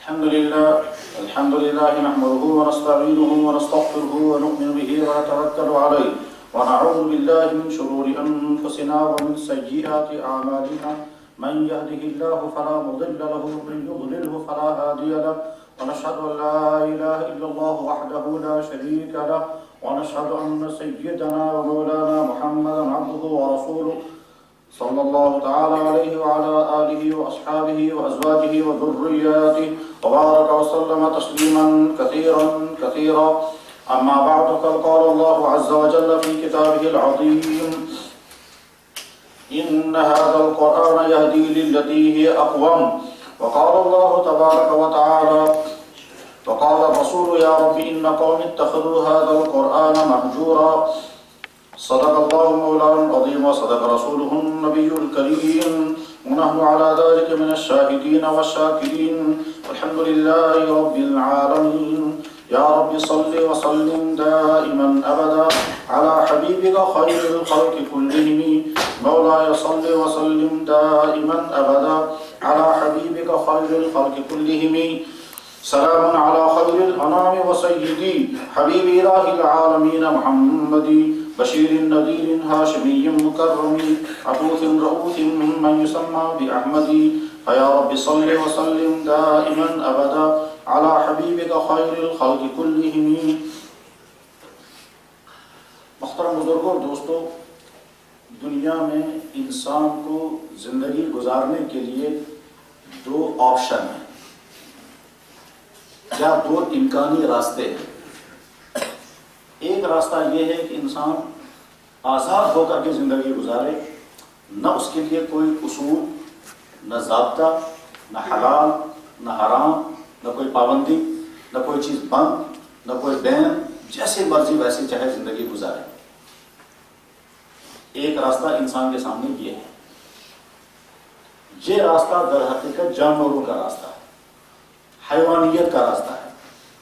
الحمد لله نحمده ونستعينه ونستغفره ونؤمن به ونتوكل عليه ونعوذ بالله من شرور أنفسنا ومن سيئات أعمالنا من يهده الله فلا مضل له ومن يضلله فلا هادي له ونشهد أن لا إله إلا الله وحده لا شريك له ونشهد أن سيدنا ومولانا محمدا عبده ورسوله صلى الله تعالى عليه وعلى آله وأصحابه وأزواجه وذرياته وبارك وسلم تسليما كثيرا أما بعد فقد قال الله عز وجل في كتابه العظيم إن هذا القرآن يهدي للتي هي أقوم وقال الله تبارك وتعالى وقال الرسول يا رب إن قوم اتخذوا هذا القرآن مهجورا صدق الله مولانا العظيم وصدق رسوله النبي الكريم ونحن على ذلك من الشاهدين والشاكرين والحمد لله رب العالمين يا رب صل وسلم دائما أبدا على حبيبك خير الخلق كلهم مولاي صل وسلم دائما أبدا على حبيبك خير الخلق كلهم سلام على خير الأنام وسيدي حبيب إله العالمين محمد بشير نذير هاشمي مكرم عطوف رؤوف من يسمى بأحمد فيا رب صل وسلم دائما أبدا على حبيبك خير الخلق كلهم. محترم بزرگوں اور دوستو، دنیا میں انسان کو زندگی گزارنے کے لیے دو آپشن ہیں یا دو امکانی راستے ہیں. ایک راستہ یہ ہے کہ انسان آزاد ہو کر کے زندگی گزارے، نہ اس کے لیے کوئی اصول، نہ ضابطہ، نہ حلال نہ حرام، نہ کوئی پابندی، نہ کوئی چیز بند، نہ کوئی بین، جیسے مرضی ویسے چاہے زندگی گزارے. ایک راستہ انسان کے سامنے یہ ہے. یہ راستہ در حقیقت جانوروں کا راستہ ہے، حیوانیت کا راستہ ہے،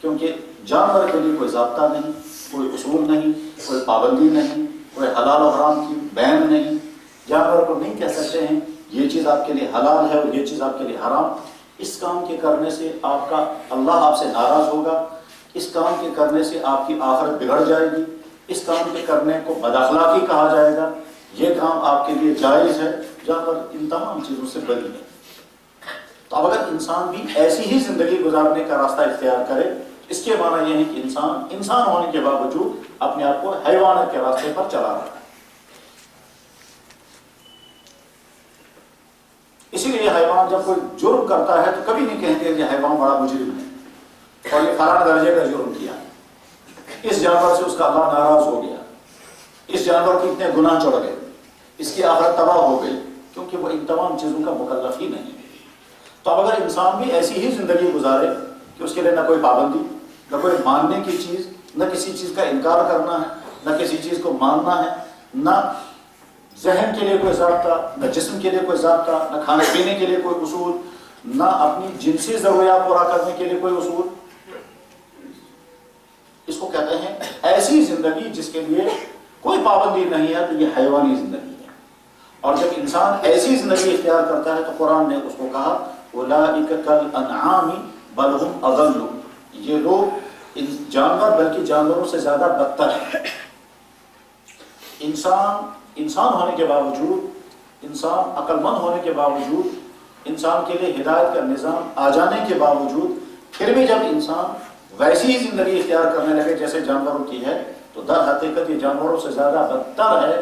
کیونکہ جانور کے لیے کوئی ضابطہ نہیں، کوئی اصول نہیں، کوئی پابندی نہیں، کوئی حلال و حرام کی بین نہیں. جانور کو نہیں کہہ سکتے ہیں یہ چیز آپ کے لیے حلال ہے اور یہ چیز آپ کے لیے حرام. اس کام کے کرنے سے اللہ آپ سے ناراض ہوگا، اس کام کے کرنے سے آپ کی آخرت بگڑ جائے گی، اس کام کے کرنے کو بد اخلاقی کہا جائے گا، یہ کام آپ کے لیے جائز ہے. جانور ان تمام چیزوں سے بری ہے. تو اب اگر انسان بھی ایسی ہی زندگی گزارنے کا راستہ اختیار کرے، اس کے معنی یہ ہے کہ انسان ہونے کے باوجود اپنے آپ کو حیوانات کے راستے پر چلا رہا ہے. اسی لیے حیوان جب کوئی جرم کرتا ہے تو کبھی نہیں کہیں گے کہ حیوان بڑا مجرم ہے اور یہ فلاں درجے کا جرم کیا، اس جانور سے اس کا اللہ ناراض ہو گیا، اس جانور کے اتنے گناہ چڑھ گئے، اس کی آخرت تباہ ہو گئی، کیونکہ وہ ان تمام چیزوں کا مکلف ہی نہیں ہے. تو اب اگر انسان بھی ایسی ہی زندگی گزارے کہ اس کے لیے نہ کوئی پابندی، نہ کوئی ماننے کی چیز، نہ کسی چیز کا انکار کرنا ہے، نہ کسی چیز کو ماننا ہے، نہ ذہن کے لیے کوئی ضابطہ، نہ جسم کے لیے کوئی ضابطہ، نہ کھانے پینے کے لیے کوئی اصول، نہ اپنی جنسی ضروریات پورا کرنے کے لیے کوئی اصول، اس کو کہتے ہیں ایسی زندگی جس کے لیے کوئی پابندی نہیں ہے. تو یہ حیوانی زندگی ہے. اور جب انسان ایسی زندگی اختیار کرتا ہے تو قرآن نے اس کو کہا اولئک کالانعام بل هم اضل، یہ لوگ جانور بلکہ جانوروں سے زیادہ بدتر ہیں. انسان ہونے کے باوجود، انسان عقل مند ہونے کے باوجود، انسان کے لیے ہدایت کا نظام آ جانے کے باوجود، پھر بھی جب انسان ویسی ہی زندگی اختیار کرنے لگے جیسے جانوروں کی ہے، تو در حقیقت یہ جانوروں سے زیادہ بدتر ہے.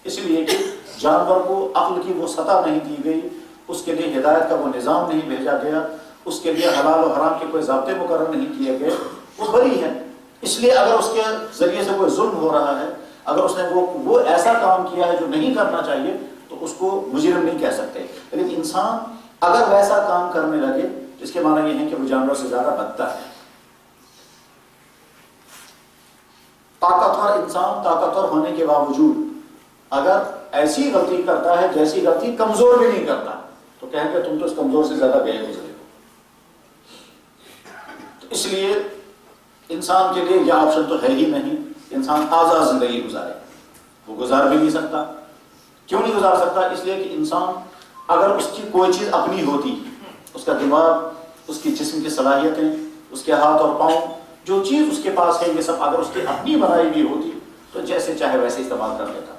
اس لیے کہ جانور کو عقل کی وہ سطح نہیں دی گئی، اس کے لیے ہدایت کا وہ نظام نہیں بھیجا گیا، اس کے لیے حلال و حرام کے کوئی ضابطے مقرر نہیں کیے گئے، وہ بری ہے. اس لیے اگر اس کے ذریعے سے کوئی ظلم ہو رہا ہے، اگر اس نے وہ ایسا کام کیا ہے جو نہیں کرنا چاہیے، تو اس کو مجرم نہیں کہہ سکتے. لیکن انسان اگر ویسا کام کرنے لگے تو اس کے معنی یہ ہے کہ وہ جانور سے زیادہ بدتر ہے. طاقتور انسان طاقتور ہونے کے باوجود اگر ایسی غلطی کرتا ہے جیسی غلطی کمزور بھی نہیں کرتا، تو کہیں گے تم تو اس کمزور سے زیادہ بے گزرے ہو. تو اس لیے انسان کے لیے یہ آپشن تو ہے ہی نہیں. انسان آزاد زندگی گزارے، وہ گزار بھی نہیں سکتا. کیوں نہیں گزار سکتا؟ اس لیے کہ انسان اگر اس کی کوئی چیز اپنی ہوتی، اس کا دماغ، اس کی جسم کی صلاحیتیں، اس کے ہاتھ اور پاؤں، جو چیز اس کے پاس ہے، یہ سب اگر اس کی اپنی بنائی ہوئی ہوتی تو جیسے چاہے ویسے استعمال کر لیتا۔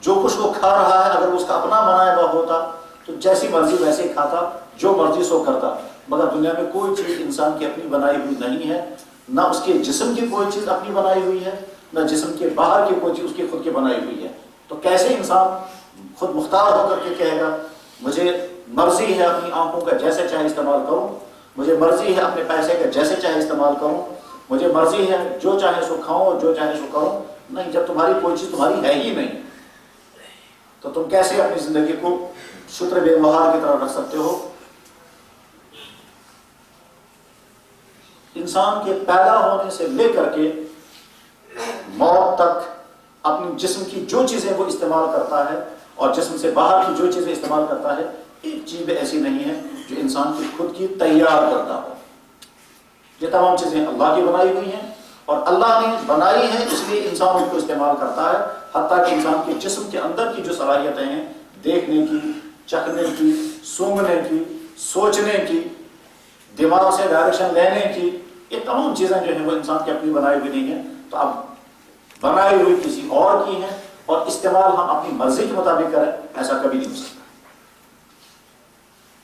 جو کچھ وہ کھا رہا ہے اگر اس کا اپنا بنایا ہوا ہوتا تو جیسی مرضی ویسے ہی کھاتا، جو مرضی سو کرتا۔ مگر دنیا میں کوئی چیز انسان کی اپنی بنائی ہوئی نہیں ہے، نہ اس کے جسم کی کوئی چیز اپنی بنائی ہوئی ہے، نہ جسم کے باہر کی کوئی چیز اس کی خود کی بنائی ہوئی ہے۔ تو کیسے انسان خود مختار ہو کر کے کہے گا مجھے مرضی ہے اپنی آنکھوں کا جیسے چاہے استعمال کروں، مجھے مرضی ہے اپنے پیسے کا جیسے چاہے استعمال کروں، مجھے مرضی ہے جو چاہے سو کھاؤں اور جو چاہے سو کروں؟ نہیں، جب تمہاری کوئی چیز تمہاری ہے ہی نہیں تو تم کیسے اپنی زندگی کو شتر بے مہار کی طرح رکھ سکتے ہو؟ انسان کے پیدا ہونے سے لے کر کے موت تک اپنی جسم کی جو چیزیں وہ استعمال کرتا ہے اور جسم سے باہر کی جو چیزیں استعمال کرتا ہے، ایک چیز ایسی نہیں ہے جو انسان کی خود کی تیار کرتا ہو۔ یہ تمام چیزیں اللہ کی بنائی ہوئی ہیں اور اللہ نے بنائی ہیں، اس لیے انسان ان کو استعمال کرتا ہے، حتیٰ کہ انسان کے جسم کے اندر کی جو صلاحیتیں ہیں، دیکھنے کی، چکھنے کی، سونگھنے کی، سوچنے کی، دماغ سے ڈائریکشن لینے کی، یہ تمام چیزیں جو ہیں وہ انسان کی اپنی بنائی ہوئی نہیں ہیں۔ تو اب بنائی ہوئی کسی اور کی ہیں اور استعمال ہم اپنی مرضی کے مطابق کریں، ایسا کبھی نہیں ہو سکتا۔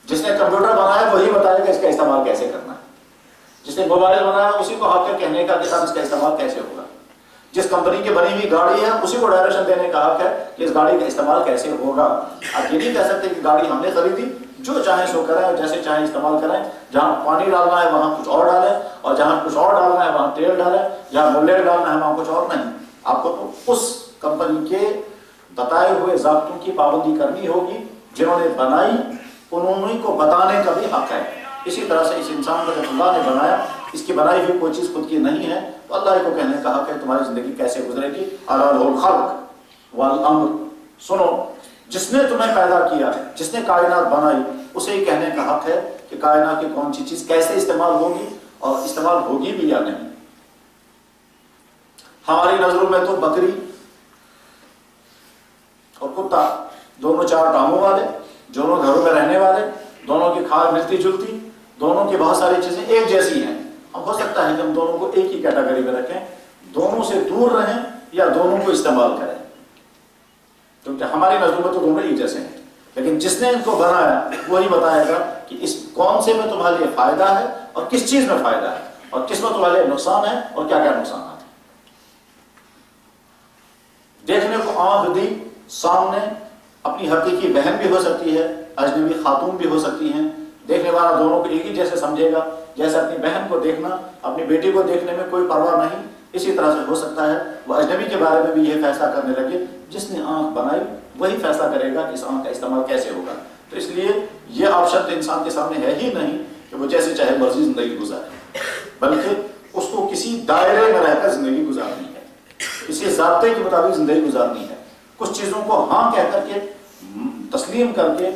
جس نے کمپیوٹر بنایا وہی بتائے گا اس کا استعمال کیسے کرنا ہے، جس نے موبائل بنایا اسی کو حق ہے کہنے کا کہ صاحب اس کا استعمال کیسے ہوگا، جس کمپنی کی بنی ہوئی گاڑی ہے اسی کو ڈائریکشن دینے کا حق ہے کہ اس گاڑی کا استعمال کیسے ہوگا۔ آپ یہ نہیں کہہ سکتے کہ گاڑی ہم نے خریدی جو چاہیں سو کریں اور جیسے چاہیں استعمال کریں، جہاں پانی ڈالنا ہے وہاں کچھ اور ڈالیں اور جہاں کچھ اور ڈالنا ہے وہاں تیل ڈالیں، جہاں بلیٹ ڈالنا ہے وہاں کچھ اور نہیں۔ آپ کو تو اس کمپنی کے بتائے ہوئے ضابطوں کی پابندی کرنی ہوگی، جنہوں نے بنائی انہوں کو بتانے کا بھی حق ہے۔ اسی طرح سے اس انسان کو جب اللہ نے بنایا، اس کی بنائی ہوئی کوئی چیز خود کی نہیں ہے تو اللہ کو کہنے کا حق ہے تمہاری زندگی کیسے گزرے گی۔ الا لہ الخلق والامر، سنو جس نے تمہیں پیدا کیا، جس نے کائنات بنائی، اسے ہی کہنے کا حق ہے کہ کائنات کی کون سی چیز کیسے استعمال ہوگی اور استعمال ہوگی بھی یا نہیں۔ ہماری نظروں میں تو بکری اور کتا دونوں چار ٹانگوں والے، دونوں گھروں میں رہنے والے، دونوں کی کھال ملتی جلتی، دونوں کی بہت ساری چیزیں ایک جیسی ہیں۔ اب ہو سکتا ہے کہ ہم دونوں کو ایک ہی کیٹیگری میں رکھیں، دونوں سے دور رہیں یا دونوں کو استعمال کریں، کیونکہ ہماری نظروں میں تو دونوں ایک جیسے ہیں، لیکن جس نے ان کو بنایا وہی بتائے گا کہ اس کون سے میں تمہارے لیے فائدہ ہے اور کس چیز میں فائدہ ہے اور کس میں تمہارے لیے نقصان ہے اور کیا کیا نقصانات ہیں۔ دیکھنے کو آنکھ دی سامنے اپنی حقیقی بہن بھی ہو سکتی ہے، اجنبی خاتون بھی ہو سکتی ہیں، دیکھنے والا دونوں کو ایک ہی جیسے سمجھے گا، جیسے اپنی بہن کو دیکھنا اپنی بیٹی کو دیکھنے میں کوئی پرواہ نہیں، اسی طرح سے ہو سکتا ہے وہ اجنبی کے بارے میں بھی یہ فیصلہ کرنے لگے، جس نے آنکھ بنائی وہی فیصلہ کرے گا کہ اس آنکھ کا استعمال کیسے ہوگا۔ تو اس لیے یہ آپشن تو انسان کے سامنے ہے ہی نہیں کہ وہ جیسے چاہے مرضی زندگی گزارے، بلکہ اس کو کسی دائرے میں رہ کر زندگی گزارنی ہے، کسی ضابطے کے مطابق زندگی گزارنی ہے۔ کچھ چیزوں کو ہاں کہہ کر کے تسلیم کر کے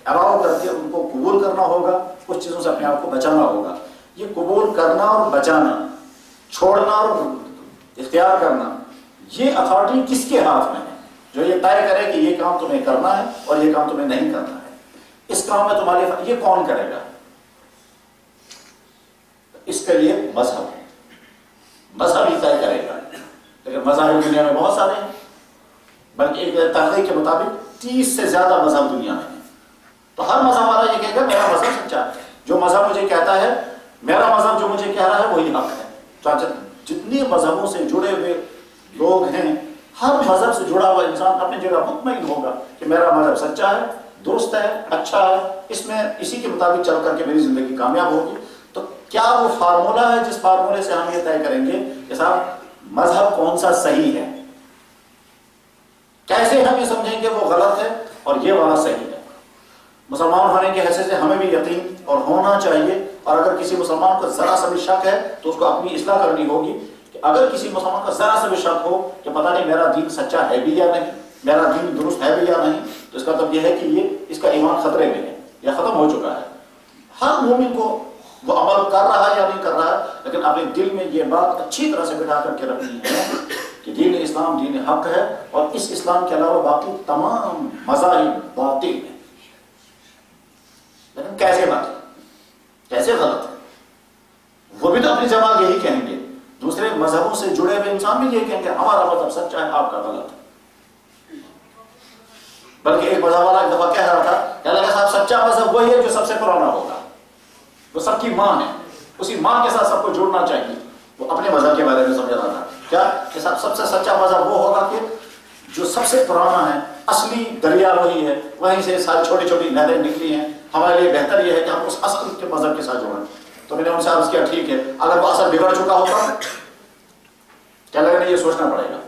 الاؤ کر کے ان کو قبول کرنا ہوگا، کچھ چیزوں سے اپنے آپ کو بچانا ہوگا۔ یہ قبول کرنا اور بچانا، چھوڑنا اور اختیار کرنا، یہ اتھارٹی کس کے ہاتھ میں ہے؟ جو یہ طے کرے کہ یہ کام تمہیں کرنا ہے اور یہ کام تمہیں نہیں کرنا ہے، اس کام میں تمہاری یہ کون کرے گا؟ اس کے لیے مذہب ہی طے کرے گا، لیکن مذاہب دنیا میں بہت سارے ہیں، بلکہ ایک تحقیق کے مطابق 30 سے زیادہ مذہب دنیا میں ہیں۔ تو ہر مذہب والا یہ کہے گا میرا مذہب سچا ہے، جو مذہب مجھے کہتا ہے، میرا مذہب جو مجھے کہہ رہا ہے وہی حق ہے۔ چاچا جتنی مذہبوں سے جڑے ہوئے لوگ ہیں، ہر مذہب سے جڑا ہوا انسان اپنی جگہ مطمئن ہوگا کہ میرا مذہب سچا ہے، درست ہے، اچھا ہے، اس میں اسی کے مطابق چل کر کے میری زندگی کامیاب ہوگی۔ تو کیا وہ فارمولہ ہے جس فارمولے سے ہم یہ طے کریں گے کہ صاحب مذہب کون سا صحیح ہے؟ کیسے ہم یہ سمجھیں گے وہ غلط ہے اور یہ والا صحیح ہے؟ مسلمان ہونے کی حیثیت سے ہمیں بھی یقین اور ہونا چاہیے، اور اگر کسی مسلمان کو ذرا سا بھی شک ہے تو اس کو اپنی اصلاح کرنی ہوگی کہ اگر کسی مسلمان کا ذرا سا بھی شک ہو کہ پتہ نہیں میرا دین سچا ہے بھی یا نہیں، میرا دین درست ہے بھی یا نہیں، تو اس کا مطلب یہ ہے کہ اس کا ایمان خطرے میں ہے یا ختم ہو چکا ہے۔ ہر مومن کو وہ عمل کر رہا ہے یا نہیں کر رہا ہے، لیکن اپنے دل میں یہ بات اچھی طرح سے بٹھا کر کے رکھنی ہے کہ دین اسلام دین حق ہے اور اس اسلام کے علاوہ باقی تمام مذاہب باطل ہیں۔ لیکن کیسے باطل؟ کیسے غلط ہے؟ وہ بھی تو اپنی جماعت یہی کہیں گے، دوسرے مذہبوں سے جڑے ہوئے انسان بھی یہی کہیں گے ہمارا مذہب سچا ہے، آپ کا غلط ہے۔ بلکہ ایک مذہب والا ایک دفعہ کہہ رہا تھا کہ اللہ صاحب سچا مذہب وہی ہے جو سب سے پرانا ہوگا، وہ سب کی ماں ہے، اسی ماں کے ساتھ سب کو جڑنا چاہیے۔ وہ اپنے مذہب کے بارے میں سمجھ رہا تھا کیا کہ سب سے سچا مذہب وہ ہوگا کہ جو سب سے پرانا ہے، اصلی دریا وہی ہے، وہیں سے ساری چھوٹی چھوٹی نہریں نکلی ہیں، ہمارے لیے بہتر یہ ہے کہ ہم اس اصل کے مذہب کے ساتھ جڑیں۔ تو میں نے ان سے عرض کیا ٹھیک ہے، اگر وہ اصل بگڑ چکا ہوتا کیا لگے گا، یہ سوچنا پڑے گا۔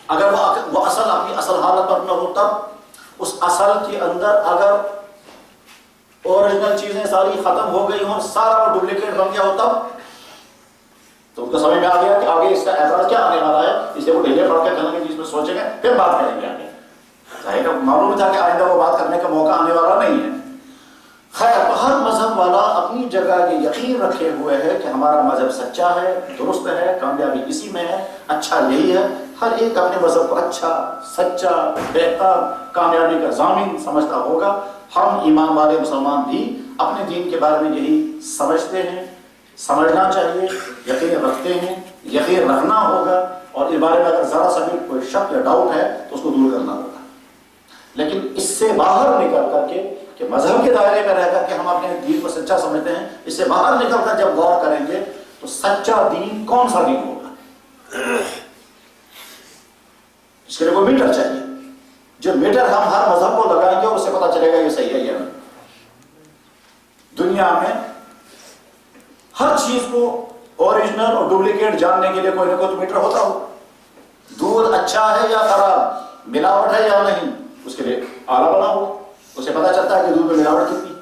اگر وہ اصل اپنی اصل حالت پر نہ ہو، تب اس اصل کے اندر اگر اوریجنل چیزیں ساری ختم ہو گئی ہوں، سارا وہ ڈپلیکیٹ بن گیا ہو، تب تو ان کو سمجھ میں آ گیا کہ آگے اس کا اعتراض کیا آنے والا ہے، اسے وہ ڈھیلے پڑھ کے کریں گے، جس میں سوچیں گے پھر بات کریں گے آگے۔ ظاہر معلوم تھا کہ آئندہ وہ بات کرنے کا موقع آنے والا نہیں ہے۔ خیر، تو ہر مذہب والا اپنی جگہ یہ یقین رکھے ہوئے ہے کہ ہمارا مذہب سچا ہے، درست ہے، کامیابی اسی میں ہے، اچھا یہی ہے۔ ہر ایک اپنے مذہب کو اچھا، سچا، بہتر، کامیابی کا ضامن سمجھتا ہوگا۔ ہم ایمان والے مسلمان بھی اپنے دین کے بارے میں یہی سمجھتے ہیں، سمجھنا چاہیے، یقین رکھتے ہیں، یقین رکھنا ہوگا، اور اس بارے میں اگر ذرا سا بھی کوئی شک یا ڈاؤٹ ہے تو اس کو دور کرنا ہوگا۔ لیکن اس سے باہر نکل کر کے کہ مذہب کے دائرے میں رہ کر کے ہم اپنے دین کو سچا سمجھتے ہیں، اس سے باہر نکل کر جب غور کریں گے تو سچا دین کون سا دین ہوگا؟ اس کے لیے کوئی میٹر چاہیے، جو میٹر ہم ہر مذہب کو لگائیں گے اس سے پتا چلے گا یہ صحیح ہے یا نہیں۔ دنیا میں ہر چیز کو اوریجنل اور ڈپلیکیٹ جاننے کے لیے کوئی نہ کوئی تو میٹر ہوتا ہو۔ دودھ اچھا ہے یا خراب، ملاوٹ ہے یا نہیں، اس کے لیے آلہ بنا ہو، اسے پتا چلتا ہے کہ دودھ میں ملاوٹ کتنی۔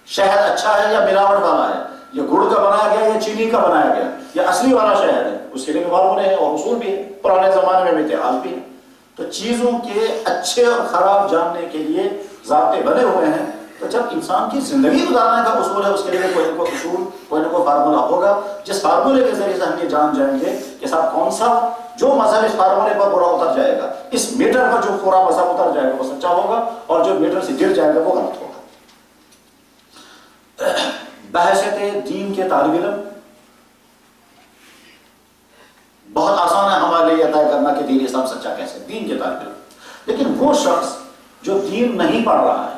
شہد اچھا ہے یا ملاوٹ والا ہے، یہ گڑ کا بنایا گیا یا چینی کا بنایا گیا یا اصلی والا شہد ہے، اس کے لیے فارمولے ہیں اور اصول بھی ہے، پرانے زمانے میں اتحاد بھی ہے۔ تو چیزوں کے اچھے اور خراب جاننے کے لیے ضابطے بنے ہوئے ہیں۔ تو جب انسان کی زندگی گزارنے کا اصول ہے، اس کے لیے کوئی نہ کوئی اصول، کوئی نہ کوئی فارمولہ ہوگا، جس فارمولے کے ذریعے سے ہم یہ جان جائیں گے کہ صاحب کون سا جو مذہب اس فارمولے پر پورا اتر جائے گا، اس میٹر پر جو پورا مذہب اتر جائے گا وہ سچا ہوگا، اور جو میٹر سے گر جائے گا وہ غلط ہوگا۔ بحیثیت دین کے طالب علم بہت آسان ہے ہمارے لیے یہ طے کرنا کہ دین اسلام سچا کیسے، دین کے طالب علم۔ لیکن وہ شخص جو دین نہیں پڑھ رہا ہے،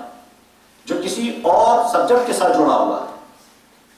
جو کسی اور سبجیکٹ کے ساتھ جڑا ہوا ہے،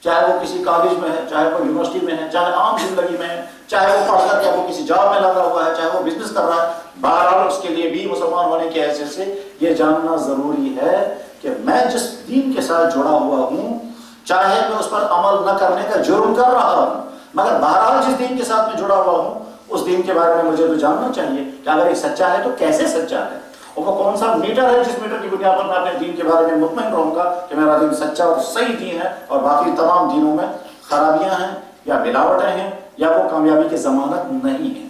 چاہے وہ کسی کالج میں ہے، چاہے وہ یونیورسٹی میں ہے، چاہے عام زندگی میں ہے، چاہے وہ پڑھ کر کے وہ کسی جاب میں لگا ہوا ہے، چاہے وہ بزنس کر رہا ہے، بہرحال اس کے لیے بھی مسلمان ہونے کی حیثیت سے یہ جاننا ضروری ہے کہ میں جس دین کے ساتھ جڑا ہوا ہوں، چاہے میں اس پر عمل نہ کرنے کا جرم کر رہا ہوں، مگر بہرحال جس دین کے ساتھ میں جڑا ہوا ہوں اس دین کے بارے میں مجھے تو جاننا چاہیے کہ اگر یہ سچا ہے تو کیسے سچا ہے، اور وہ کون سا میٹر ہے جس میٹر کی بنیاد پر میں اپنے دین کے بارے میں مطمئن رہوں گا کہ میرا دین سچا اور صحیح دین ہے، اور باقی تمام دینوں میں خرابیاں ہیں یا ملاوٹیں ہیں یا وہ کامیابی کی ضمانت نہیں ہے۔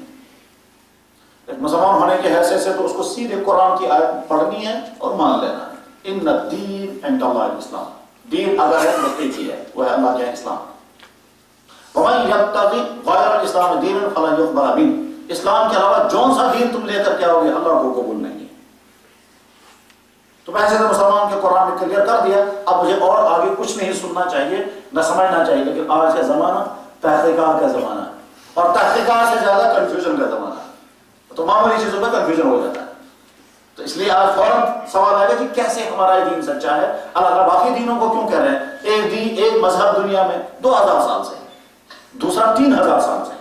مسلمان ہونے کی حیثیت سے تو اس کو سیدھے قرآن کی آیت پڑھنی ہے اور مان لینا ہے، ان الدین عند اللہ الاسلام، دین اگر ہے تو ایک ہی ہے، وہ ہے اللہ کے اسلام۔ وَمَن يَبْتَغِ غَيْرَ الْإِسْلَامِ دِينًا فَلَن يُقْبَلَ مِنْهُ، اسلام کے علاوہ جون سا دین تم لے کر کے آؤ گے اللہ کو قبول نہیں ہے۔ تو میں ایسے مسلمان کے قرآن میں کلیئر کر دیا، اب مجھے اور آگے کچھ نہیں سننا چاہیے نہ سمجھنا چاہیے، لیکن آج کا زمانہ تحقیقات کا زمانہ ہے، اور تحقیقات سے زیادہ کنفیوژن کا زمانہ ہے، تو معمولی چیزوں میں کنفیوژن ہو جاتا ہے۔ تو اس لیے آج فوراً سوال آئے گا کہ کیسے ہمارا یہ دین سچا ہے، اللہ تعالیٰ باقی دینوں کو کیوں کہہ رہے ہیں؟ ایک مذہب دنیا میں 2000 سال سے، دوسرا 3000 سال سے،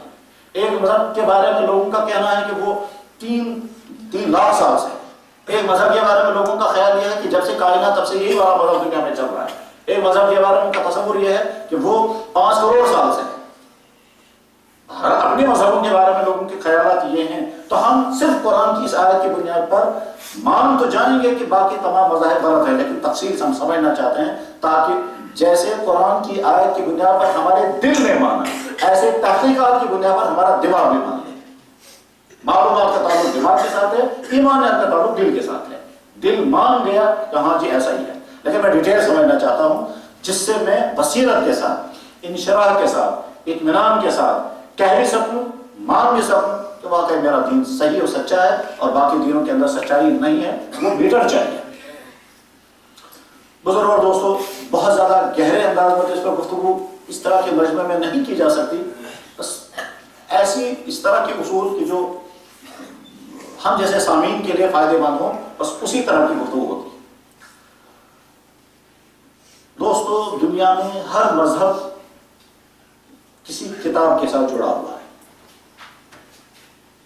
ایک مذہب کے بارے میں لوگوں کا کہنا ہے کہ وہ 3 لاکھ سال سے، ایک مذہب کے بارے میں لوگوں کا خیال یہ ہے کہ جب سے کائنات تب سے یہی والا مذہب دنیا میں چل رہا ہے، ایک مذہب کے بارے میں ان کا تصور یہ ہے کہ وہ 5 کروڑ سال سے ہے۔ اپنے مذہبوں کے بارے میں لوگوں کے خیالات یہ ہیں، تو ہم صرف قرآن کی اس آیت کی بنیاد پر مان تو جانیں گے کہ باقی تمام مذاہب غلط ہیں، لیکن تفصیل سے ہم سمجھنا چاہتے ہیں تاکہ جیسے قرآن کی آیت کی بنیاد پر ہمارے دل نے مانا، ایسے تحقیقات کی بنیاد پر ہمارا دماغ بھی مان لے۔ معلومات کا تعلق دماغ کے ساتھ ہے، ایمانیات کا تعلق دل کے ساتھ ہے۔ دل مان گیا کہ ہاں جی ایسا ہی ہے، لیکن میں ڈیٹیل سمجھنا چاہتا ہوں جس سے میں بصیرت کے ساتھ، انشراح کے ساتھ، اطمینان کے ساتھ کہہ بھی سکوں، مان بھی سکوں کہ واقعی میرا دین صحیح اور سچا ہے، اور باقی دینوں کے اندر سچائی نہیں ہے، وہ میٹر چاہیے۔ بزرگ اور دوستو، بہت زیادہ گہرے انداز میں اس پر گفتگو اس طرح کے مجمع میں نہیں کی جا سکتی، بس ایسی اس طرح کے اصول کی جو ہم جیسے سامعین کے لیے فائدے مند ہوں، بس اسی طرح کی گفتگو ہوتی ہے۔ دوستو، دنیا میں ہر مذہب کسی کتاب کے ساتھ جڑا ہوا ہے۔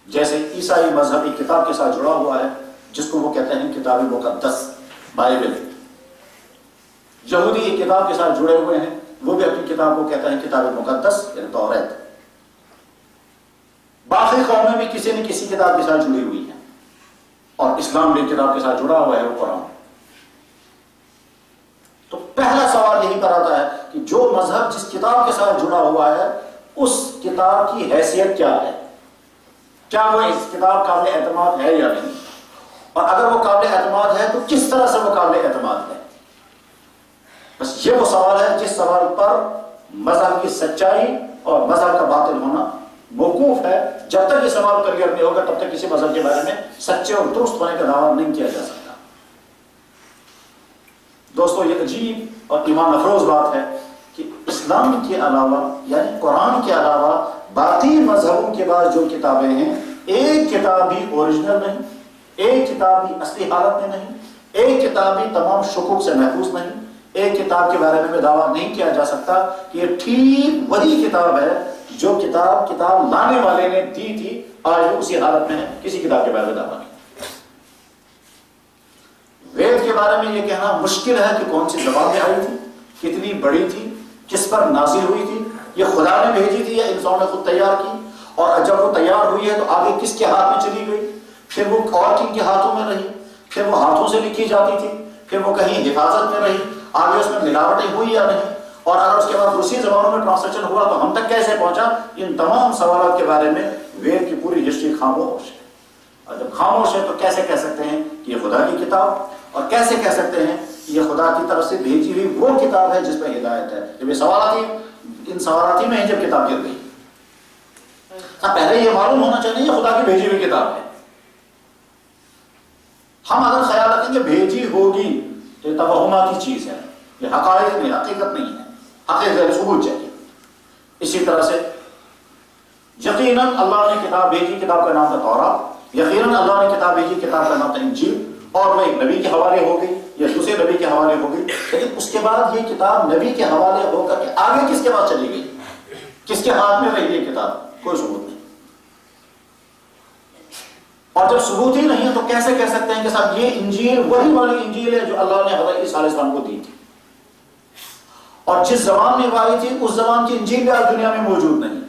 جیسے عیسائی مذہب ایک کتاب کے ساتھ جڑا ہوا ہے جس کو وہ کہتے ہیں کتاب مقدس، بائبل۔ یہودی ایک کتاب کے ساتھ جڑے ہوئے ہیں، وہ بھی اپنی کتاب کو کہتے ہیں کتاب مقدس یعنی توریت۔ باقی قومیں بھی کسی نہ کسی کتاب کے ساتھ جڑی ہوئی ہیں، اور اسلام بھی کتاب کے ساتھ جڑا ہوا ہے، وہ قرآن۔ تو پہلا سوال یہی پر آتا ہے کہ جو مذہب جس کتاب کے ساتھ جڑا ہوا ہے اس کتاب کی حیثیت کیا ہے؟ کیا وہ اس کتاب قابل اعتماد ہے یا نہیں؟ اور اگر وہ قابل اعتماد ہے تو کس طرح سے وہ قابل اعتماد ہے؟ بس یہ وہ سوال ہے جس سوال پر مذہب کی سچائی اور مذہب کا باطل ہونا موقوف ہے۔ جب تک یہ سوال کلیئر نہیں ہوگا تب تک کسی مذہب کے بارے میں سچے اور درست ہونے کا دعویٰ نہیں کیا جا سکتا۔ دوستو، یہ عجیب اور ایمان افروز بات ہے کہ اسلام کے علاوہ یعنی قرآن کے علاوہ باقی مذہبوں کے بعد جو کتابیں ہیں، ایک کتاب بھی اوریجنل نہیں، ایک کتاب بھی اصلی حالت میں نہیں، ایک کتاب بھی تمام شکوک سے محفوظ نہیں، ایک کتاب کے بارے میں دعویٰ نہیں کیا جا سکتا کہ یہ ٹھیک وہی کتاب ہے جو کتاب لانے والے نے دی تھی، آج وہ اسی حالت میں ہے۔ کسی کتاب کے بارے میں دعویٰ نہیں۔ وید کے بارے میں یہ کہنا مشکل ہے کہ کون سی زبان میں آئی تھی، کتنی بڑی تھی، کس پر نازل ہوئی تھی، یہ خدا نے بھیجی تھی یا انسان نے خود تیار کی، اور جب وہ تیار ہوئی ہے تو آگے کس کے ہاتھ میں چلی گئی، پھر وہ اور کن کے ہاتھوں میں رہی، پھر وہ ہاتھوں سے لکھی جاتی تھی، پھر وہ کہیں حفاظت میں رہی، آگے اس میں ملاوٹیں ہوئی یا نہیں، اور اگر اس کے بعد دوسری زبانوں میں ٹرانسلیشن ہوا تو ہم تک کیسے پہنچا؟ ان تمام سوالات کے بارے میں وید کی پوری ہسٹری خاموش ہے۔ اور جب خاموش ہے تو کیسے کہہ سکتے ہیں کہ یہ خدا کی کتاب، اور کیسے کہہ سکتے ہیں کہ یہ خدا کی طرف سے بھیجی ہوئی وہ کتاب ہے جس میں ہدایت ہے؟ جب یہ ان سوالاتی میں جب کتاب گر گئی، پہلے یہ معلوم ہونا چاہیے یہ خدا کی بھیجی ہوئی کتاب ہے۔ ہم اگر خیال رکھیں کہ بھیجی ہوگی تو یہ توہماتی چیز ہے، یہ حقائق نہیں، حقیقت نہیں ہے، حقیقت ثبوت چاہیے۔ اسی طرح سے یقیناً اللہ نے کتاب بھیجی، کتاب کا نام تھا تورات، یقیناً اللہ نے کتاب بھیجی، کتاب کا نام تھا انجیل، اور وہ ایک نبی کے حوالے ہو گئی یا دوسرے نبی کے حوالے ہو گئی، لیکن اس کے بعد یہ کتاب نبی کے حوالے ہو کر کے آگے کس کے پاس چلی گئی، کس کے ہاتھ میں رہی یہ کتاب؟ کوئی ثبوت نہیں۔ اور جب ثبوت ہی نہیں ہے تو کیسے کہہ سکتے ہیں کہ صاحب یہ انجیل وہی والی انجیل ہے جو اللہ نے حضرت عیسیٰ علیہ السلام کو دی تھی، اور جس زبان میں وہ آئی تھی اس زبان کی انجیل بھی آج دنیا میں موجود نہیں۔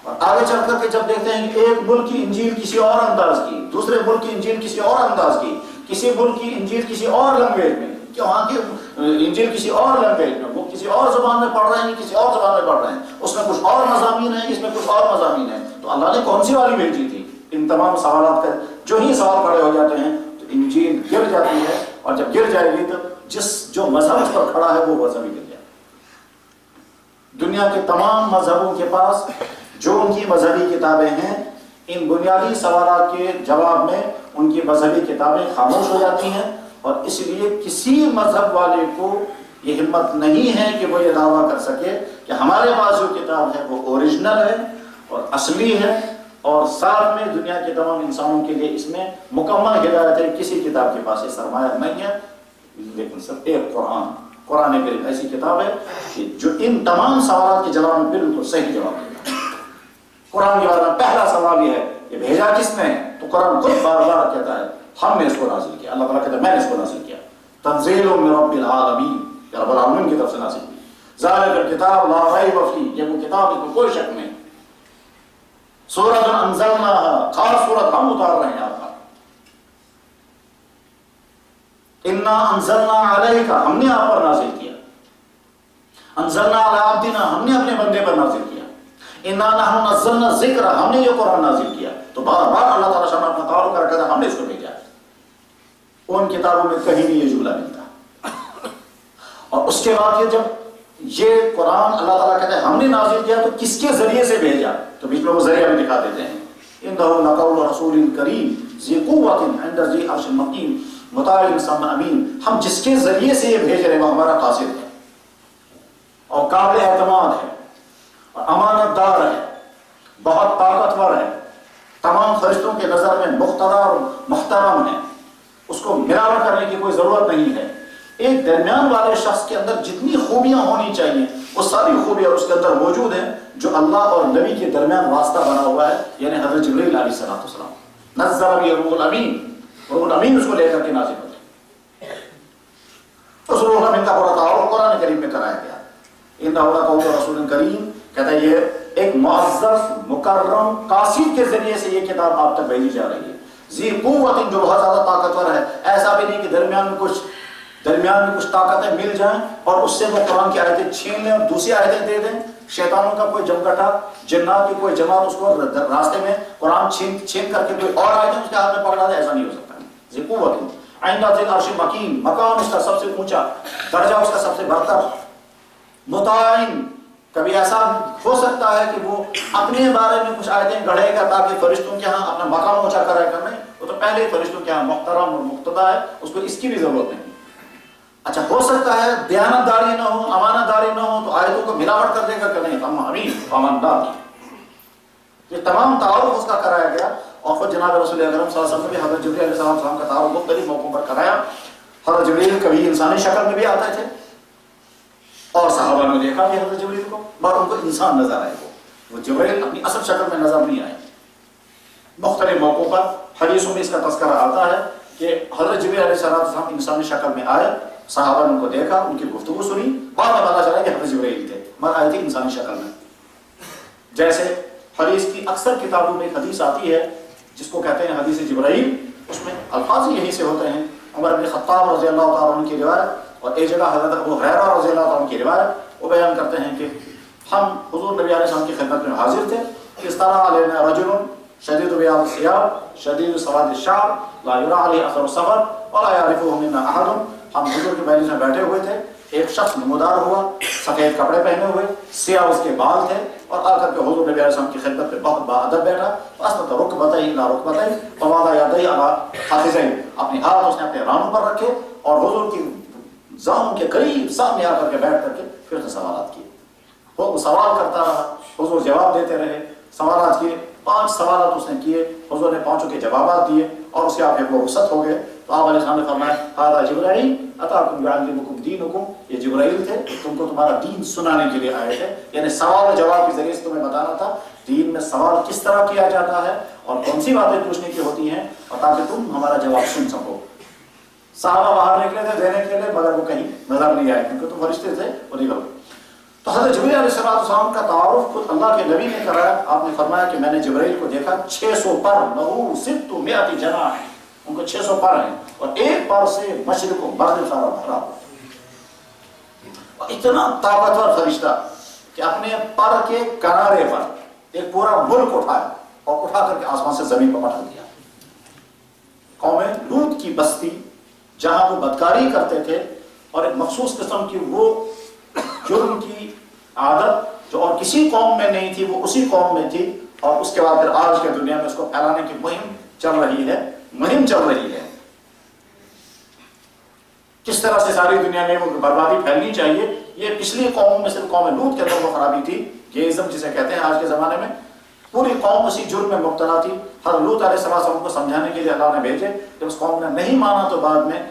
اور آگے چل کر کے جب دیکھتے ہیں کہ ایک ملک کی انجیل کسی اور انداز کی، دوسرے ملک کی انجیل کسی اور انداز کی، کسی ملک کی انجیل کسی اور لینگویج میں، کہ وہاں کی انجیل کسی اور لینگویج میں، وہ کسی اور زبان میں پڑھ رہے ہیں، کسی اور زبان میں پڑھ رہے ہیں، اس میں کچھ اور مضامین ہیں، اس میں کچھ اور مضامین ہیں، تو اللہ نے کون سی والی بھیجی تھی؟ ان تمام سوالات کا جو ہی سوال کھڑے ہو جاتے ہیں تو انجیل گر جاتی ہے، اور جب گر جائے گی تو جو مذہب اس پر کھڑا ہے وہ مذہب ہی گر جائے گا۔ دنیا کے تمام مذہبوں کے پاس جو ان کی مذہبی کتابیں ہیں، ان بنیادی سوالات کے جواب میں ان کی مذہبی کتابیں خاموش ہو جاتی ہیں، اور اس لیے کسی مذہب والے کو یہ ہمت نہیں ہے کہ وہ یہ دعویٰ کر سکے کہ ہمارے پاس جو کتاب ہے وہ اوریجنل ہے اور اصلی ہے، اور ساتھ میں دنیا کے تمام انسانوں کے لیے اس میں مکمل ہدایت ہے۔ کسی کتاب کے پاس یہ سرمایہ نہیں ہے، لیکن صرف ایک قرآن کریم ایسی کتاب ہے کہ جو ان تمام سوالات کے جواب میں بالکل صحیح جواب دیتا ہے۔ قرآن کے بارے میں پہلا سوال یہ ہے کہ بھیجا کس نے؟ تو قرآن خود بار بار کہتا ہے ہم نے اس کو نازل کیا، اللہ تعالیٰ کہتا ہے میں نے اس کو نازل کیا، تنزیل من رب العالمین، یا رب العالمین کی طرف سے نازل کی، ذالک الکتاب لا ریب فیہ، یہ وہ کتاب ہے کوئی شک نہیں، سورۃ انزلناہا، خاص سورت ہم اتار رہے ہیں آپ کا، انا انزلنا علیک، ہم نے آپ پر نازل کیا، انزلنا علی عبدنا، ہم نے اپنے بندے پر نازل کیا، انا نحن نزلنا الذکر، ہم نے یہ قرآن نازل کیا۔ تو بار بار اللہ تعالیٰ شان اپنا تعارف کر کہتا ہے ہم نے اس کو بھیجا ہے۔ ان کتابوں میں کہیں نہیں یہ جملہ ملتا۔ اور اس کے بعد جب یہ قرآن اللہ تعالیٰ کہتا ہے ہم نے نازل کیا تو کس کے ذریعے سے بھیجا؟ تو بیچ میں وہ ذریعہ بھی دکھا دیتے ہیں، انہ لقول رسول کریم ذی قوۃ عند ذی عرش مقیم مطاع ثم امین، ہم جس کے ذریعے سے یہ بھیج رہے ہیں وہ ہمارا قاصد ہے، اور قابل اعتماد ہے اور امانت دار ہے، بہت طاقتور ہے، تمام فرشتوں کے نظر میں مقتدر اور محترم ہے، اس کو ملاوٹ کرنے کی کوئی ضرورت نہیں ہے۔ ایک درمیان والے شخص کے اندر جتنی خوبیاں ہونی چاہیے وہ ساری خوبیاں اس کے اندر موجود ہیں جو اللہ اور نبی کے درمیان واسطہ بنا ہوا ہے، یعنی حضرت جبریل علیہ السلام۔ نزل به روح الامین، روح الامین اس کو لے کر کے نازل ہوتے ہیں۔ اس روح الامین کا پورا تعارف قرآن کریم میں کرایا گیا۔ انہ لقول رسول کریم، کہتا ہے یہ ایک معزز مکرم قاصد کے ذریعے سے یہ کتاب آپ تک بھیجی جا رہی ہے۔ ذی قوت، جو بہت زیادہ طاقتور ہے، ایسا بھی نہیں کہ درمیان میں کچھ طاقتیں مل جائیں اور اس سے وہ قرآن کی آیتیں چھین لیں اور دوسری آیتیں دے دیں۔ شیطانوں کا کوئی جمگٹا، جنات کی کوئی جماعت اس کو راستے میں قرآن چھین کر کے کوئی اور آیتیں اس کے ہاتھ میں پکڑا دے، ایسا نہیں ہو سکتا۔ ذی قوت عند ذی العرش مکین، مکان اس کا سب سے اونچا، درجہ اس کا سب سے برتر، مطاعن، کبھی ایسا ہو سکتا ہے کہ وہ اپنے بارے میں کچھ آیتیں گڑھے گا تاکہ فرشتوں کے ہاں اپنا مقام اونچا کرے گا، نہیں، وہ تو پہلے فرشتوں کے ہاں محترم اور مقتدا ہے، اس کو اس کی بھی ضرورت نہیں۔ اچھا ہو سکتا ہے دیانت داری نہ ہو، امانت داری نہ ہو، تو آیتوں کو ملاوٹ کر دے گا کہ نہیں، ہم امین اماندار۔ یہ تمام تعارف اس کا کرایا گیا، اور خود جناب رسول اکرم صلی اللہ علیہ وسلم نے بھی حضرت جبریل علیہ السلام کا تعارف مختلف موقعوں پر کرایا۔ حضرت جبریل کبھی انسانی شکل میں بھی آتے تھے اور صحابہ نے دیکھا کہ حضرت جبریل کو، مگر ان کو انسان نظر آئے، وہ جبریل اپنی اصل شکل میں نظر نہیں آئے۔ مختلف موقعوں پر حدیثوں میں اس کا تذکرہ آتا ہے کہ حضرت جبریل علیہ السلام انسانی شکل میں آئے، صحابہ نے ان کو دیکھا، ان کی گفتگو سنی، بعد میں پتا چلا کہ حضرت جبریل تھے، مگر آئے تھے انسانی شکل میں۔ جیسے حدیث کی اکثر کتابوں میں ایک حدیث آتی ہے جس کو کہتے ہیں حدیث جبرائیل، اس میں الفاظ یہی سے ہوتے ہیں۔ عمر بن خطاب رضی اللہ تعالیٰ عنہ کی روایت اور ایک جگہ حضرت ابو ہریرہ رضی اللہ تعالیٰ عنہ کی روایت، وہ بیان کرتے ہیں کہ ہم حضور نبی علیہ السلام کی خدمت میں حاضر تھے، اس طرح علینا رجل شدید بیاض الثياب شدید سواد الشعر لا يرى عليه اثر السفر ولا يعرفه منا احد۔ ہم حضور کے مجلس میں بیٹھے ہوئے تھے، ایک شخص نمودار ہوا، سفید کپڑے پہنے ہوئے، سیاہ اس کے بال تھے، اور آ کر کے حضور نبی علیہ السلام کی خدمت میں بہت باادب بیٹھا، فاسند رکبتیہ الی رکبتیہ ووضع یدیہ علی فخذیہ، اپنے ہاتھ اس نے اپنے رانوں پر رکھے اور حضور کی زانوں کے قریب سامنے آ کر کے بیٹھ کر کے پھر سوالات کیے۔ وہ سوال کرتا رہا، حضور جواب دیتے رہے، سوالات کیے، 5 سوالات اس نے کیے، حضور نے 5 کے جوابات دیے، اور اس کے آپ وہ رخصت ہو گئے۔ تو آپ علیہ السلام نے فرمایا ھذا جبرائیل اتاکم یعلمکم دینکم، یہ جبرائیل تھے، تم کو تمہارا دین سنانے کے لیے آئے تھے، یعنی سوال و جواب کے ذریعے سے تمہیں بتانا تھا دین میں سوال کس طرح کیا جاتا ہے اور کون سی باتیں پوچھنے کی ہوتی ہیں، اور تاکہ تم ہمارا جواب سن سکو۔ صحابہ باہر نکلے تھے دینے کے لیے، مگر وہ کہیں نظر نہیں آئے کیونکہ تم فرشتے تھے، وہ نکل گئے۔ تو حضرت جبرائیل علیہ السلام کا تعارف خود اللہ کے نبی نے کرایا۔ آپ نے فرمایا کہ میں نے جبرائیل کو دیکھا 600 پر، لہو 600 جناح، ان کو 600 پر ہیں، اور ایک پر سے مشرق و مغرب سارا بھرا ہوا، اور اتنا طاقتور فرشتہ کہ اپنے پر کے کنارے پر ایک پورا ملک اٹھایا اور اٹھا کر کے آسمان سے زمین پر پٹک دیا۔ قوم لوط کی بستی جہاں وہ بدکاری کرتے تھے اور ایک مخصوص قسم کی وہ جرم کی عادت جو اور کسی قوم میں نہیں تھی وہ اسی قوم میں تھی، اور اس کے بعد پھر آج کے دنیا میں اس کو پھیلانے کی مہم چل رہی ہے۔ کس طرح سے ساری دنیا میں وہ بربادی پھیلنی چاہیے، یہ پچھلی قوموں میں صرف قوم لوط کے اندر وہ خرابی تھی، گیزم جسے کہتے ہیں آج کے زمانے میں، پوری قوم اسی جرم میں مبتلا تھی۔ حضرت لوط علیہ السلام کو سمجھانے کے لیے اللہ نے بھیجے، جب اس قوم نے نہیں مانا تو بعد میں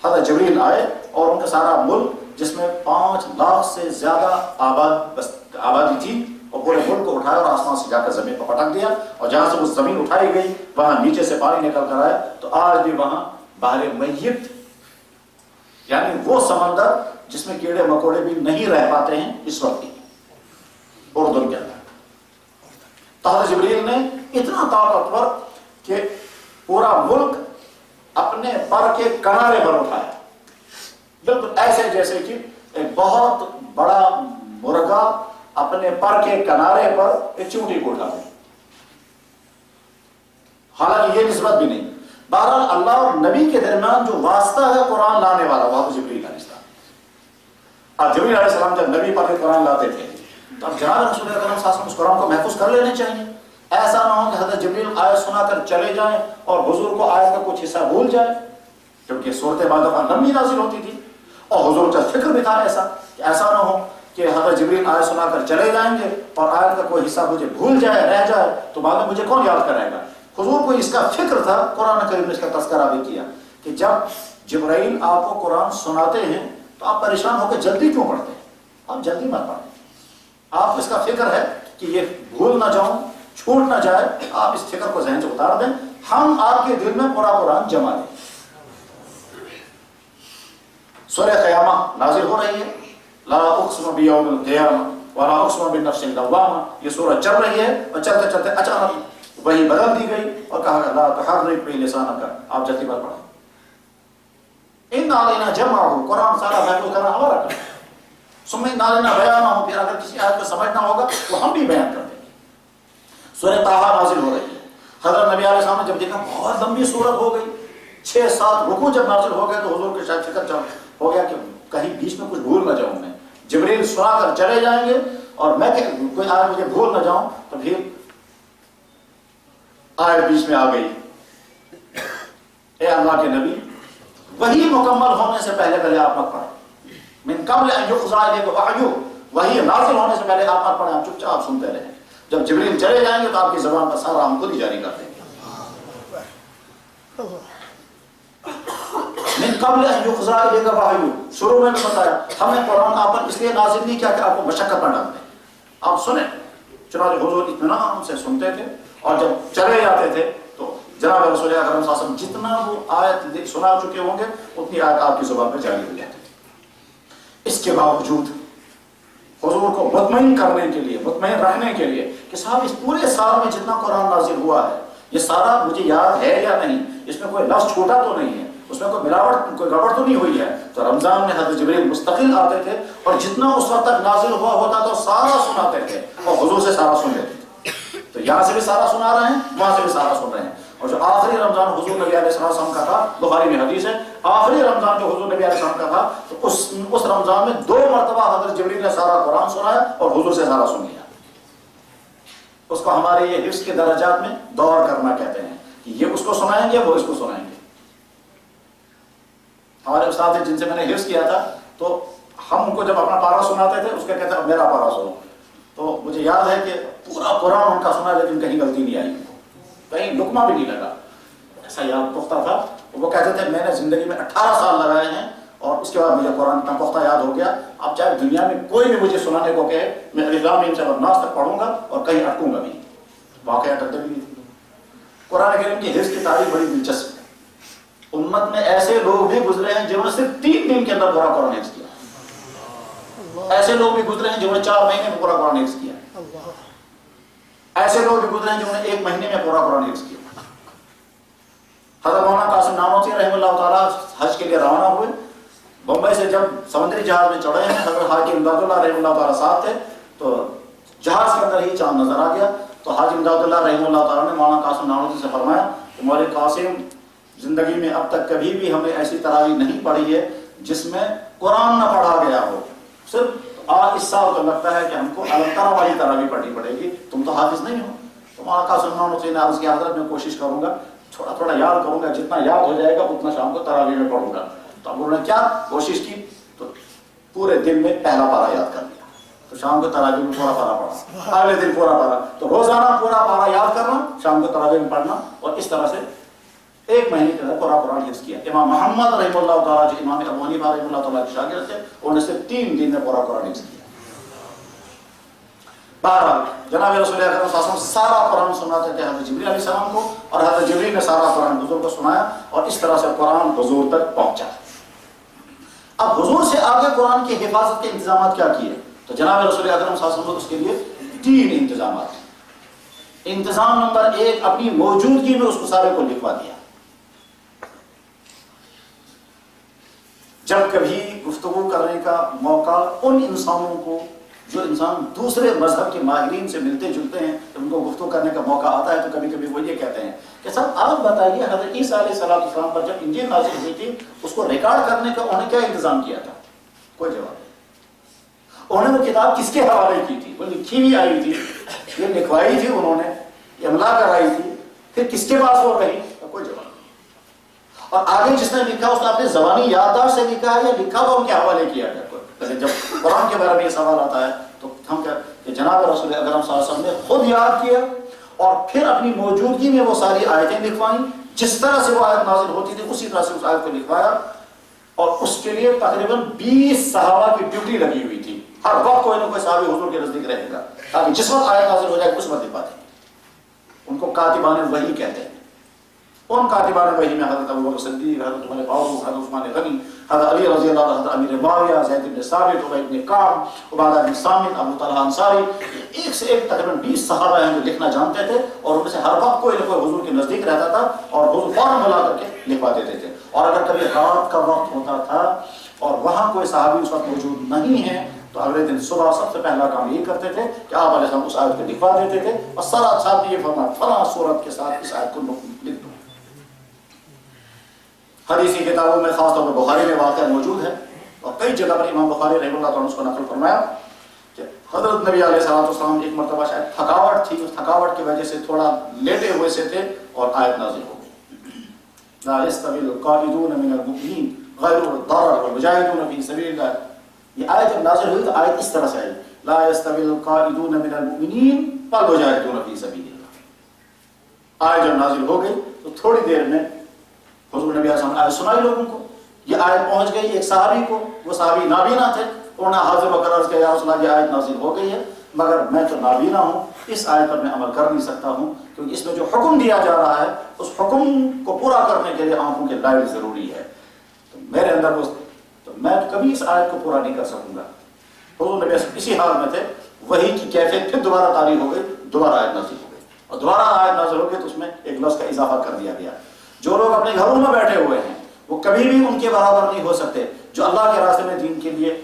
حضرت جبریل آئے اور ان کا سارا ملک جس میں 5 لاکھ سے زیادہ آبادی تھی، اور پورے ملک کو اٹھایا اور آسمان سے جا کر زمین پر پٹک دیا، اور جہاں سے وہ زمین اٹھائی گئی وہاں نیچے سے پانی نکل کر آیا، تو آج بھی وہاں بحر میت، یعنی وہ سمندر جس میں کیڑے مکوڑے بھی نہیں رہ پاتے ہیں اس وقت بھی اردن کے اندر۔ حضرت جبریل نے اتنا طاقتور کہ پورا ملک اپنے پر کے کنارے پر اٹھایا، بالکل ایسے جیسے کہ ایک بہت بڑا مرغا اپنے پر کے کنارے پر ایک چونٹی کو اٹھا دے۔ حالانکہ یہ نسبت بھی نہیں، بہرحال اللہ اور نبی کے درمیان جو واسطہ ہے قرآن لانے والا، وہ جبریل علیہ السلام۔ اب جبریل علیہ السلام جب نبی پر قرآن لاتے تھے تو اب جناب رسول اکرم صلی اللہ علیہ وسلم اس قرآن کو محفوظ کر لینے چاہیے، ایسا نہ ہو کہ حضرت جبریل آیت سنا کر چلے جائیں اور حضور کو آیت کا کچھ حصہ بھول جائے، کیونکہ صورت بعد دفعہ لمبی نازل ہوتی تھی، اور حضور کا فکر بھی تھا ایسا کہ ایسا نہ ہو کہ حضرت جبریل آیت سنا کر چلے جائیں گے اور آیت کا کوئی حصہ مجھے بھول جائے رہ جائے تو بعد میں مجھے کون یاد کرے گا؟ حضور کو اس کا فکر تھا، قرآن کریم نے اس کا تذکرہ بھی کیا کہ جب جبرائیل آپ کو قرآن سناتے ہیں تو آپ پریشان ہو کے جلدی کیوں پڑھتے ہیں؟ آپ جلدی مت پڑھیں، آپ اس کا فکر ہے کہ یہ بھول نہ جاؤں، چھوٹ نہ جائے، آپ اس فکر کو ذہن سے اتار دیں، ہم آپ کے دل میں پورا قرآن جمع دیں۔ سورہ قیامہ نازل ہو رہی ہے، لا اقسم بیوم القیامہ ولا اقسم بالنفس اللوامہ، یہ سورہ چل رہی ہے اور چلتے چلتے اچانک وہی بدل دی گئی اور کہا لا تحرک بہ لسانک، آپ جلدی پر پڑھیں۔ ان علینا جمعہ، قرآن سارا محفوظ کرنا ہمارا کام ہے، ثم ان علینا بیانہ، پھر اگر کسی آیت کو سمجھنا ہوگا وہ ہم بھی بیان کر دیں گے۔ سورہ طٰہٰ نازل ہو رہی ہے، حضرت نبی علیہ السلام نے جب دیکھا بہت لمبی سورت ہو گئی، 6-7 رکوع جب نازل ہو گئے تو حضور کے شاید فکر ہو گیا کہ کہیں بیچ میں کچھ بھول نہ جاؤں میں، جبریل سنا کر چلے جائیں گے اور میں کوئی آیت مجھے بھول نہ جاؤں، تو پھر آیت بیچ میں آ گئی، اے اللہ کے نبی وحی مکمل ہونے سے پہلے آپ مت پڑھیں، من قبل ان یقضی الیک وحی، وحی نازل ہونے سے پہلے آپ مت پڑھیں، آپ چپ چاپ سنتے رہیں، جب جبریل چلے جائیں گے تو آپ کی زبان پر سارا ہم خود ہی جاری کر دیں گے۔ من قبل ان یقضی الیک وحی، شروع میں بتایا ہم نے قرآن آپ پر اس لیے نازل نہیں کیا کہ آپ کو مشقت نہ ڈال دیں، آپ سنیں، چنانچہ حضور اطمینان سے سنتے تھے اور جب چلے جاتے تھے تو جناب رسول اکرم صلی اللہ علیہ وسلم جتنا وہ آیت سنا چکے ہوں گے اتنی آیت آپ کی زبان پہ جاری ہو جاتی ہے۔ اس کے باوجود حضور کو مطمئن کرنے کے لیے، مطمئن رہنے کے لیے کہ صاحب اس پورے سال میں جتنا قرآن نازل ہوا ہے یہ سارا مجھے یاد ہے یا نہیں، اس میں کوئی لفظ چھوٹا تو نہیں ہے، اس میں کوئی ملاوٹ، کوئی گڑبڑ تو نہیں ہوئی ہے، تو رمضان میں حضرت جبریل مستقل آتے تھے اور جتنا اس وقت تک نازل ہوا ہوتا تو سارا سناتے تھے اور حضور سے سارا سن لیتے تھے۔ تو یہاں سے بھی سارا سنا رہے ہیں، وہاں سے بھی سارا سن رہے ہیں، اور جو آخری رمضان حضور نبی علیہ السلام کا تھا، بخاری میں حدیث ہے، آخری رمضان جو حضور نبی علیہ السلام کا تھا تو اس رمضان میں 2 مرتبہ حضرت جبریل نے سارا قرآن سنایا اور حضور سے سارا سن لیا۔ اس کو ہمارے یہ حفظ کے درجات میں دور کرنا کہتے ہیں کہ یہ اس کو سنائیں گے، وہ اس کو سنائیں گے۔ ہمارے استاد جن سے میں نے حفظ کیا تھا تو ہم ان کو جب اپنا پارا سناتے تھے اس کے کہتے اب میرا پارا سنو، تو مجھے یاد ہے کہ پورا قرآن ان کا سنا لیکن کہیں غلطی نہیں آئی، کہیں لقمہ بھی نہیں لگا، ایسا یاد پختہ تھا۔ وہ کہتے تھے میں نے زندگی میں 18 سال لگائے ہیں اور اس کے بعد مجھے قرآن اتنا پختہ یاد ہو گیا، اب چاہے دنیا میں کوئی بھی مجھے سنانے کو کہے میں الف لام میم سے ناس تک پڑھوں گا اور کہیں اٹکوں گا بھی، واقعہ اٹکتے بھی نہیں۔ قرآن کریم کی حفظ کی تاریخ بڑی دلچسپ ہے، امت میں ایسے لوگ بھی گزرے ہیں جنہوں نے صرف 3 دن کے اندر پورا قرآن حفظ کیا، ایسے لوگ بھی گزرے ہیں جنہوں نے 4 مہینے میں پورا قرآن حفظ کیا، ایسے لوگ بھی گزرے ہیں جنہوں نے 1 مہینے میں پورا قرآن حفظ کیا۔ حضرت مولانا قاسم نانوتوی رحمہ اللہ تعالیٰ حج کے لیے روانہ ہوئے، بمبئی سے جب سمندری جہاز میں چڑھے ہیں، حضرت حاجی امداد اللہ رحمہ اللہ تعالیٰ ساتھ تھے، تو جہاز کے اندر ہی چاند نظر آ گیا، تو حاجی امداد اللہ رحمہ اللہ تعالیٰ نے مولانا قاسم نانوتوی سے فرمایا کہ مولوی قاسم زندگی میں اب تک کبھی بھی ہمیں ایسی تراویح نہیں پڑھی ہے جس میں قرآن نہ پڑھا گیا ہو، صرف اس سال تو لگتا ہے کہ ہم کو الگ طرح والی تراویح پڑھنی پڑے گی، تم تو حافظ نہیں ہو۔ تو مولانا قاسم نانوتوی نے عرض کیا حضرت میں کوشش کروں گا، تھوڑا تھوڑا یاد کروں گا، جتنا یاد ہو جائے گا اتنا شام کو تراویح میں پڑھوں گا۔ تو اب انہوں نے کیا کوشش کی تو پورے دن میں پہلا پارا یاد کر لیا، تو شام کو تراویح میں پورا پارا پڑھا، اگلے دن پورا پارا، تو روزانہ پورا پارا یاد کرنا، شام کو تراویح میں پڑھنا، اور اس طرح سے 1 مہینے کے اندر پورا قرآن حفظ کیا۔ امام محمد رحمہ اللہ تعالیٰ جو امام ابو حنیفہ رحمہ اللہ تعالیٰ کے شاگرد تھے، انہوں نے صرف 3 دن میں پورا قرآن حفظ کیا۔ بہرحال جناب رسول اکرم صلی اللہ علیہ وسلم سارا قرآن سناتے تھے حضرت جبریل علیہ السلام کو، اور حضرت جبریل نے سارا قرآن حضور کو سنایا اور اس طرح سے قرآن حضور تک پہنچا۔ اب حضور سے آگے قرآن کی حفاظت کے انتظامات کیا کیے؟ تو جناب رسول اکرم صلی اللہ علیہ وسلم اس کے لیے 3 انتظامات۔ انتظام نمبر 1، اپنی موجودگی میں اس کو سارے کو لکھوا دیا۔ جب کبھی گفتگو کرنے کا موقع ان انسانوں کو جو انسان دوسرے مذہب کے ماہرین سے ملتے جلتے ہیں، ان کو گفتگو کرنے کا موقع آتا ہے تو کبھی کبھی وہ یہ کہتے ہیں کہ صاحب آپ بتائیے حضرت عیسیٰ علیہ السلام پر جب انجیل نازل ہوئی تھی اس کو ریکارڈ کرنے کا انہوں نے کیا انتظام کیا تھا؟ کوئی جواب نہیں۔ انہوں نے وہ کتاب کس کے حوالے کی تھی؟ وہ لکھی ہوئی آئی تھی، یہ لکھوائی تھی انہوں نے، یہ املا کرائی تھی، پھر کس کے پاس وہ رہی؟ کوئی جواب نہیں۔ اور آگے جس نے لکھا اس نے اپنی زبانی یادداشت سے لکھا ہے یا لکھا ہوا ان کے حوالے کیا گیا؟ جب قرآن کے بارے میں یہ سوال آتا ہے تو ہم کیا کہ جناب رسول اکرم صلی اللہ علیہ وسلم نے خود یاد کیا اور پھر اپنی موجودگی میں وہ ساری آیتیں لکھوائیں، جس طرح سے وہ آیت نازل ہوتی تھی اسی طرح سے اس آیت کو لکھوایا، اور اس کے لیے تقریباً 20 صحابہ کی ڈیوٹی لگی ہوئی تھی، ہر وقت کوئی نہ کوئی صحابی حضور کے نزدیک رہے گا تاکہ جس وقت آیت نازل ہو جائے اس وقت لکھوا دیں۔ ان کو کاتبان وحی کہتے ہیں۔ ان کاتبان وحی میں حضرت ابوبکر صدیق، حضرت عمر فاروق، حضرت عثمان غنی، حضرت علی رضی اللہ عنہ، حضرت امیر معاویہ، زید بن ثابت، ابی بن کعب، عبادہ بن صامت، ابو طلحہ انصاری، ایک سے ایک تقریباً 20 صحابہ ہیں جو لکھنا جانتے تھے، اور ان میں سے ہر وقت کوئی نہ کوئی حضور کے نزدیک رہتا تھا اور حضور فوراً بلا کر کے لکھوا دیتے تھے۔ اور اگر کبھی رات کا وقت ہوتا تھا اور وہاں کوئی صحابی اس وقت موجود نہیں ہے تو اگلے دن صبح سب سے پہلا کام یہ کرتے تھے کہ آپ علیہ السلام اس آیت کو لکھوا دیتے تھے اور ساتھ ساتھ یہ فرمایا فلاں صورت کے ساتھ اس آیت کو لکھ دو۔ حدیثی کتابوں میں خاص طور پر بخاری میں واقعہ موجود ہے اور کئی جگہ پر امام بخاری رحمہ اللہ تعالیٰ نے اس کو نقل فرمایا کہ حضرت نبی علیہ السلام ایک مرتبہ شاید تھکاوٹ تھی، اس تھکاوٹ کی وجہ سے تھوڑا لیٹے ہوئے سے تھے اور آیت نازل ہو گئی، لا يستوي القاعدون من المؤمنین غیر الضرر والمجاہدون فی سبیل اللہ۔ یہ آیت جب نازل ہوئی تو آیت اس طرح سے آئی، لا يستوي القاعدون من المؤمنین والمجاہدون فی سبیل اللہ۔ آیت جب نازل ہو گئی تو تھوڑی دیر میں حضور نبی علیہ السلام نے آیت سنائی لوگوں کو، یہ آیت پہنچ گئی ایک صحابی کو، وہ صحابی نابینا تھے، انہوں نے حاضر و قرار کیا یا رسول اللہ یہ آیت نازل ہو گئی ہے مگر میں تو نابینا ہوں، اس آیت پر میں عمل کر نہیں سکتا ہوں کیونکہ اس میں جو حکم دیا جا رہا ہے اس حکم کو پورا کرنے کے لیے آنکھوں کے لائٹ ضروری ہے، تو میرے اندر وہ تو میں کبھی اس آیت کو پورا نہیں کر سکوں گا۔ حضور نبی اسی حال میں تھے، وہی کی کیفیت پھر دوبارہ طاری ہو گئی، دوبارہ آیت نازل ہو گئی اور دوبارہ آیت نازل ہو گئی تو اس میں ایک لفظ کا اضافہ کر دیا گیا، جو لوگ اپنے گھروں میں بیٹھے ہوئے ہیں وہ کبھی بھی ان کے برابر نہیں ہو سکتے، جو اللہ کے راستے میں دین کے لیے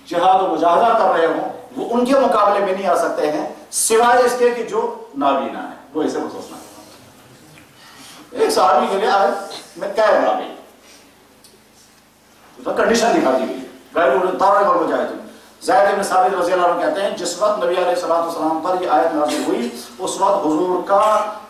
جہاد و مجاہدہ کر رہے ہوں وہ ان کے مقابلے میں نہیں آ سکتے ہیں سوائے اس کے کہ جو نابینا ہے، وہ اسے محسوسنا ہے۔ ایک صحابی کے لیے آیت میں قید آ گئی، اس میں کنڈیشن دکھا دی گئی، غیر الضرر والمجاہدین۔ زید بن ثابت رضی اللہ عنہ کہتے ہیں جس وقت نبی علیہ السلام پر یہ آیت نازل ہوئی اس وقت حضور کا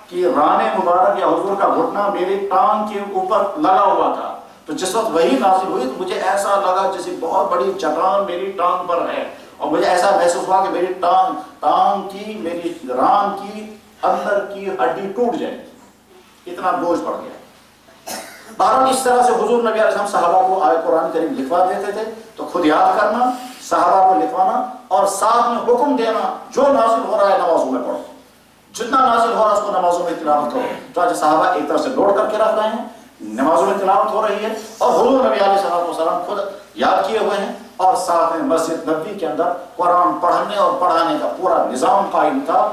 کی ران مبارک یا حضور کا گھٹنا میری ٹانگ کے اوپر لگا ہوا تھا، تو جس وقت وہی نازل ہوئی تو مجھے ایسا لگا جیسے بہت بڑی چٹان میری ٹانگ پر ہے، اور مجھے ایسا محسوس ہوا کہ میری ٹانگ کی میری ران کی اندر کی ہڈی ٹوٹ جائے، اتنا بوجھ پڑ گیا۔ بہرحال اس طرح سے حضور نبی علیہ السلام صحابہ کو آیت قرآن کریم لکھوا دیتے تھے، تو خود یاد کرنا، صحابہ کو لکھوانا اور ساتھ میں حکم دینا جو نازل ہو رہا ہے نمازوں میں پڑھو، جتنا نازل ہو رہا ہے اس کو نمازوں میں تلاوت کرو۔ چنانچہ صحابہ ایک طرف سے لوٹ کر کے رکھ رہے ہیں، نمازوں میں تلاوت ہو رہی ہے اور حضور نبی علیہ السلام خود یاد کیے ہوئے ہیں، اور ساتھ میں مسجد نبوی کے اندر قرآن پڑھنے اور پڑھانے کا پورا نظام قائم تھا۔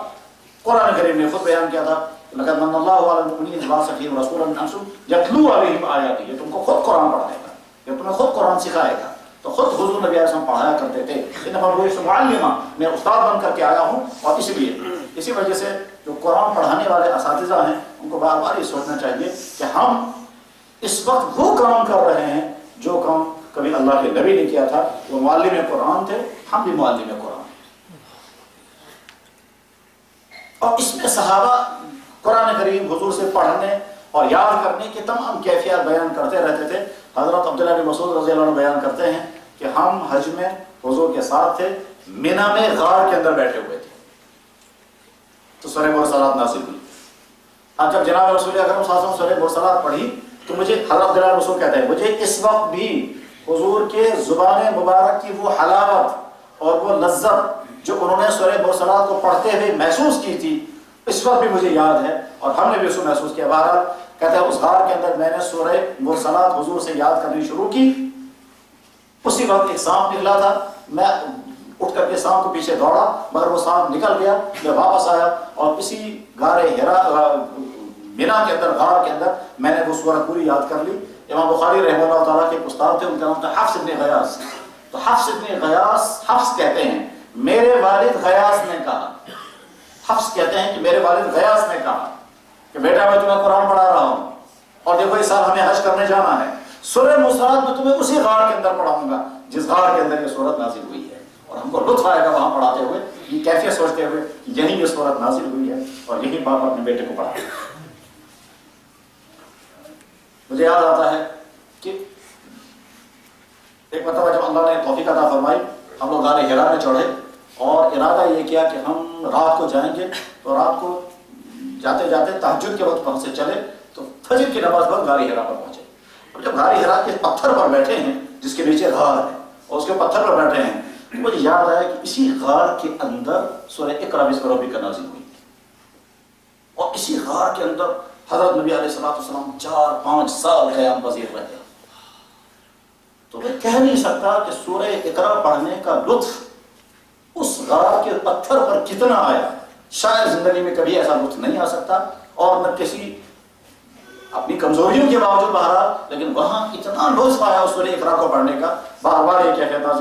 قرآن کریم نے خود بیان کیا تھا لقد من اللہ علی المؤمنین اذ بعث فیہم رسولا من انفسہم یتلو علیہم آیاتہ، یہ تم کو خود قرآن پڑھائے گا، یہ تمہیں خود قرآن سکھائے گا، تو خود حضور نبی علیہ السلام پڑھایا کرتے تھے۔ انما بعثت معلما، میں استاد بن کر کے آیا ہوں، اور اسی وجہ سے جو قرآن پڑھانے والے اساتذہ ہیں ان کو بار بار یہ سوچنا چاہیے کہ ہم اس وقت وہ کام کر رہے ہیں جو کام کبھی اللہ کے نبی نے کیا تھا، وہ معلم قرآن تھے، ہم بھی معلم قرآن۔ اور اس میں صحابہ قرآن کریم حضور سے پڑھنے اور یاد کرنے کی تمام کیفیات بیان کرتے رہتے تھے۔ حضرت عبداللہ بن مسعود رضی اللہ عنہ بیان کرتے ہیں کہ ہم حج میں حضور کے ساتھ تھے، مینا میں غار کے اندر بیٹھے ہوئے تھے تو سورہ مرسلات نازل ہوئی۔ اب جب جناب رسول اکرم صلی اللہ علیہ وسلم سورہ مرسلات پڑھی تو مجھے حضرت عبداللہ بن مسعود کہتے ہیں مجھے اس وقت بھی حضور کے زبان مبارک کی وہ حلاوت اور وہ لذت جو انہوں نے سورہ مرسلات کو پڑھتے ہوئے محسوس کی تھی اس وقت بھی مجھے یاد ہے، اور ہم نے بھی اس کو محسوس کیا۔ بہرحال کہتے ہیں اس غار کے اندر میں نے سورہ مرسلات حضور سے یاد کرنی شروع کی، اسی وقت ایک سانپ نکلا تھا، میں اٹھ کر کے سانپ کو پیچھے دوڑا مگر وہ سانپ نکل گیا، میں واپس آیا اور اسی غار ہرا مینا کے اندر غار کے اندر میں نے وہ سورہ پوری یاد کر لی۔ امام بخاری رحمہ اللہ تعالیٰ کے استاد تھے، ان کا نام تھا حفص ابن غیاث، تو حفص ابن غیاث حفص کہتے ہیں میرے والد غیاث نے کہا، حفص کہتے ہیں کہ میرے والد غیاث نے کہا کہ بیٹا میں تمہیں قرآن پڑھا رہا ہوں اور دیکھو اس سال ہمیں حج کرنے جانا ہے، سورہ مرسلات میں تمہیں اسی غار کے اندر پڑھاؤں گا جس غار کے اندر یہ سورت نازل ہوئی ہے، اور ہم کو لطف آئے گا وہاں پڑھاتے ہوئے، یہ کیفیت سوچتے ہوئے یہی یہ سورت نازل ہوئی ہے اور یہی باپ اپنے بیٹے کو پڑھا۔ مجھے یاد آتا ہے کہ ایک مرتبہ جب اللہ نے توفیق عطا فرمائی، ہم لوگ غار حرا میں چڑھے اور ارادہ یہ کیا کہ ہم رات کو جائیں گے، تو رات کو جاتے جاتے تہجد کے وقت وہاں سے چلے تو فجر کی نماز پر غار حرا پر پہنچے. اور جب غار حرا کے پتھر پر بیٹھے ہیں جس کے نیچے غار ہے اور اس کے پتھر پر بیٹھے ہیں، تو مجھے یاد آیا کہ اسی غار کے اندر سورہ اقرا بسم ربک نازل ہوئی، اور اسی غار کے اندر حضرت نبی علیہ السلام 4-5 سال قیام پذیر رہے. تو میں کہہ نہیں سکتا کہ سورہ اقرا پڑھنے کا لطف اس غار کے پتھر پر کتنا آیا. شاید زندگی میں کبھی ایسا لطف نہیں آ سکتا، اور نہ کسی اپنی کمزوریوں کے باوجود بہرحال، لیکن وہاں اتنا لطف آیا اس سورہ اقرا کو پڑھنے کا. بار بار یہ کہتا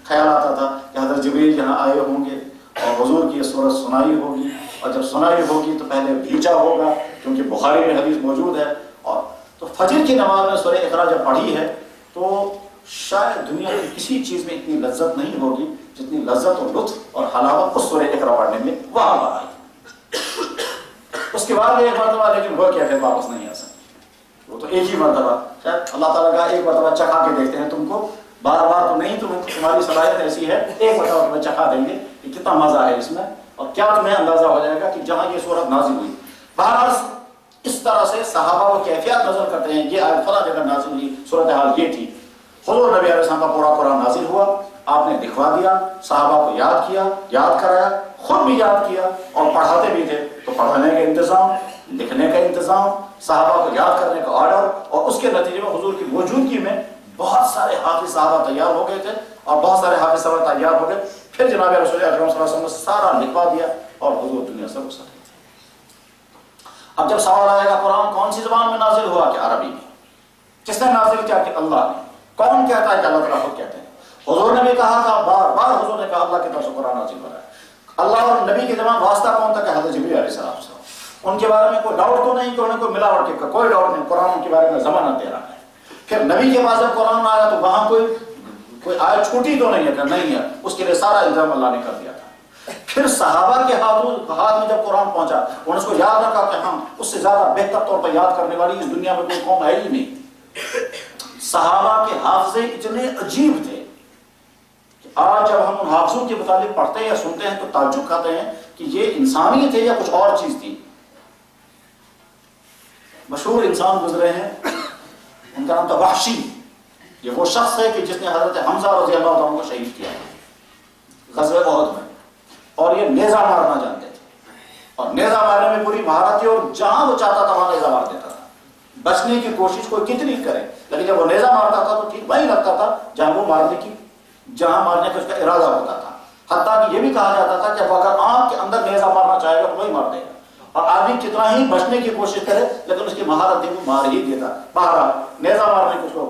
خیال آتا تھا کہ حضرت جبریل یہاں آئے ہوں گے اور حضور کی یہ سورت سنائی ہوگی، اور جب سنائی ہوگی تو پہلے بھیجا ہوگا، کیونکہ بخاری میں حدیث موجود ہے. اور تو فجر کی نماز میں سورہ اقرا جب پڑھی ہے تو شاید دنیا کی کسی چیز میں اتنی لذت نہیں ہوگی جتنی لذت اور لطف اور حلاوت اس سورہ اقرا پڑھنے میں وہاں پر آئی. اس کے بعد ایک مرتبہ لیکن وہ کیا پھر واپس نہیں آ سکتی. وہ تو ایک ہی مرتبہ، شاید اللہ تعالیٰ کا ایک مرتبہ چکھا کے دیکھتے ہیں تم کو، بار بار تو نہیں، تمہاری صلاحیت ایسی ہے ایک مرتبہ تمہیں چکھا دیں گے کہ کتنا مزہ ہے اس میں، اور کیا تمہیں اندازہ ہو جائے گا کہ جہاں یہ صورت نازل ہوئی. بہرحال اس طرح سے صحابہ وہ کیفیت نظر کرتے ہیں، یہ آیت فلاں جگہ نازل ہوئی، صورتحال یہ تھی. حضور نبی علیہ السلام کا پورا قرآن نازل ہوا، آپ نے دکھوا دیا، صحابہ کو یاد کیا، یاد کرایا، خود بھی یاد کیا اور پڑھاتے بھی تھے. تو پڑھانے کا انتظام، لکھنے کا انتظام، صحابہ کو یاد کرنے کا آرڈر، اور اس کے نتیجے میں حضور کی موجودگی میں بہت سارے حافظ صحابہ تیار ہو گئے تھے، اور بہت سارے حافظ صحابہ تیار ہو گئے. پھر جناب رسول اکرم صلی اللہ علیہ وسلم نے سارا لکھوا دیا اور حضور دنیا سے رخصت ہوئے. اب جب سوال آئے گا قرآن کون سی زبان میں نازل ہوا؟ کہ عربی میں. کس نے نازل کیا؟ کہ اللہ نے. کون کہتا ہے؟ کہ اللہ تعالیٰ خود کہتے ہیں. حضور نے بھی کہا تھا، بار بار حضور نے کہا اللہ کی طرف سے قرآن نازل ہو رہا ہے. اللہ اور نبی کے درمیان واسطہ کون تھا؟ کہ حضرت جبریل علیہ السلام. ان کے بارے میں کوئی ڈاؤٹ تو نہیں کہ انہیں کوئی ملاوٹ کے کوئی ڈاؤٹ نہیں، قرآن ان کے بارے میں ضمانت دے رہا ہے. پھر نبی کے پاس جب قرآن آیا تو وہاں کوئی آیت چھوٹی تو نہیں ہے کہ نہیں ہے، اس کے لیے سارا انتظام اللہ نے کر دیا تھا. پھر صحابہ کے ہاتھ میں جب قرآن پہنچا انہوں نے اس کو یاد رکھا کہ ہم اس سے زیادہ بہتر طور پر یاد کرنے والی اس دنیا میں کوئی قوم ہے ہی نہیں. صحابہ کے حافظے اتنے عجیب تھے کہ آج جب ہم ان حافظوں کے متعلق پڑھتے ہیں یا سنتے ہیں تو تعجب کھاتے ہیں کہ یہ انسانی تھے یا کچھ اور چیز تھی. مشہور انسان گزرے ہیں، ان کا نام تھا وحشی. یہ وہ شخص ہے کہ جس نے حضرت حمزہ رضی اللہ عنہ کو شہید کیا غزوہ احد میں، اور یہ نیزہ مارنا جانتے تھے اور نیزہ مارنے میں پوری مہارت تھی، اور جہاں وہ چاہتا تھا وہاں نیزہ مار دیتا تھا. بچنے کی کوشش کوئی کتنی کرے، لیکن جب وہ نیزہ مارتا تھا تو ٹھیک وہی لگتا تھا جہاں مارنے کا اس کا ارادہ ہوتا تھا. حتیٰ کہ یہ بھی کہا جاتا تھا کہ وہ اگر آنکھ کے اندر نیزہ مارنا چاہے گا تو وہی مار دے گا، اور آدمی کتنا ہی بچنے کی کوشش کرے لیکن اس کی مہارت تھی وہ مار ہی دیتا. بہرحال نیزہ مارنے کی اس کو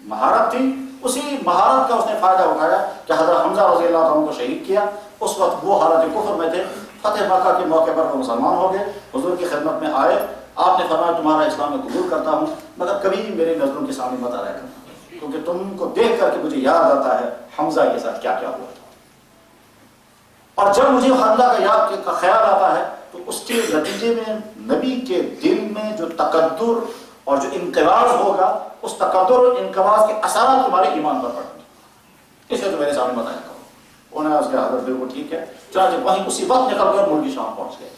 مہارت تھی، اسی مہارت کا اس نے فائدہ اٹھایا کہ حضرت حمزہ رضی اللہ عنہ کو شہید کیا. اس وقت وہ حالت کفر میں تھے. فتح مکہ کے موقع پر وہ مسلمان ہو گئے، حضور کی خدمت میں آئے. آپ نے فرمایا تمہارا اسلام میں قبول کرتا ہوں، مگر کبھی بھی میری نظروں کے سامنے مت آیا کرنا، کیونکہ تم کو دیکھ کر کے مجھے یاد آتا ہے حمزہ کے ساتھ کیا کیا ہوا تھا. اور جب مجھے حمزہ کا خیال آتا ہے تو اس کے نتیجے میں نبی کے دل میں جو تقدر اور جو انقباض ہوگا، اس تقدر اور انقباض کے اثرات تمہارے ایمان پر پڑیں گے. اس لیے تو میرے سامنے مت آیا کرو. انہوں نے اس کے حضرت بالکل ٹھیک ہے، چنانچہ وہیں اسی وقت نکل گئے اور ملک شام پہنچ گئے.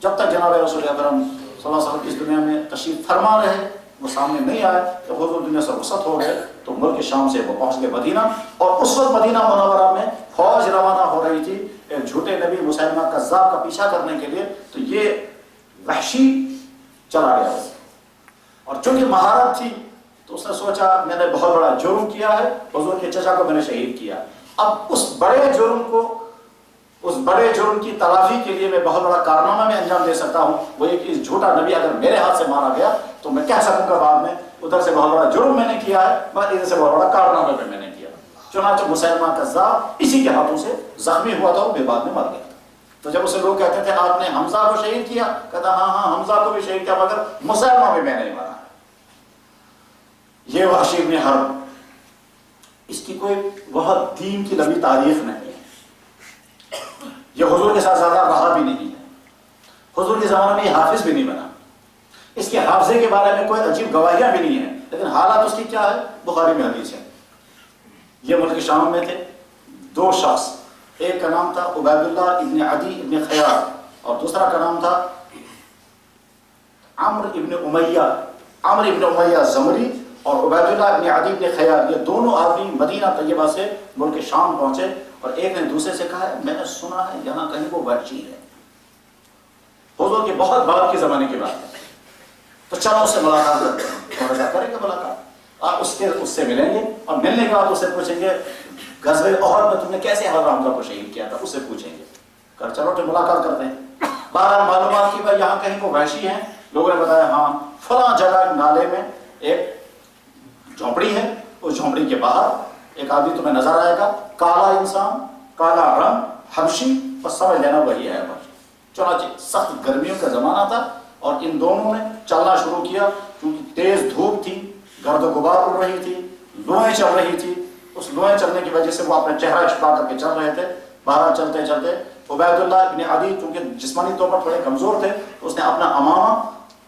جب تک جناب رسول اکرم صلی اللہ علیہ وسلم اس دنیا میں تشریف فرما رہے وہ سامنے نہیں آئے. جب حضور دنیا سے رخصت ہو گئے تو ملک شام سے وہ پہنچ گئے مدینہ. اور اس وقت مدینہ منورہ میں فوج روانہ ہو رہی تھی ایک جھوٹے نبی مسیلمہ کذاب کا پیچھا کرنے کے لیے. تو یہ وحشی چلا گیا اور چونکہ مہارت تھی تو اس نے سوچا میں نے بہت بڑا جرم کیا ہے، حضور کے چچا کو میں نے شہید کیا. اب اس بڑے جرم کی تلافی کے لیے میں بہت بڑا کارنامہ میں انجام دے سکتا ہوں، وہ یہ کہ اس جھوٹا نبی اگر میرے ہاتھ سے مارا گیا تو میں کہہ سکوں گا بعد میں ادھر سے بہت بڑا جرم میں نے کیا ہے، مگر ادھر سے بہت بڑا کارنامہ بھی میں نے کیا. چنانچہ مسیلمہ کذاب اسی کے ہاتھوں سے زخمی ہوا تھا، وہ بے بعد میں مر گیا. تو جب اسے لوگ کہتے تھے آپ نے حمزہ کو شہید کیا، کہتا ہاں حمزہ کو بھی شہید کیا مگر مسیلمہ بھی میں نہیں مارا. یہ وحشی ابن حرب، اس کی کوئی بہت دین کی لمبی تاریخ نہیں ہے. یہ حضور کے ساتھ زیادہ رہا بھی نہیں ہے، حضور کے زمانے میں یہ حافظ بھی نہیں بنا. اس کے حافظے کے بارے میں کوئی عجیب گواہیاں بھی نہیں ہیں، لیکن حالات اس کی کیا ہے؟ بخاری میں حدیث ہے. یہ ملک شام میں تھے، دو شخص، ایک کا نام تھا عبید اللہ ابن عدی ابن خیار اور دوسرا کا نام تھا عمر ابن امیہ زمری اور عبید اللہ ابن عدی ابن خیار، یہ دونوں آدمی مدینہ طیبہ سے ملک شام پہنچے اور ایک نے دوسرے سے کہا ہے میں نے سنا ہے یہاں کہیں وہ بچی ہے، حضور کی بہت بعد کے زمانے کی بات ہے، تو چلو اس سے ملاقات کرتے ہیں۔ اور کیا کریں گے ملاقات، آپ اس سے ملیں گے اور ملنے کے بعد اس سے پوچھیں گے غزوہ احد میں تم نے کیسے حضرت حمزہ کو شہید کیا تھا، اس سے پوچھیں گے، کر چلو تو ملاقات کرتے ہیں۔ بہرحال معلومات کی بھائی یہاں کہیں وہ وحشی ہیں، لوگوں نے بتایا ہاں فلاں جگہ نالے میں ایک جھونپڑی ہے، اس جھونپڑی کے باہر ایک آدمی تمہیں نظر آئے گا، کالا انسان، کالا رنگ، حبشی، بس سمجھ لینا وہی ہے بھائی۔ چنانچہ سخت گرمیوں کا زمانہ تھا اور ان دونوں نے چلنا شروع کیا، کیونکہ تیز دھوپ تھی، گرد و غبار اڑ رہی تھی، لوہیں چل رہی تھی، اس لوہیں چلنے کی وجہ سے وہ اپنے چہرہ چھپا کر کے چل رہے تھے۔ باہر چلتے چلتے عبید اللہ ابن عدی چونکہ جسمانی طور پر تھوڑے کمزور تھے، اس نے اپنا امامہ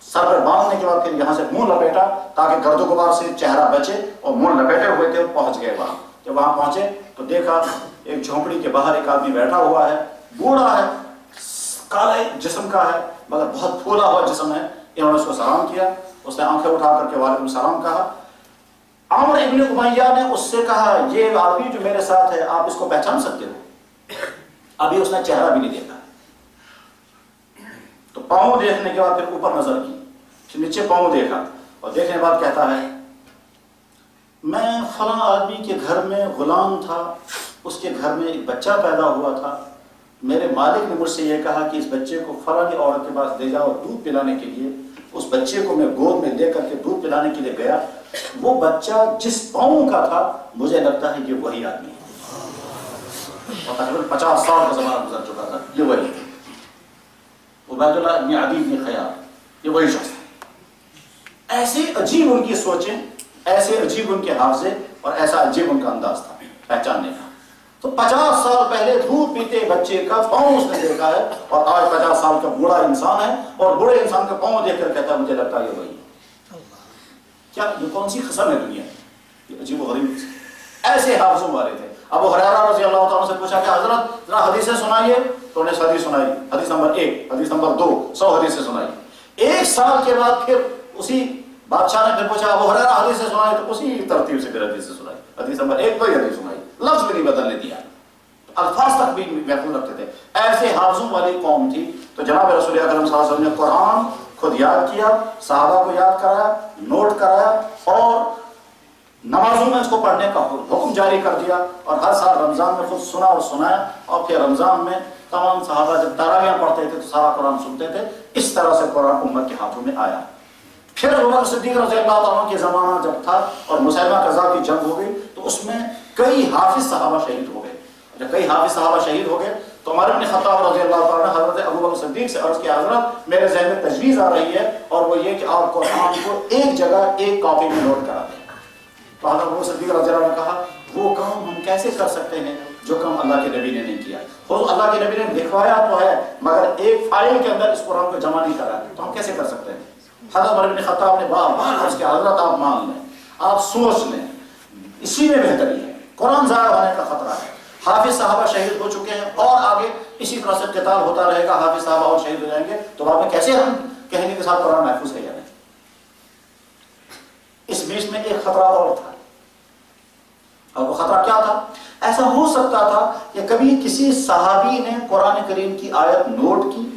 سر پر باندھنے کے بعد پھر یہاں سے منہ لپیٹا تاکہ گرد و غبار سے چہرہ بچے، اور منہ لپیٹے ہوئے تھے، پہنچ گئے وہاں۔ جب وہاں پہنچے تو دیکھا ایک جھونپڑی کے باہر ایک آدمی بیٹھا ہوا ہے، بوڑھا ہے، کالے جسم کا ہے مگر بہت پھولا ہوا جسم ہے۔ انہوں نے اس کو سلام کیا، اس نے آنکھیں اٹھا کر کے وعلیکم السلام کہا۔ عمر ابن امیہ نے اس سے کہا یہ آدمی جو میرے ساتھ ہے آپ اس کو پہچان سکتے ہو؟ ابھی اس نے چہرہ بھی نہیں دیکھا، تو پاؤں دیکھنے کے بعد پھر اوپر نظر کی، پھر نیچے پاؤں دیکھا اور دیکھنے کے بعد کہتا ہے میں فلاں آدمی کے گھر میں غلام تھا، اس کے گھر میں ایک بچہ پیدا ہوا تھا، میرے مالک نے مجھ سے یہ کہا کہ اس بچے کو فلاں عورت کے پاس لے جاؤ دودھ پلانے کے لیے۔ اس بچے کو میں گود میں لے کر کے دودھ پلانے کے لیے گیا، وہ بچہ جس پاؤں کا تھا مجھے لگتا ہے یہ وہی آدمی ہے، اور تقریباً 50 سال کا زمانہ گزر چکا تھا، یہ وہی ہے عبید اللہ ابن عدی ابن خیار، یہ وہی شخص ہے۔ ایسے عجیب ان کی سوچیں، ایسے عجیب ان کے حافظے اور ایسا عجیب ان کا انداز تھا پہچاننے کا۔ تو 50 سال پہلے دودھ پیتے بچے کا پاؤں اس نے دیکھا ہے، اور آج 50 سال کا بوڑھا انسان ہے اور بوڑھے انسان کا پاؤں دیکھ کر کہتا ہے مجھے لگتا ہے یہ وہی ہے۔ کیا یہ کون سی قسم ہے دنیا، یہ عجیب و غریب ایسے حافظوں والے تھے۔ ابو ہریرہ رضی اللہ تعالیٰ سے پوچھا کہ حضرت ذرا حدیثیں سنائیے، تو انہیں حدیث سنائی، حدیث نمبر 1، حدیث نمبر 2، 100 حدیثیں سنائی۔ ایک سال کے بعد پھر اسی بادشاہ نے پھر پوچھا ابو ہریرہ حدیثیں سنائی، تو اسی ترتیب سے پھر حدیثیں سنائی، حدیث نمبر 1 کوئی حدیث سنائی، لفظ بھی نہیں بدلنے دیا، الفاظ تک بھی محفوظ رکھتے تھے۔ ایسے حافظوں والی قوم تھی۔ تو جناب رسول اکرم صلی اللہ علیہ وسلم نے قرآن خود یاد کیا، صحابہ کو یاد کرایا، نوٹ کرایا، اور نمازوں میں اس کو پڑھنے کا حکم جاری کر دیا، اور ہر سال رمضان میں خود سنا اور سنایا، اور پھر رمضان میں تمام صحابہ جب تراویح پڑھتے تھے تو سارا قرآن سنتے تھے۔ اس طرح سے قرآن امت کے ہاتھوں میں آیا۔ پھر عمر صدیق رضی اللہ تعالیٰ کے زمانہ جب تھا اور مسیلمہ کذاب کی جنگ ہو گئی تو اس میں کئی حافظ صحابہ شہید ہو گئے۔ جب کئی حافظ صحابہ شہید ہو گئے تو عمر بن خطاب رضی اللہ تعالیٰ نے حضرت ابوبکر صدیق سے عرض کیا حضرت میرے ذہن میں تجویز آ رہی ہے، اور وہ یہ کہ آپ قرآن کو ایک جگہ ایک کاپی میں نوٹ کرا دیں۔ تو حضرت ابوبکر صدیق رضی اللہ نے کہا وہ کام ہم کیسے کر سکتے ہیں جو کام اللہ کے نبی نے نہیں کیا؟ خود اللہ کے نبی نے لکھوایا تو ہے مگر ایک فائل کے اندر اس قرآن کو جمع نہیں کرا، تو ہم کیسے کر سکتے ہیں؟ حضرت عمر بن خطاب نے بار بار عرض کیا حضرت آپ مان لیں، آپ سوچ لیں، اسی میں بہتری ہے، قرآن ضائع ہونے کا خطرہ ہے، حافظ صحابہ شہید ہو چکے ہیں اور آگے اسی طرح سے قتال ہوتا رہے گا، حافظ صحابہ اور شہید ہو جائیں گے، تو بعد میں کیسے ہم کہیں گے کہ صاحب قرآن محفوظ ہے یا نہیں؟ اس بیچ میں ایک خطرہ اور تھا، اور وہ خطرہ کیا تھا؟ ایسا ہو سکتا تھا کہ کبھی کسی صحابی نے قرآن کریم کی آیت نوٹ کی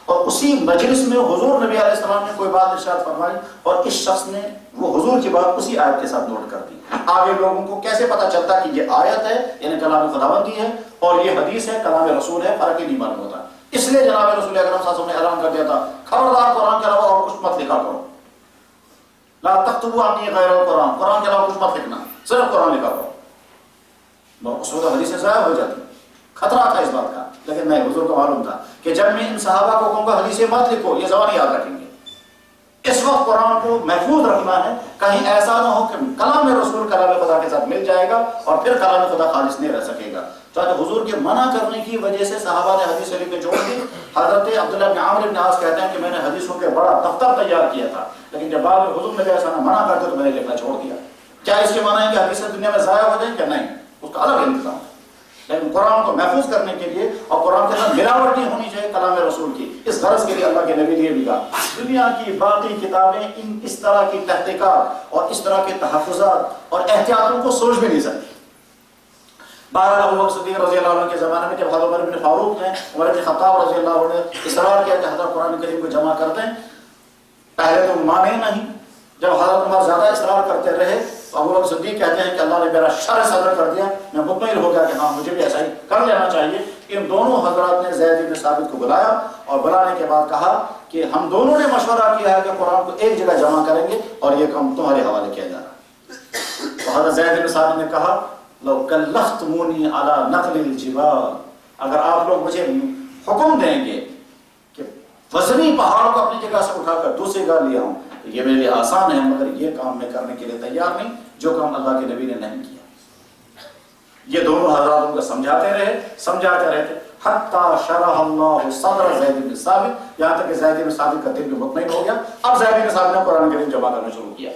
اور اسی مجلس میں حضور نبی علیہ السلام نے کوئی بات ارشاد فرمائی اور اس شخص نے وہ حضور کی بات اسی آیت کے ساتھ نوٹ کر دی۔ آگے لوگوں کو کیسے پتا چلتا کہ یہ آیت ہے یعنی کلام خداوندی ہے اور یہ حدیث ہے کلام رسول ہے؟ فرق ہی نہیں معلوم ہوتا۔ اس لیے جناب رسول اکرم صلی اللہ علیہ وسلم نے اعلان کر دیا تھا خبردار قرآن کے علاوہ اور کچھ مت لکھا کرو، لا تکتبوا عنی غیر القرآن، قرآن کے علاوہ کچھ مت لکھنا، صرف قرآن لکھا کرو۔ اس وقت حدیثیں ضائع ہو جاتی، خطرہ تھا اس بات کا، لیکن نہیں، حضور کو معلوم تھا کہ جب میں ان صحابہ کو کہوں گا حدیثیں مت لکھو یہ زبان یاد رکھیں گے۔ اس وقت قرآن کو محفوظ رکھنا ہے، کہیں ایسا نہ ہو کہ کلام رسول کلام خدا کے ساتھ مل جائے گا اور پھر کلام خدا خالص نہیں رہ سکے گا۔ چاہے حضور کے منع کرنے کی وجہ سے صحابہ نے حدیث لکھ کے چھوڑ دی۔ حضرت عبداللہ بن عامر بن عاص کہتے ہیں کہ میں نے حدیثوں کے بڑا دفتر تیار کیا تھا، لیکن جب بعد میں حضور نے ایسا منع کرتے تو میں نے لکھنا چھوڑ دیا۔ کیا اس کے معنی ہے کہ حدیثیں دنیا میں ضائع ہو جائیں کہ نہیں؟ اس کا الگ انتظام ہے۔ لیکن قرآن کو محفوظ کرنے کے لیے اور قرآن کے اندر ملاوٹ نہیں ہونی چاہیے کلام رسول کی، اس غرض کے لیے اللہ کے نبی نے بھی کہا دنیا کی باقی کتابیں اس طرح کی تحقیقات اور اس طرح کے تحفظات اور احتیاطوں کو سوچ بھی نہیں سکتی۔ بہرحال ابو بکر صدیق رضی اللہ عنہ کے زمانے میں جب حضرت عمر بن فاروق نے، عمر بن خطاب رضی اللہ عنہ نے اصرار کیا کہ حضرت قرآن کریم کو جمع کر دیں، پہلے تو مانے نہیں، جب حضرت عمر زیادہ اصرار کرتے رہے تو ابو بکر صدیق کہتے ہیں کہ اللہ نے میرا شرح صدر کر دیا، میں مطمئن ہو گیا کہ ہاں مجھے بھی ایسا ہی کر لینا چاہیے۔ ان دونوں حضرات نے زید بن ثابت کو بلایا اور بلانے کے بعد کہا کہ ہم دونوں نے مشورہ کیا ہے کہ قرآن کو ایک جگہ جمع کریں گے اور یہ کام تمہارے حوالے کیا جا رہا ہے۔ تو حضرت زید بن ثابت نے کہا لو کلفتمونی علی نقل الجبال، اگر آپ لوگ مجھے حکم دیں گے کہ وزنی پہاڑ کو اپنی جگہ سے اٹھا کر دوسری جگہ لے آؤں تو یہ میرے لیے آسان ہے، مگر یہ کام میں کرنے کے لیے تیار نہیں جو کام اللہ کے نبی نے نہیں کیا۔ یہ دونوں حضرات ان کو سمجھاتے رہے تھے حتی شرح اللہ صدر زید بن ثابت، یہاں تک کہ زید بن ثابت کا دل بھی مطمئن ہو گیا۔ اب زید بن ثابت نے قرآن کریم جمع کرنا شروع کیا،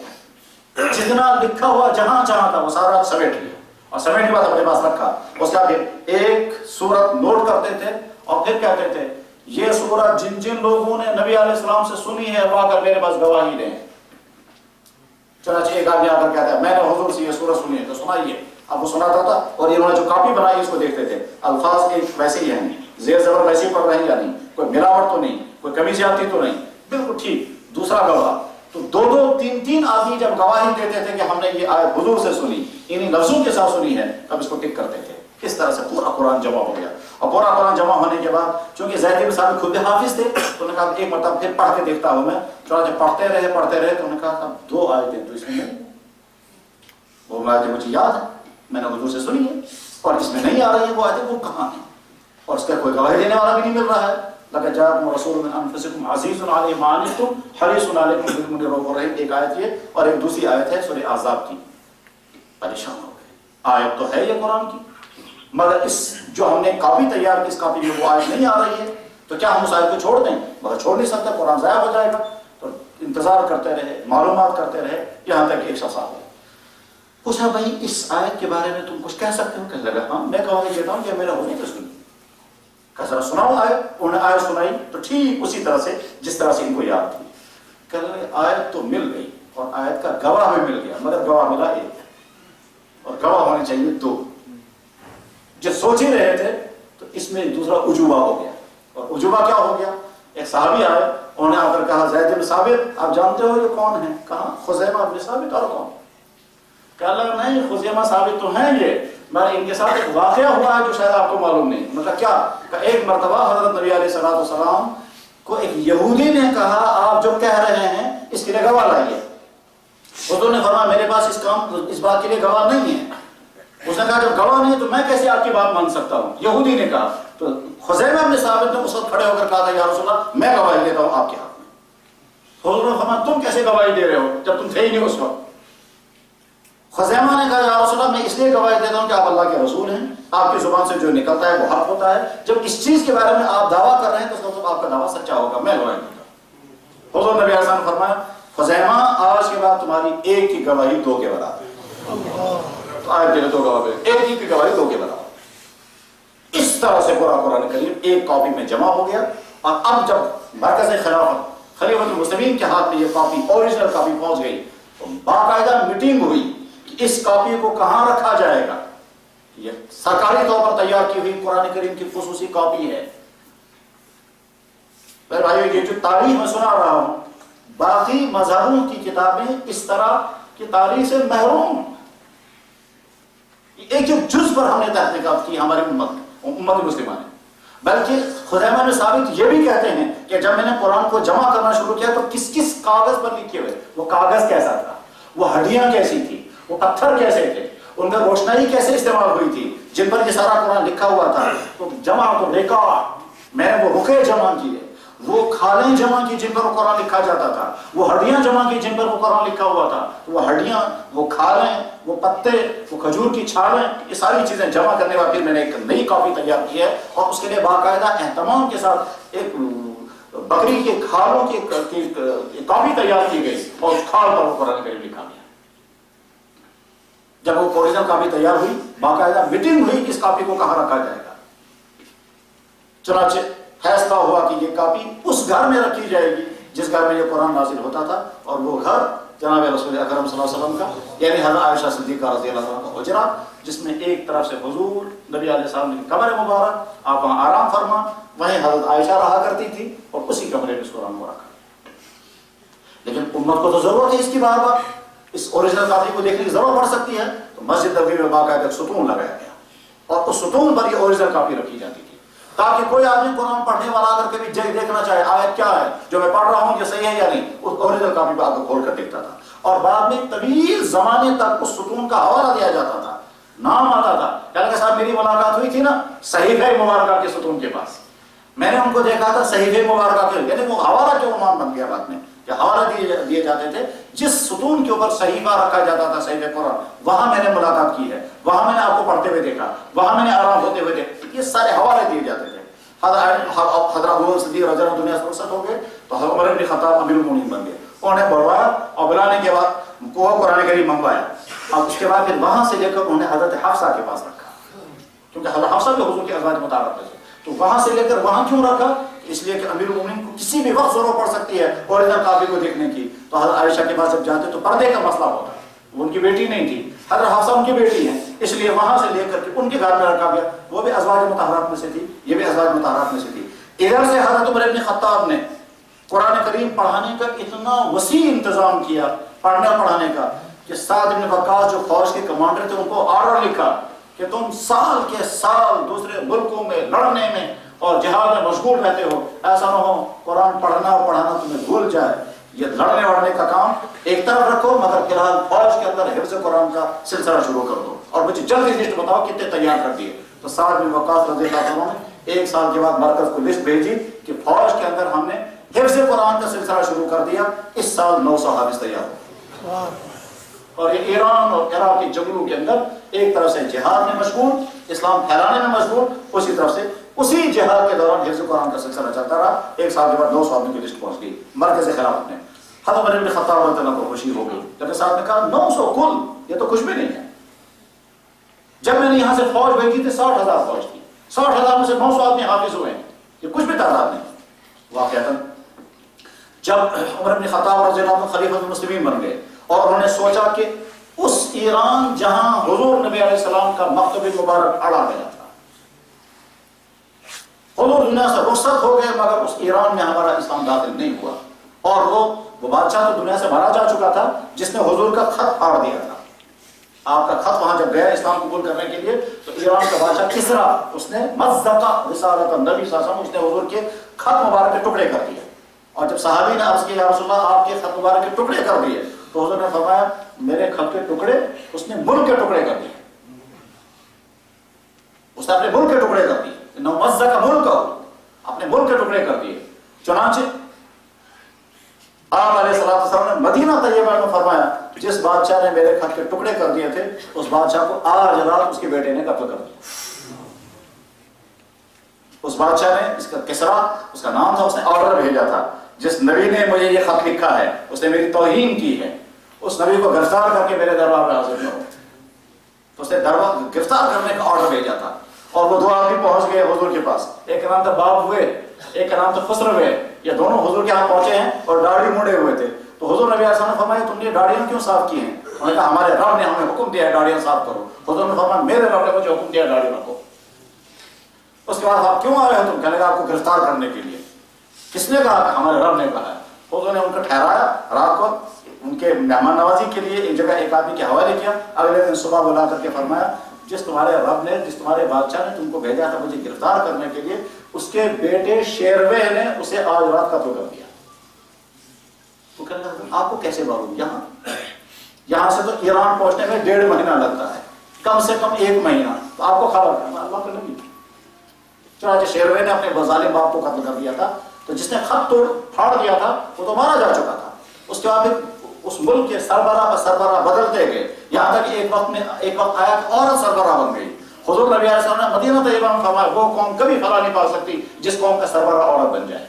جتنا لکھا ہوا جہاں تھا وہ سارا سمیٹ لیا اور سمیٹ کے بعد اپنے پاس رکھا۔ اس کا پھر ایک سورت نوٹ کرتے تھے اور پھر کہتے تھے یہ سورت جن جن لوگوں نے نبی علیہ السلام سے سنی ہے وہ آ کر میرے پاس گواہی دیں۔ چنانچہ ایک آدمی آ کر کہتا ہے میں نے حضور سے یہ سورت سنی ہے تو سنائیے۔ اب وہ سناتا تھا اور انہوں نے جو کاپی بنائی اس کو دیکھتے تھے، الفاظ کے ویسے ہی ہیں، زیر زبر ویسے ہی پڑھ رہے ہیں یا نہیں، کوئی ملاوٹ تو نہیں، کوئی کمی زیادتی تو نہیں، بالکل ٹھیک۔ دوسرا گواہ، تو دو تین آدمی جب گواہی دیتے تھے کہ ہم نے یہ آیت حضور سے سنی، انہی لفظوں کے ساتھ سنی ہے، اب اس کو ٹک کرتے تھے۔ اس طرح سے پورا قرآن جمع ہو گیا اور پورا قرآن جمع ہونے کے بعد چونکہ زید بن ثابت خود بھی حافظ تھے تو انہوں نے کہا ایک مرتبہ پھر پڑھ کے دیکھتا ہوں میں، چنانچہ پڑھتے رہے تو انہوں نے کہا دو آیتیں تو اس میں نہیں، وہ آیتیں مجھے یاد ہے میں نے حضور سے سنی ہے اور اس میں نہیں آ رہی ہے وہ آیتیں، وہ کہاں ہیں؟ اور اس کا کوئی گواہی دینے والا بھی نہیں مل رہا ہے۔ لقد جاءکم رسول من انفسکم عزیز علیہ ما عنتم حریص علیکم بالمؤمنین رؤوف رحیم، ایک آیت یہ اور ایک دوسری آیت ہے سورہ احزاب کی۔ پریشان ہو گئے، آیت تو ہے یہ قرآن کی مگر اس جو ہم نے کاپی تیار کی اس کاپی میں وہ آیت نہیں آ رہی ہے، تو کیا ہم اس آیت کو چھوڑ دیں؟ مگر چھوڑ نہیں سکتے، قرآن ضائع ہو جائے گا۔ تو انتظار کرتے رہے، معلومات کرتے رہے، یہاں تک ایک شخص آ گیا، پوچھا بھائی اس آیت کے بارے میں تم کچھ کہہ سکتے ہو؟ کہنے لگا ہاں میں گواہی دیتا ہوں کہ میرا حضور نے سنی۔ کہا ذرا سناؤ آیت۔ انہوں نے آیت سنائی تو ٹھیک اسی طرح سے جس طرح سے ان کو یاد تھی۔ کہنے لگے آیت تو مل گئی اور آیت کا گواہ بھی مل گیا مگر گواہ ملا ایک اور گواہ ہونے چاہیے دو۔ جو سوچ ہی رہے تھے تو اس میں دوسرا عجوبہ ہو گیا، اور عجوبہ کیا ہو گیا؟ ایک صحابی آئے، انہوں نے آ کر کہا زید بن ثابت آپ جانتے ہو یہ کون ہے؟ کہا خزیمہ بن ثابت۔ اور کون؟ کہا لگا نہیں خزیمہ ثابت تو ہیں یہ، میں ان کے ساتھ ایک واقعہ ہوا ہے جو شاید آپ کو معلوم نہیں۔ مطلب کیا؟ کہ ایک مرتبہ حضرت نبی علیہ السلام کو ایک یہودی نے کہا آپ جو کہہ رہے ہیں اس کے لیے گواہ لائیے۔ حضور نے فرمایا میرے پاس اس بات کے لیے گواہ نہیں ہے۔ اس نے کہا جب گواہ نہیں ہے تو میں کیسے آپ کی بات مان سکتا ہوں؟ یہودی نے کہا۔ تو خزیمہ بن ثابت نے اس وقت کھڑے ہو کر کہا تھا یا رسول اللہ میں گواہی دیتا ہوں آپ کے حق میں۔ حضور نے فرمایا تم کیسے گواہی دے رہے ہو جب تم تھے ہی نہیں اس وقت؟ خزیمہ نے کہا یا رسول اللہ میں اس لیے گواہی دیتا ہوں کہ آپ اللہ کے رسول ہیں، آپ کی زبان سے جو نکلتا ہے وہ حق ہوتا ہے، جب اس چیز کے بارے میں آپ دعویٰ کر رہے ہیں تو اس کا مطلب آپ کا دعویٰ سچا ہوگا، میں گواہی دیتا ہوں۔ حضور نبی علیہ السلام نے فرمایا خزیمہ آج کے بعد تمہاری ایک کی گواہی دو کے برابر۔ آیت کے دو گواہ ایک ہی کی گواہی دو کے برابر۔ اس طرح سے پورا قرآن کریم ایک کاپی میں جمع ہو گیا، اور اب جب مرکز خلافت خلیفۃ المسلمین کے ہاتھ میں یہ کاپی اوریجنل کاپی پہنچ گئی تو باقاعدہ میٹنگ ہوئی کہ اس کاپی کو کہاں رکھا جائے گا۔ یہ سرکاری طور پر تیار کی ہوئی قرآن کریم کی خصوصی کاپی ہے۔ میرے بھائیو یہ جو تاریخ میں سنا رہا ہوں باقی مذہبوں کی کتابیں اس طرح کی تاریخ سے محروم، ایک جز پر ہم نے تحقیقات کی ہماری امت مسلمہ نے۔ بلکہ خزیمہ بن ثابت یہ بھی کہتے ہیں کہ جب میں نے قرآن کو جمع کرنا شروع کیا تو کس کس کاغذ پر لکھے ہوئے، وہ کاغذ کیسا تھا، وہ ہڈیاں کیسی تھی، وہ پتھر کیسے تھے، ان میں روشنائی کیسے استعمال ہوئی تھی جن پر یہ سارا قرآن لکھا ہوا تھا۔ تو جمع تو ریکارڈ، میں نے وہ رکے جمع کیے، وہ کھالیں جمع کی جن پر وہ قرآن لکھا جاتا تھا، وہ ہڈیاں جمع کی جن پر وہ قرآن لکھا ہوا تھا۔ وہ ہڈیاں، وہ کھالیں، وہ پتے، وہ کھجور کی چھالیں، یہ ساری چیزیں جمع کرنے کے بعد پھر میں نے ایک نئی کاپی تیار کی ہے اور اس کے لیے باقاعدہ اہتمام کے ساتھ ایک بکری کے کھالوں کی کاپی تیار کی گئی اور اس کھال پر وہ قرآن کریم لکھا گیا۔ جب وہ اوریجنل کاپی تیار ہوئی، باقاعدہ میٹنگ ہوئی اس کاپی کو کہاں رکھا جائے گا۔ چنانچہ فیصلہ ہوا کہ یہ کاپی اس گھر میں رکھی جائے گی جس گھر میں یہ قرآن نازل ہوتا تھا، اور وہ گھر جناب رسول اکرم صلی اللہ علیہ وسلم کا یعنی حضرت عائشہ صدیقہ رضی اللہ عنہ کا حجرہ، جس میں ایک طرف سے حضور نبی علیہ السلام کی قبر مبارک، آپ وہاں آرام فرما، وہیں حضرت عائشہ رہا کرتی تھی اور اسی کمرے میں اس قرآن کو رکھا۔ لیکن امت کو تو ضرورت ہے اس کی، بار بار اس اوریجنل کاپی کو دیکھنے کی ضرورت پڑ سکتی ہے، تو مسجد نبوی میں باقاعدہ ایک ستون لگایا گیا اور اس ستون پر یہ اوریجنل کاپی رکھی جاتی تھی، تاکہ کوئی آدمی قرآن پڑھنے والا اگر کبھی دیکھنا چاہے آیت کیا ہے جو میں پڑھ رہا ہوں یہ صحیح ہے یا نہیں، اس اوریجنل کاپی پر آگے کھول کر دیکھتا تھا۔ اور بعد میں طویل زمانے تک اس ستون کا حوالہ دیا جاتا تھا، نام آتا تھا، کہ صاحب میری ملاقات ہوئی تھی نا صحیفہ مبارکہ کے ستون کے پاس، میں نے ان کو دیکھا تھا صحیفہ مبارکہ کے، یعنی وہ حوالہ کے عنوان بن گیا بعد میں کہ حوالہ دیے جاتے تھے، جس ستون کے اوپر صحیفہ رکھا جاتا تھا صحیفہ قرآن، وہاں میں نے ملاقات کی ہے، وہاں میں نے آپ کو پڑھتے ہوئے دیکھا، وہاں میں نے آرام ہوتے ہوئے دیکھا، یہ سارے حوالے دیے جاتے تھے۔ حضرت ابو صدیق رضی اللہ عنہ دنیا سے رخصت ہو گئے تو حضرت عمر بن خطاب امیر المومنین بن گئے، انہوں نے بلوایا اور بلانے کے بعد کو قرآن کریم منگوایا، اب اس کے بعد پھر وہاں سے لے کر انہوں نے حضرت حفصہ کے پاس رکھا، کیونکہ حضرت حفصہ بھی حضور کے ازواج مطابق تھے، تو وہاں سے لے کر وہاں کیوں رکھا؟ اس لیے کہ امیر المومنین کو کسی بھی وقت ضرورت پڑ سکتی ہے اوریجنل کاپی کو دیکھنے کی، تو حضرت عائشہ کے پاس جب جاتے تو پردے کا مسئلہ ہوتا، وہ ان کی بیٹی نہیں تھی، حضرت حفصہ ان کی بیٹی ہیں، اس لیے وہاں سے لے کر کے ان کے گھر میں رکھا گیا، وہ بھی ازواج مطہرات میں سے تھی، یہ بھی ازواج مطہرات میں سے تھی۔ ادھر سے حضرت عمر بن خطاب نے قرآن کریم پڑھانے کا اتنا وسیع انتظام کیا پڑھنے پڑھانے کا کہ سعد بن وقاص جو فوج کے کمانڈر تھے ان کو آرڈر لکھا کہ تم سال کے سال دوسرے ملکوں میں لڑنے میں اور جہاد میں مشغول رہتے ہو، ایسا نہ ہو قرآن پڑھنا اور پڑھانا تمہیں بھول جائے، یہ لڑنے وڑنے کا کام ایک طرف رکھو، مگر فی الحال فوج کے اندر حفظ قرآن کا سلسلہ شروع کر دو، اور مجھے جلدی لسٹ بتاؤ کتنے تیار کر دیے۔ تو سعد بن وقاص رضی اللہ عنہ نے ایک سال کے بعد مرکز کو لسٹ بھیجی کہ فوج کے اندر ہم نے حفظ قرآن کا سلسلہ شروع کر دیا، اس سال 900 حافظ تیار ہو، اور یہ ایران اور عراق کے جنگلوں کے اندر ایک طرف سے جہاد میں مشغول، اسلام پھیلانے میں مشغول، اسی طرف سے اسی جہاد کے دوران حفظ قرآن کا سلسلہ چلتا رہا، ایک سال کے بعد 900 آدمی کی لسٹ پہنچ گئی مرکز خلافت میں۔ حضرت عمر بن خطاب رضی اللہ عنہ کو خوشی ہو گئی، جب صاحب نے کہا 900 کل، یہ تو کچھ بھی نہیں ہے، جب میں نے یہاں سے فوج بھیجی تھی 60,000 فوج تھی، 60,000 میں سے 900 آدمی حافظ ہوئے ہیں، یہ کچھ بھی تعداد نہیں۔ واقعتاً جب عمر بن خطاب رضی اللہ عنہ خلیفۃ المسلمین بن گئے اور انہوں نے سوچا کہ اس ایران جہاں حضور نبی علیہ السلام کا مکتب مبارک اڑا گیا تھا، حضور دنیا سے رخصت ہو گئے مگر اس ایران میں ہمارا اسلام داخل نہیں ہوا، اور وہ بادشاہ تو دنیا سے مارا جا چکا تھا جس نے حضور کا خط پھاڑ دیا تھا، آپ کا خط وہاں جب گیا اسلام قبول کرنے کے لیے تو ایران کا بادشاہ کسرا، اس نے مزقہ رسالت النبی صلی اللہ علیہ وسلم، اس نے حضور کے خط مبارک کے ٹکڑے کر دیے، اور جب صحابی نے عرض کیا یا رسول اللہ آپ کے خط مبارک کے ٹکڑے کر دیے، تو حضور نے فرمایا میرے خط کے ٹکڑے اس نے ملک کے ٹکڑے کر دیے، اس نے اپنے ملک کے ٹکڑے کر دیے، مزقہ ملک کا اپنے ملک کے ٹکڑے کر دیے۔ چنانچہ آپ علیہ السلام نے مدینہ طیبہ میں فرمایا جس بادشاہ نے میرے خط کے ٹکڑے کر دیے تھے اس بادشاہ کو آج رات اس کے بیٹے نے قتل کر دیا۔ اس بادشاہ نے اس کا کسرا اس کا نام تھا، اس نے آرڈر بھیجا تھا جس نبی نے مجھے یہ خط لکھا ہے اس نے میری توہین کی ہے، اس نبی کو گرفتار کر کے میرے دربار میں حاضر کرو، تو اس نے گرفتار کرنے کا آرڈر بھیجا تھا، اور وہ دو آدمی پہنچ گئے حضور کے پاس، ایک کا نام تھا باب ہوئے، ایک کا نام تھا خسر ہوئے، یہ دونوں حضور کے یہاں پہنچے ہیں اور داڑھی مونڈے ہوئے تھے، تو حضور نبی علیہ السلام نے فرمایا تم نے داڑیاں کیوں صاف کی ہیں؟ انہوں نے کہا ہمارے رب نے ہمیں حکم دیا ہے داڑیاں صاف کرو۔ حضور نے فرمایا میرے رب نے مجھے حکم دیا داڑھی رکھو۔ اس کے بعد آپ کیوں آئے ہو؟ تم کہنے لگا آپ کو گرفتار کرنے کے لیے۔ کس نے کہا؟ ہمارے رب نے کہا ہے۔ حضور نے ان کو ٹھہرایا رات کو، ان کے مہمان نوازی کے لیے ایک جگہ ایک آدمی کے حوالے کیا، اگلے دن صبح بلا کر کے فرمایا جس تمہارے رب نے جس تمہارے بادشاہ نے تم کو بھیجا تھا مجھے گرفتار کرنے کے لیے، اس کے بیٹے شیروے نے اسے آج رات قتل کر دیا۔ وہ کہنے لگا آپ کو کیسے معلوم؟ یہاں سے تو ایران پہنچنے میں 1.5 مہینہ لگتا ہے، کم سے کم 1 مہینہ، تو آپ کو خبر ہے؟ اللہ کے نبی۔ چنانچہ شیروے نے اپنے ظالم باپ کو قتل کر دیا تھا، تو جس نے خط توڑ پھاڑ دیا تھا وہ تو مارا جا چکا تھا۔ اس کے بعد اس ملک کے سربراہ پر سربراہ بدلتے گئے، یہاں تک ایک وقت آیا کہ عورت سربراہ بن گئی۔ حضور نبی علیہ السلام نے مدینہ طیبہ میں فرمایا وہ قوم کبھی فلاح نہیں پا سکتی جس قوم کا سربراہ عورت بن جائے۔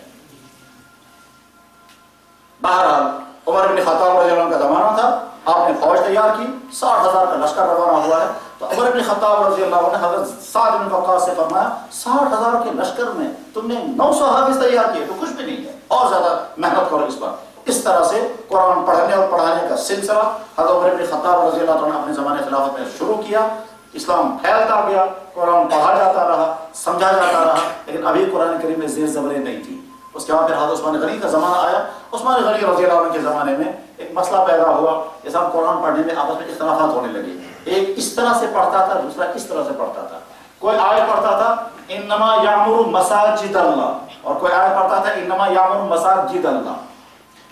بہرحال عمر بن خطاب رضی اللہ عنہ کا زمانہ تھا، آپ نے فوج تیار کی، 60,000 کا لشکر روانہ ہوا ہے، تو عمر بن خطاب رضی اللہ عنہ نے حضرت سعد بن وقاص سے فرمایا 60,000 کے لشکر میں تم نے 900 حافظ تیار کیے تو کچھ بھی نہیں ہے، اور زیادہ محنت کرو اس پر۔ اس طرح سے قرآن پڑھنے اور پڑھانے کا سلسلہ حضرت عمر بن خطاب رضی اللہ عنہ نے اپنے زمانے خلافت میں شروع کیا، اسلام پھیلتا گیا، قرآن پڑھا جاتا رہا، سمجھا جاتا رہا، لیکن ابھی قرآن کریم میں زیر زبریں نہیں تھی۔ اس کے بعد پھر حضرت عثمان غنی کا زمانہ آیا، عثمان غنی رضی اللہ عنہ کے زمانے میں ایک مسئلہ پیدا ہوا، جیسے ہم قرآن پڑھنے میں آپس میں اختلافات ہونے لگے، ایک اس طرح سے پڑھتا تھا، دوسرا اس طرح سے پڑھتا تھا۔ کوئی آیت پڑھتا تھا انما یعمر مساجد اللہ، اور کوئی آیت پڑھتا تھا انما یعمر مساجد اللہ،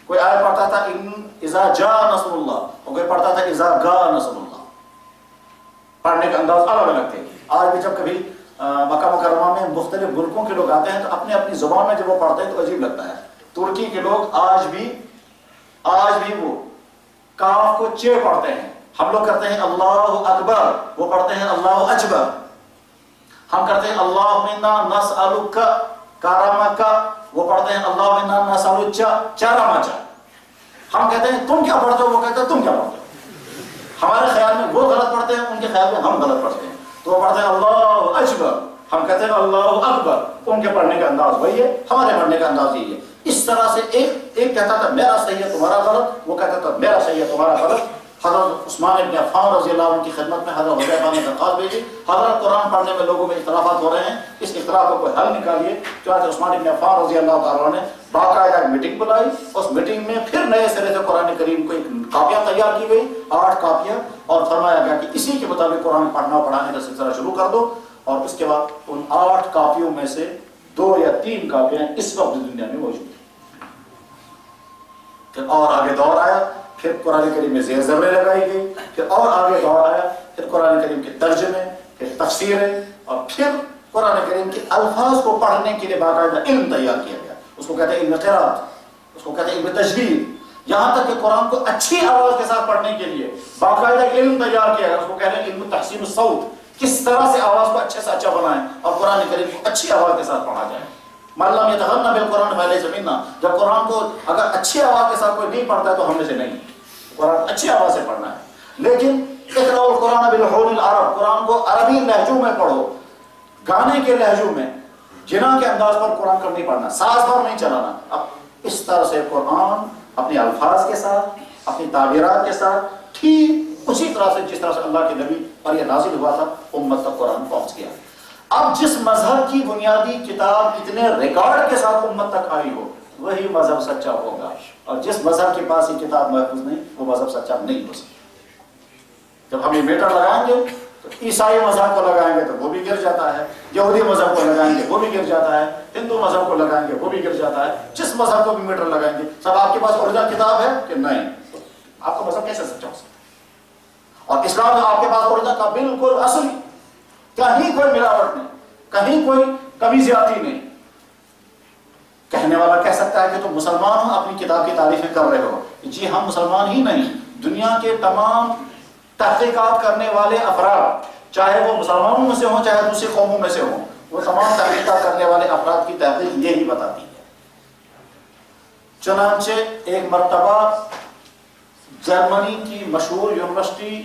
کوئی آیت پڑھتا تھا اذا جاء نصر اللہ، اور کوئی پڑھتا تھا اذا گاء نصر اللہ۔ پڑھنے کے انداز الگ الگ تھے۔ آج بھی جب کبھی مکہ مکرمہ میں مختلف ملکوں کے لوگ آتے ہیں تو اپنی اپنی زبان میں جب وہ پڑھتے ہیں تو عجیب لگتا ہے۔ ترکی کے لوگ آج بھی وہ کاف کو چے پڑھتے ہیں، ہم لوگ کرتے ہیں اللہ اکبر، وہ پڑھتے ہیں اللہ اجبر۔ ہم کرتے ہیں اللہم انا نسألک کرمک، وہ پڑھتے ہیں اللہم انا نسألک چرمک۔ ہم کہتے ہیں تم کیا پڑھتے ہو، وہ کہتے ہیں تم کیا پڑھتے ہو۔ ہمارے خیال میں وہ غلط پڑھتے ہیں، ان کے خیال میں ہم غلط پڑھتے ہیں۔ تو وہ پڑھتے ہیں اللہ اجبر، ہم کہتے ہیں اللہ اکبر، ان کے پڑھنے کا انداز وہی ہے، ہمارے پڑھنے کا انداز یہی ہے۔ اس طرح سے ایک کہتا تھا میرا صحیح ہے تمہارا غلط، وہ کہتا تھا میرا صحیح ہے تمہارا غلط۔ حضرت عثمان بن عفان رضی اللہ عنہ کی خدمت میں حضرت حذیفہ نے درخواست بھیجی، حضرت قرآن پڑھنے میں لوگوں میں اختلافات ہو رہے ہیں، اس اختلاف کو کوئی حل نکالیے۔ چنانچہ عثمان بن عفان رضی اللہ تعالیٰ نے باقاعدہ ایک میٹنگ بلائی، اس میٹنگ میں پھر نئے سرے سے قرآن کریم کو ایک کاپیاں تیار کی گئی، 8 کاپیاں، اور فرمایا گیا کہ اسی کے مطابق قرآن پڑھنا اور پڑھانے کا سلسلہ شروع کر دو۔ اور اس کے بعد ان 8 کاپیوں میں سے 2 یا 3 کاپیاں اس وقت دنیا میں موجود ہیں۔ پھر اور آگے دور آیا، پھر قرآن کریم میں زیر زبریں لگائی گئی، پھر اور آگے دور آیا، پھر قرآن کریم کے ترجمے، پھر تفسیریں، اور پھر قرآن کریم کے الفاظ کو پڑھنے کے لیے باقاعدہ علم تیار کیا گیا۔ اس کو کہتے ہیں علم قرات، اس کو کہتے ہیں علم تجوید۔ یہاں تک کہ قرآن کو اچھی آواز کے ساتھ پڑھنے کے لیے باقاعدہ علم تیار کیا گیا، اس کو کہتے ہیں علم تحسین الصوت، کس طرح سے آواز کو اچھے سے اچھا بنائیں اور قرآن کریم کو اچھی آواز کے ساتھ پڑھا جائے۔ من لم یتغنى بالقرآن فلیس منا، جب قرآن کو اگر اچھی آواز کے ساتھ کوئی نہیں پڑھتا ہے تو ہم میں سے نہیں۔ قرآن اچھی آواز سے پڑھنا ہے، لیکن اقرأوا القرآن بلحون العرب، قرآن کو عربی لہجوں میں پڑھو، گانے کے لہجوں میں، جنا کے انداز پر قرآن کو نہیں پڑھنا، ساز پر نہیں چلانا۔ اب اس طرح سے قرآن اپنے الفاظ کے ساتھ، اپنی تعبیرات کے ساتھ، ٹھیک اسی طرح سے جس طرح سے اللہ کے نبی پر یہ نازل ہوا تھا امت تک قرآن پہنچ گیا۔ اب جس مذہب کی بنیادی کتاب اتنے ریکارڈ کے ساتھ امت تک آئی ہو وہی مذہب سچا ہوگا، اور جس مذہب کے پاس یہ کتاب محفوظ نہیں وہ مذہب سچا نہیں ہو سکتا۔ جب ہم یہ میٹر لگائیں گے تو عیسائی مذہب کو لگائیں گے تو وہ بھی گر جاتا ہے، یہودی مذہب کو لگائیں گے وہ بھی گر جاتا ہے، ہندو مذہب کو لگائیں گے وہ بھی گر جاتا ہے۔ جس مذہب کو بھی میٹر لگائیں گے، سب آپ کے پاس اوریجنل کتاب ہے کہ نہیں، آپ کا مذہب کیسے سچا ہو سکتا ہے؟ اور اسلام میں آپ کے پاس اوریجنل کا بالکل اصلی، کہیں کوئی ملاوٹ نہیں، کہیں کوئی کمی زیادتی نہیں۔ کہنے والا کہہ سکتا ہے کہ تم مسلمان ہو، اپنی کتاب کی تعریفیں کر رہے ہو، جی ہم مسلمان ہی نہیں، دنیا کے تمام تحقیقات کرنے والے افراد، چاہے وہ مسلمانوں میں سے ہوں چاہے دوسری قوموں میں سے ہوں، وہ تمام تحقیقات کرنے والے افراد کی تحقیق یہی بتاتی ہے۔ چنانچہ ایک مرتبہ جرمنی کی مشہور یونیورسٹی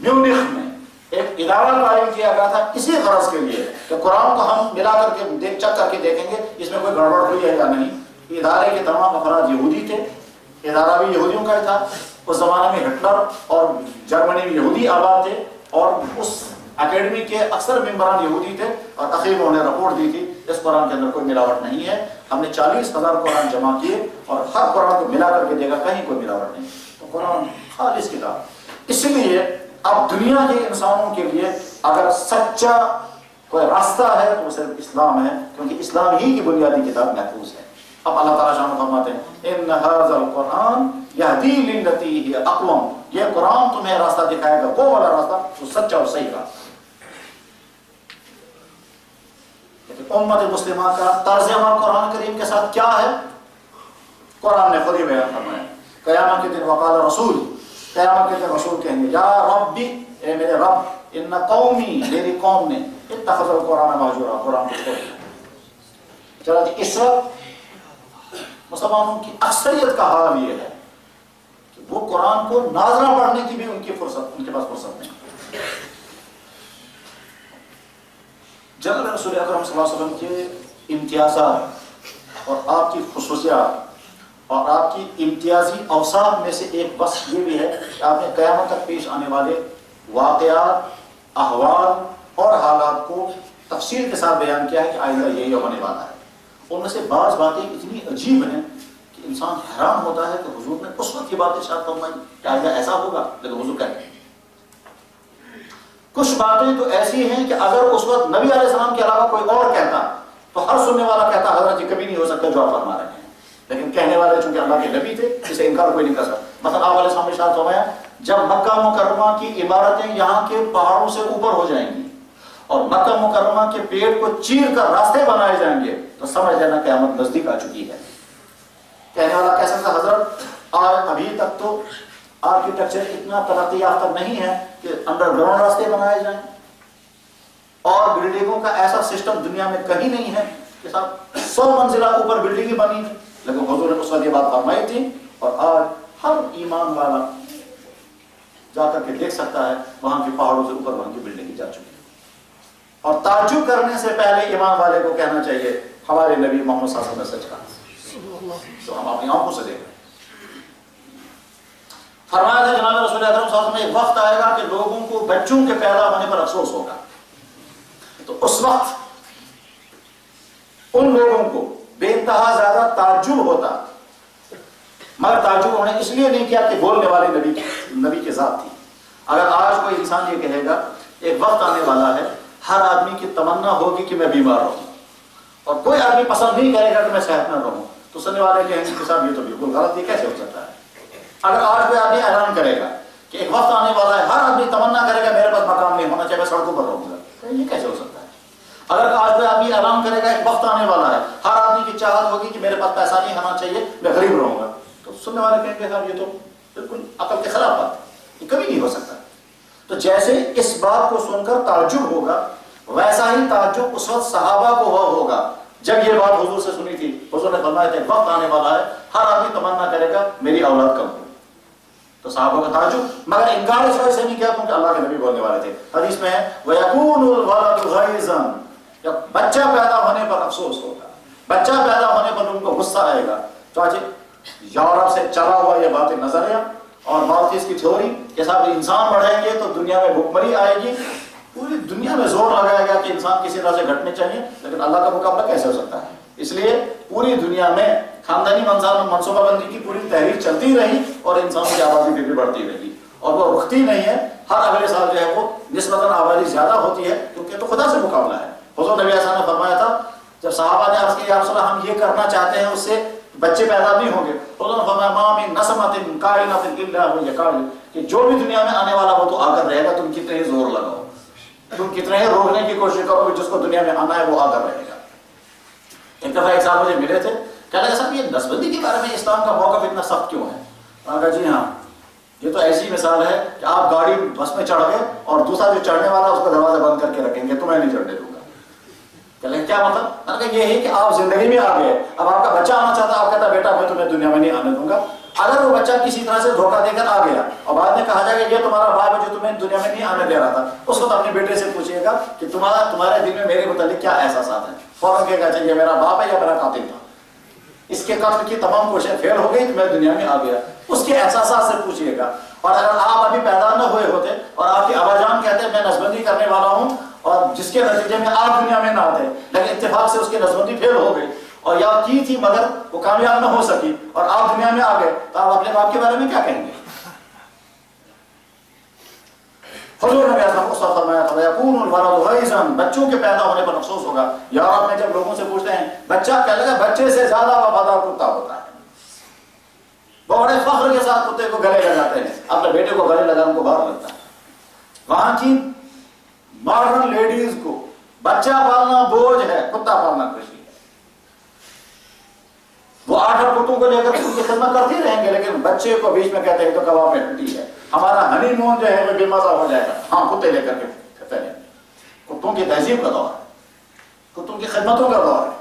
میونخ میں ایک ادارہ قائم کیا گیا تھا اسی غرض کے لیے کہ قرآن کو ہم ملا کر کے چیک کر کے دیکھیں گے اس میں کوئی گڑبڑ ہوئی ہے یا نہیں۔ ادارے کے تمام افراد یہودی تھے، ادارہ بھی یہودیوں کا ہی تھا۔ اس زمانے میں ہٹلر اور جرمنی میں یہودی آباد تھے، اور اس اکیڈمی کے اکثر ممبران یہودی تھے، اور اخیر انہوں نے رپورٹ دی تھی اس قرآن کے اندر کوئی ملاوٹ نہیں ہے۔ ہم نے 40,000 قرآن جمع کیے اور ہر قرآن کو ملا کر کے دیکھا، کہیں کوئی ملاوٹ نہیں۔ تو قرآن خالص کتاب۔ اس لیے اب دنیا کے انسانوں کے لیے اگر سچا کوئی راستہ ہے تو وہ صرف اسلام ہے، کیونکہ اسلام ہی کی بنیادی کتاب محفوظ ہے۔ اب اللہ تعالیٰ شان فرماتے ہیں ان ھذا القرآن یہدی للتی ہی اقوم، یہ قرآن تمہیں راستہ دکھائے گا، وہ والا راستہ جو سچا اور صحیح راستہ۔ امت مسلمہ کا طرز عمل قرآن کریم کے ساتھ کیا ہے؟ قرآن نے خود ہی بیان فرمایا۔ قیامت کے دن وقال رسول، قیامت کے دن رسول کہیں گے یا ربی، اے میرے رب، ان قومی، میری قوم نے اتخذ القرآن مہجورا، قرآن کو چھوڑ دیا۔ چنانچہ اس وقت مسلمانوں کی اکثریت کا حال یہ ہے کہ وہ قرآن کو ناظرہ پڑھنے کی بھی ان کے پاس فرصت نہیں. جناب رسول اکرم صلی اللہ علیہ وسلم کے امتیازات اور آپ کی خصوصیات اور آپ کی امتیازی اوصاف میں سے ایک وصف یہ بھی ہے کہ آپ نے قیامت تک پیش آنے والے واقعات، احوال اور حالات کو تفصیل کے ساتھ بیان کیا ہے کہ آئندہ یہ ہونے والا ہے. ان میں سے بعض باتیں اتنی عجیب ہیں کہ انسان حیران ہوتا ہے کہ حضور نے اس وقت یہ باتیں ارشاد فرمائی کہ آئندہ ایسا ہوگا، لیکن حضور کہتے ہیں. کچھ باتیں تو ایسی ہیں کہ اگر اس وقت نبی علیہ السلام کے علاوہ کوئی اور کہتا تو ہر سننے والا کہتا حضرت یہ کبھی نہیں ہو سکتا جو آپ فرما رہے ہیں، لیکن کہنے والے چونکہ اللہ کے نبی تھے اسے انکار کوئی نہیں کر سکتا. مثلا آپ علیہ السلام نے ارشاد فرمایا جب مکہ مکرمہ کی عمارتیں یہاں کے پہاڑوں سے اوپر ہو جائیں گی اور مکہ مکرمہ کے پیڑ کو چیر کر راستے بنائے جائیں گے تو سمجھ لینا قیامت نزدیک آ چکی ہے. کہنے والا کہہ سکتا حضرت آج ابھی تک تو آرکیٹیکچر اتنا ترقی یافتہ نہیں ہے کہ انڈر گراؤنڈ راستے بنائے جائیں اور بلڈنگوں کا ایسا سسٹم دنیا میں کہیں نہیں ہے کہ صاحب 100 منزلہ اوپر بلڈنگیں بنی ہیں، لیکن حضور نے اس وقت یہ بات فرمائی تھی اور آج ہر ایمان والا جا کر کے دیکھ سکتا ہے وہاں کے پہاڑوں سے اوپر وہاں کی بلڈنگیں جا چکی ہیں. اور تعجب کرنے سے پہلے ایمان والے کو کہنا چاہیے ہمارے نبی محمد صلی اللہ علیہ وسلم نے سچ کہا، تو ہم اپنی آنکھوں سے دیکھ رہے ہیں. فرمایا تھا جناب رسول اکرم صلی اللہ علیہ وسلم ایک وقت آئے گا کہ لوگوں کو بچوں کے پیدا ہونے پر افسوس ہوگا، تو اس وقت ان لوگوں کو بے انتہا زیادہ تعجب ہوتا، مگر تعجب انہوں نے اس لیے نہیں کیا کہ بولنے والے نبی کی ذات تھی. اگر آج کوئی انسان یہ کہے گا ایک وقت آنے والا ہے ہر آدمی کی تمنا ہوگی کہ میں بیمار رہوں اور کوئی آدمی پسند نہیں کرے گا کہ میں صحت مند رہوں، تو سننے والے کہیں گے کہ صاحب یہ تو بالکل غلط، یہ کیسے ہو سکتا ہے. اگر آج کوئی آدمی اعلان کرے گا کہ ایک وقت آنے والا ہے ہر آدمی تمنا کرے گا میرے پاس مقام نہیں ہونا چاہیے میں سڑکوں پر رہوں گا، تو یہ کیسے ہو سکتا ہے. اگر آج کوئی آدمی اعلان کرے گا ایک وقت آنے والا ہے ہر آدمی کی چاہت ہوگی کہ میرے پاس پیسہ نہیں ہونا چاہیے میں غریب رہوں گا، تو سننے والے کہیں گے صاحب یہ تو بالکل عقل کے خلاف بات ہے، یہ کبھی نہیں ہو سکتا. تو جیسے اس بات کو سن کر تعجب ہوگا ویسا ہی تعجب اس وقت صحابہ کو ہوگا جب یہ بات حضور سے سنی تھی. حضور نے فرمایا تھا وقت آنے والا ہے ہر آدمی تمنا کرے گا میری اولاد کم ہو، تو صحابہ کا تعجب، مگر انکار اس وجہ سے نہیں کیا کیونکہ اللہ کے نبی بولنے والے تھے. حدیث میں ہے وَيَكُونُ الْوَلَدُ غَيْظًا، جب بچہ پیدا ہونے پر افسوس ہوگا، بچہ پیدا ہونے پر ان کو غصہ آئے گا. چاچے یورپ سے چلا ہوا یہ باتیں نظریہ اور مارکس کی تھیوری کہ صاحب انسان بڑھیں گے تو دنیا میں بھوکمری آئے گی، پوری دنیا میں زور لگایا گیا کہ انسان کسی طرح سے گھٹنے چاہیے، لیکن اللہ کا مقابلہ کیسے ہو سکتا ہے. اس لیے پوری دنیا میں خاندانی منصوبہ بندی کی پوری تحریک چلتی رہی اور انسان کی آبادی بھی بڑھتی رہی اور وہ رکتی نہیں ہے. ہر اگلے سال جو ہے وہ نسبتاً آبادی زیادہ ہوتی ہے کیونکہ تو خدا سے مقابلہ ہے. حضور نبی صلی اللہ علیہ وسلم نے فرمایا تھا جب صحابہ نے عرض کیا یا رسول اللہ ہم یہ کرنا چاہتے ہیں اس سے بچے پیدا نہیں ہوں گے، حضور نے فرمایا ما من نسمۃ کائنۃ الا هو یقال، کہ جو بھی دنیا میں آنے والا وہ تو آ کر رہے گا، تم کتنے ہی زور لگاؤ، تم کتنے ہی روکنے کی کوشش کرو، جس کو دنیا میں آنا ہے وہ آ کر رہے گا. ایک دفعہ ایک صاحب مجھے ملے تھے، کہنے لگا صاحب یہ نسبندی کے بارے میں اسلام کا موقف اتنا سخت کیوں ہے؟ میں نے کہا جی ہاں یہ تو ایسی مثال ہے کہ آپ گاڑی بس میں چڑھ گئے اور دوسرا جو چڑھنے والا اس کو دروازہ بند کر کے رکھیں گے تو میں نہیں چڑھنے دوں گا. کہنے کیا مطلب؟ میں نے کہا یہ ہے کہ آپ زندگی میں آ گئے، اب آپ کا بچہ آنا چاہتا ہے، آپ کہتا ہے بیٹا میں تمہیں دنیا میں نہیں آنے دوں گا. اگر وہ بچہ کسی طرح سے دھوکہ دے کر آ گیا اور بعد میں کہا جائے کہ یہ تمہارا باپ ہے جو تمہیں دنیا میں نہیں آنے دے رہا تھا، اس وقت اپنے بیٹے سے پوچھیے گا کہ تمہارے دل میں میرے متعلق کیا احساسات ہیں. فوراً کہے گا چاہیے میرا باپ ہے یا میرا قاتل تھا، اس کے قتل کی تمام کوششیں فیل ہو گئی تو میں دنیا میں آ گیا. اس کے احساسات سے پوچھیے گا. اور اگر آپ ابھی پیدا نہ ہوئے ہوتے اور آپ کے ابا جان کہتے ہیں میں نسبندی کرنے والا ہوں اور جس کے نتیجے میں آپ دنیا میں نہ آتے لیکن اتفاق سے اس کی نسبندی فیل ہو گئی اور یا کی تھی مگر وہ کامیاب نہ ہو سکی اور آپ دنیا میں آ گئے تو آپ اپنے باپ کے بارے میں کیا کہیں گے؟ حضور نے اس وقت فرمایا تھا وَيَكُونُ الْوَلَدُ غَيْظًا، بچوں کے پیدا ہونے پر افسوس ہوگا. یورپ میں جب لوگوں سے پوچھتے ہیں بچہ کہنے لگا بچے سے زیادہ وفادار کتا ہوتا ہے، بڑے فخر کے ساتھ کتے کو گلے لگاتے ہیں، اپنے بیٹے کو گلے لگانے کو باہر لگتا ہے. وہاں کی ماڈرن لیڈیز کو بچہ پالنا بوجھ ہے، کتا پالنا خوشی ہے. وہ 8 کتوں کو لے کر ان کی خدمت کرتی رہیں گے لیکن بچے کو بیچ میں کہتے ہیں تو کباب میں ہڈی ہے، ہمارا ہنی مون جو ہے وہ بے مزہ ہو جائے گا. ہاں کتے لے کر کے پہلے کتوں کی تہذیب کا دور ہے، کتوں کی خدمتوں کا دور ہے.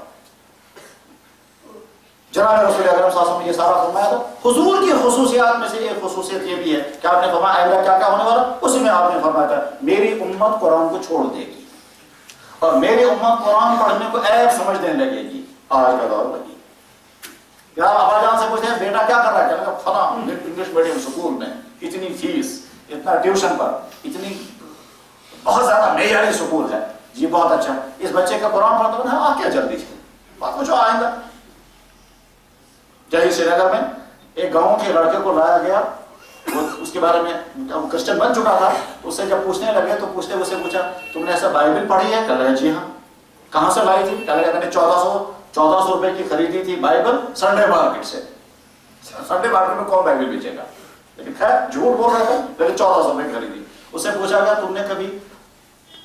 جناب رسول اکرم صلی اللہ علیہ وسلم نے یہ سارا فرمایا تھا. حضور کی خصوصیات میں سے ایک خصوصیت یہ بھی ہے کہ آپ نے فرمایا آئندہ کیا کیا ہونے والا, اسی میں آپ نے فرمایا تھا میری امت قرآن کو چھوڑ دے گی اور میری امت قرآن پڑھنے کو عیب سمجھنے لگے گی. آج کا دور لگی یار ابا جان سے پوچھتے ہیں بیٹا کیا کر رہا ہے, کہنے کا فلاں انگلش میڈیم اسکول میں اتنی فیس, اتنا ٹیوشن پر, اتنی بہت زیادہ معیاری اسکول ہے, یہ بہت اچھا ہے. اس بچے کا قرآن پڑھتا ہے, آپ کیا جلدی سے بات پوچھو آئندہ. جی سری نگر میں ایک گاؤں کے لڑکے کو لایا گیا, وہ اس کے بارے میں وہ کرسچن بن چکا تھا, اس سے جب پوچھنے لگے تو پوچھتے اسے پوچھا تم نے ایسا بائبل پڑھی ہے, کہنے لگا جی ہاں. کہاں سے لائی تھی, کہنے لگا میں نے 1400 روپے کی خریدی تھی بائبل سنڈے مارکیٹ سے. سنڈے مارکیٹ میں کون بائبل بیچے گا, لیکن خیر جھوٹ بول رہا تھا, لیکن 1400 روپے کی خریدی. اس سے پوچھا گیا تم نے کبھی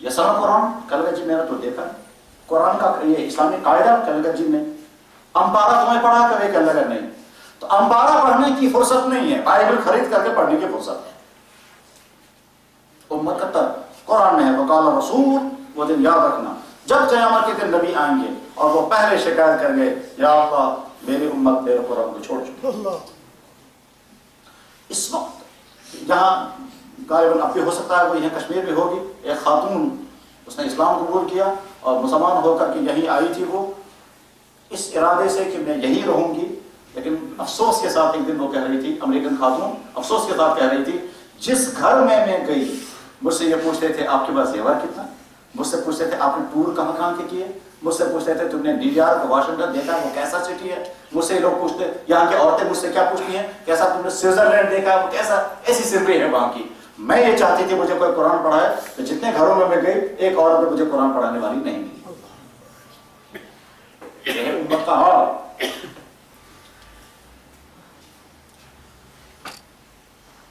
یہ سنا قرآن, کہنے لگا جی میں نے تو دیکھا قرآن کا یہ اسلامی قاعدہ, کہنے لگا جی نہیں. امپارہ تمہیں پڑھا کبھی, کہنے لگا نہیں. تو امپارہ پڑھنے کی فرصت نہیں ہے, بائبل خرید کر کے پڑھنے کی فرصت ہے. امت کا ترک قرآن میں ہے. وقال رسول, وہ دن یاد رکھنا جب قیامت کے دن نبی آئیں گے اور وہ پہلے شکایت کریں گے یا اللہ میری امت میرے قرآن کو چھوڑ چکی. اس وقت جہاں غالباً اب بھی ہو سکتا ہے وہ یہاں کشمیر میں ہوگی, ایک خاتون اس نے اسلام قبول کیا اور مسلمان ہو کر کے یہیں آئی تھی, وہ اس ارادے سے کہ میں یہیں رہوں گی, لیکن افسوس کے ساتھ ایک دن وہ کہہ رہی تھی, امریکن خاتون افسوس کے ساتھ کہہ رہی تھی جس گھر میں گئی مجھ سے یہ پوچھتے تھے آپ کے پاس زیور کتنا, مجھ سے پوچھتے تھے آپ نے ٹور کہاں کہاں کے کیے, مجھ سے پوچھتے تھے تم نے نیو یارک واشنگٹن دیکھا وہ کیسا سٹی ہے, مجھ سے لوگ پوچھتے یہاں کی عورتیں مجھ سے کیا پوچھتی ہیں کیسا تم نے سوئٹزرلینڈ دیکھا وہ کیسا, ایسی سنری ہے وہاں کی. میں یہ چاہتی تھی مجھے کوئی قرآن پڑھائے, تو جتنے گھروں میں گئی ایک عورت مجھے قرآن پڑھانے والی نہیں ملی. یہ ہے امت کا حال.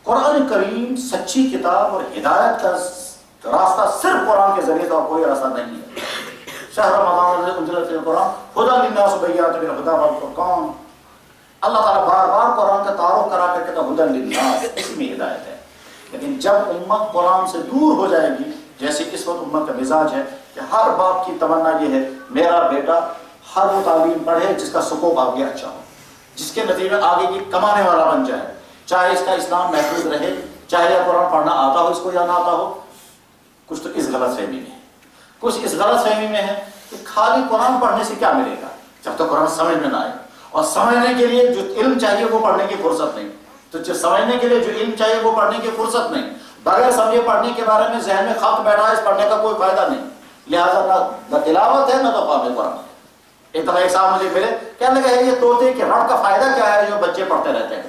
قرآن کریم سچی کتاب اور ہدایت کا راستہ صرف قرآن کے ذریعے اور کوئی راستہ نہیں ہے. شہر رمضان الذی انزل فیہ القرآن ھدی للناس وبینات من الھدی والفرقان. اللہ تعالیٰ بار بار قرآن کا تعارف کرا کر کہتا ھدی للناس, اس میں ہدایت ہے. لیکن جب امت قرآن سے دور ہو جائے گی, جیسے اس وقت امت کا مزاج ہے کہ ہر باپ کی تمنا یہ ہے میرا بیٹا ہر وہ تعلیم پڑھے جس کا سکوپ آگے اچھا ہو, جس کے نتیجے میں آگے کی کمانے والا بن جائے, چاہے اس کا اسلام محفوظ رہے, چاہے قرآن پڑھنا آتا ہو اس کو یا نہ آتا ہو. کچھ تو اس غلط فہمی میں ہے, کچھ اس غلط فہمی میں ہے کہ خالی قرآن پڑھنے سے کیا ملے گا جب تک قرآن سمجھ میں نہ آئے, اور سمجھنے کے لیے جو علم چاہیے وہ پڑھنے کی فرصت نہیں, تو سمجھنے کے لیے جو علم چاہیے وہ پڑھنے کی فرصت نہیں. بغیر سمجھے پڑھنے کے بارے میں ذہن میں خط بیٹھا ہے, اس پڑھنے کا کوئی فائدہ نہیں. لہٰذا نہ تلاوت ہے نہ تو فہم قرآن. ایک دفعہ ایک صاحب مجھے ملے, کہنے لگا یہ طوطے کے رٹ کا فائدہ کیا ہے جو بچے پڑھتے رہتے ہیں,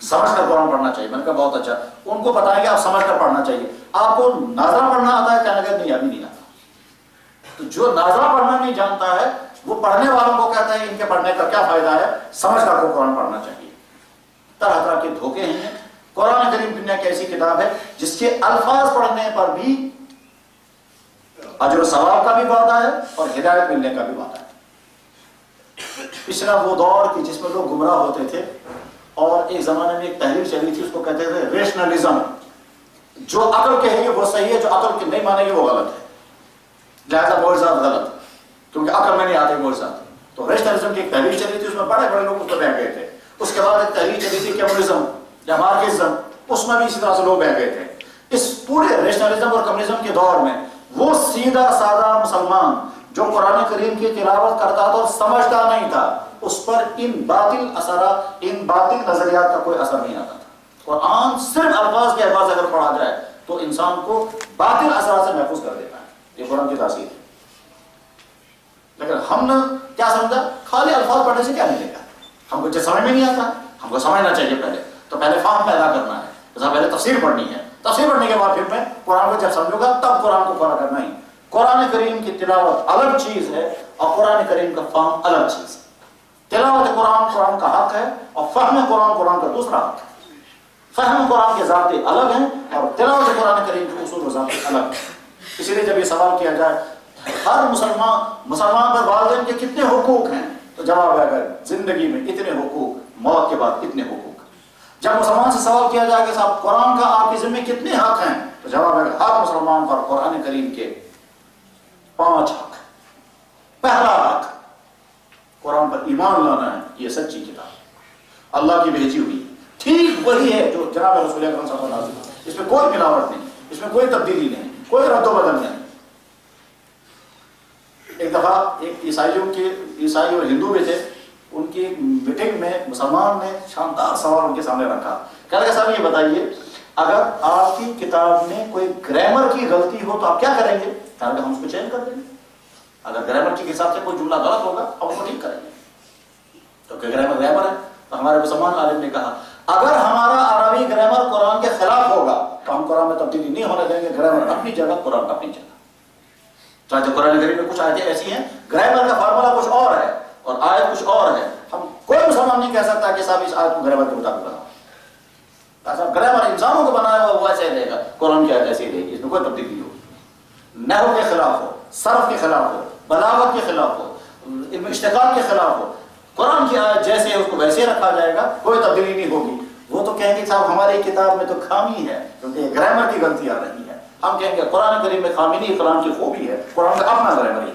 سمجھ کر قرآن پڑھنا چاہیے. میں نے کہا بہت اچھا, ان کو بتائیں گے آپ سمجھ کر پڑھنا چاہیے. آپ کو ناظرہ پڑھنا آتا ہے, کہنے لگا نہیں ابھی نہیں آتا. تو جو ناظرہ پڑھنا نہیں جانتا ہے وہ پڑھنے والوں کو کہتا ہے ان کے پڑھنے کا کیا فائدہ ہے, سمجھ کر کو قرآن پڑھنا چاہیے. طرح طرح کے دھوکے ہیں. قرآن کریم دنیا کی ایسی کتاب ہے جس کے الفاظ پڑھنے پر بھی اجر و ثواب کا بھی وعدہ ہے اور ہدایت ملنے کا بھی وعدہ ہے. پچھلا وہ دور کی جس میں لوگ گمراہ ہوتے تھے, اور ایک زمانے میں ایک تحریر چلی تھی, اس کو کہتے تھے ریشنلزم. جو عقل کہے گی وہ صحیح ہے, جو عقل نہیں مانے گی وہ غلط ہے. لہٰذا معجزات غلط, کیونکہ عقل میں نہیں آتے معجزات. تو ریشنلزم کی ایک تحریر چلی تھی, اس میں بڑے بڑے لوگ اس پر بہ گئے تھے. اس کے بعد ایک تحریر چلی تھی کمیونزم یا مارکسزم, اس میں بھی اسی طرح سے لوگ بہ گئے تھے. اس پورے ریشنلزم اور کمیونزم کے دور میں وہ سیدھا سادہ مسلمان جو قرآن کریم کی تلاوت کرتا تھا اور سمجھتا نہیں تھا, اس پر ان باطل اثرات, ان باطل نظریات کا کوئی اثر نہیں آتا تھا. قرآن صرف الفاظ کے اعتبار سے اگر پڑھا جائے تو انسان کو باطل اثرات سے محفوظ کر دیتا ہے. یہ قرآن کی تاثیر ہے. لیکن ہم نے کیا سمجھا, خالی الفاظ پڑھنے سے کیا ملے گا, ہم کو سمجھ میں نہیں آتا, ہم کو سمجھنا چاہیے پہلے. تو پہلے فہم پیدا کرنا ہے, پہلے تفسیر پڑھنی ہے. تفسیر پڑھنے کے بعد پھر میں قرآن کو جب سمجھوں گا تب قرآن کو پڑھا کرنا ہی. قرآن کریم کی تلاوت الگ چیز ہے اور قرآن کریم کا فہم الگ چیز ہے. تلاوت قرآن قرآن کا حق ہے اور فہم قرآن قرآن کا دوسرا حق ہے. فہم قرآن کے ذاتے الگ ہیں اور تلاوت قرآن کریم کے اصول و ذاتے الگ ہیں. اسی لیے جب یہ سوال کیا جائے ہر مسلمان پر والدین کے کتنے حقوق ہیں, تو جواب ہے اگر زندگی میں اتنے حقوق, موت کے بعد اتنے حقوق. جب مسلمان سے سوال کیا جائے کہ صاحب قرآن کا آپ کے ذمہ کتنے حق ہیں, تو جواب ہے ہر مسلمان پر قرآن کریم کے 5 حق. پہلا حق, قرآن پر ایمان لانا ہے یہ سچی کتاب اللہ کی بھیجی ہوئی ٹھیک وہی ہے جو جناب رسول اکرم صلی اللہ علیہ وسلم، اس میں کوئی ملاوٹ نہیں، اس میں کوئی تبدیلی نہیں، کوئی رد و بدل نہیں۔ ایک دفعہ ایک عیسائی اور ہندو بھی تھے، ان کی میٹنگ میں مسلمان نے شاندار سوال ان کے سامنے رکھا، کہا کہ صاحب یہ بتائیے اگر آپ کی کتاب میں کوئی گرامر کی غلطی ہو تو آپ کیا کریں گے؟ کہا کہ ہم اس کو چینج کر دیں گے، اگر گرامر کے حساب سے کوئی جملہ غلط ہوگا ہم اس کو ٹھیک کریں گے، کیونکہ گرامر ہے۔ تو ہمارے مسلمان عالم نے کہا اگر ہمارا عربی گرامر قرآن کے خلاف ہوگا تو ہم قرآن میں تبدیلی نہیں ہونے دیں گے، گرامر اپنی جگہ، قرآن اپنی جگہ۔ چاہے قرآن کریم میں کچھ آیتیں ایسی ہیں گرامر کا فارمولا کچھ اور ہے اور آیت کچھ اور ہے، ہم کوئی مسلمان نہیں کہہ سکتا کہ صاحب اس آیت کو گرامر کے مطابق بناؤ، صاحب گرامر انسانوں کو بنایا ہوا وہ ایسے ہی رہے گا، قرآن کی آیت ایسے ہی رہے گی، اس میں کوئی تبدیلی نہیں ہوگی، نحو کے خلاف ہو، صرف کے خلاف ہو، بلاغت کے خلاف ہو، علم اشتقاق کے خلاف ہو، قرآن کی آیت جیسے ہے اس کو ویسے رکھا جائے گا، کوئی تبدیلی نہیں ہوگی۔ وہ تو کہیں گے صاحب ہماری کتاب میں تو خامی ہے کیونکہ یہ گرامر کی غلطی آ رہی ہے، ہم کہیں گے قرآن کریم میں خامی نہیں، قرآن کی خوبی ہے، قرآن کا اپنا گرامر ہی ہے۔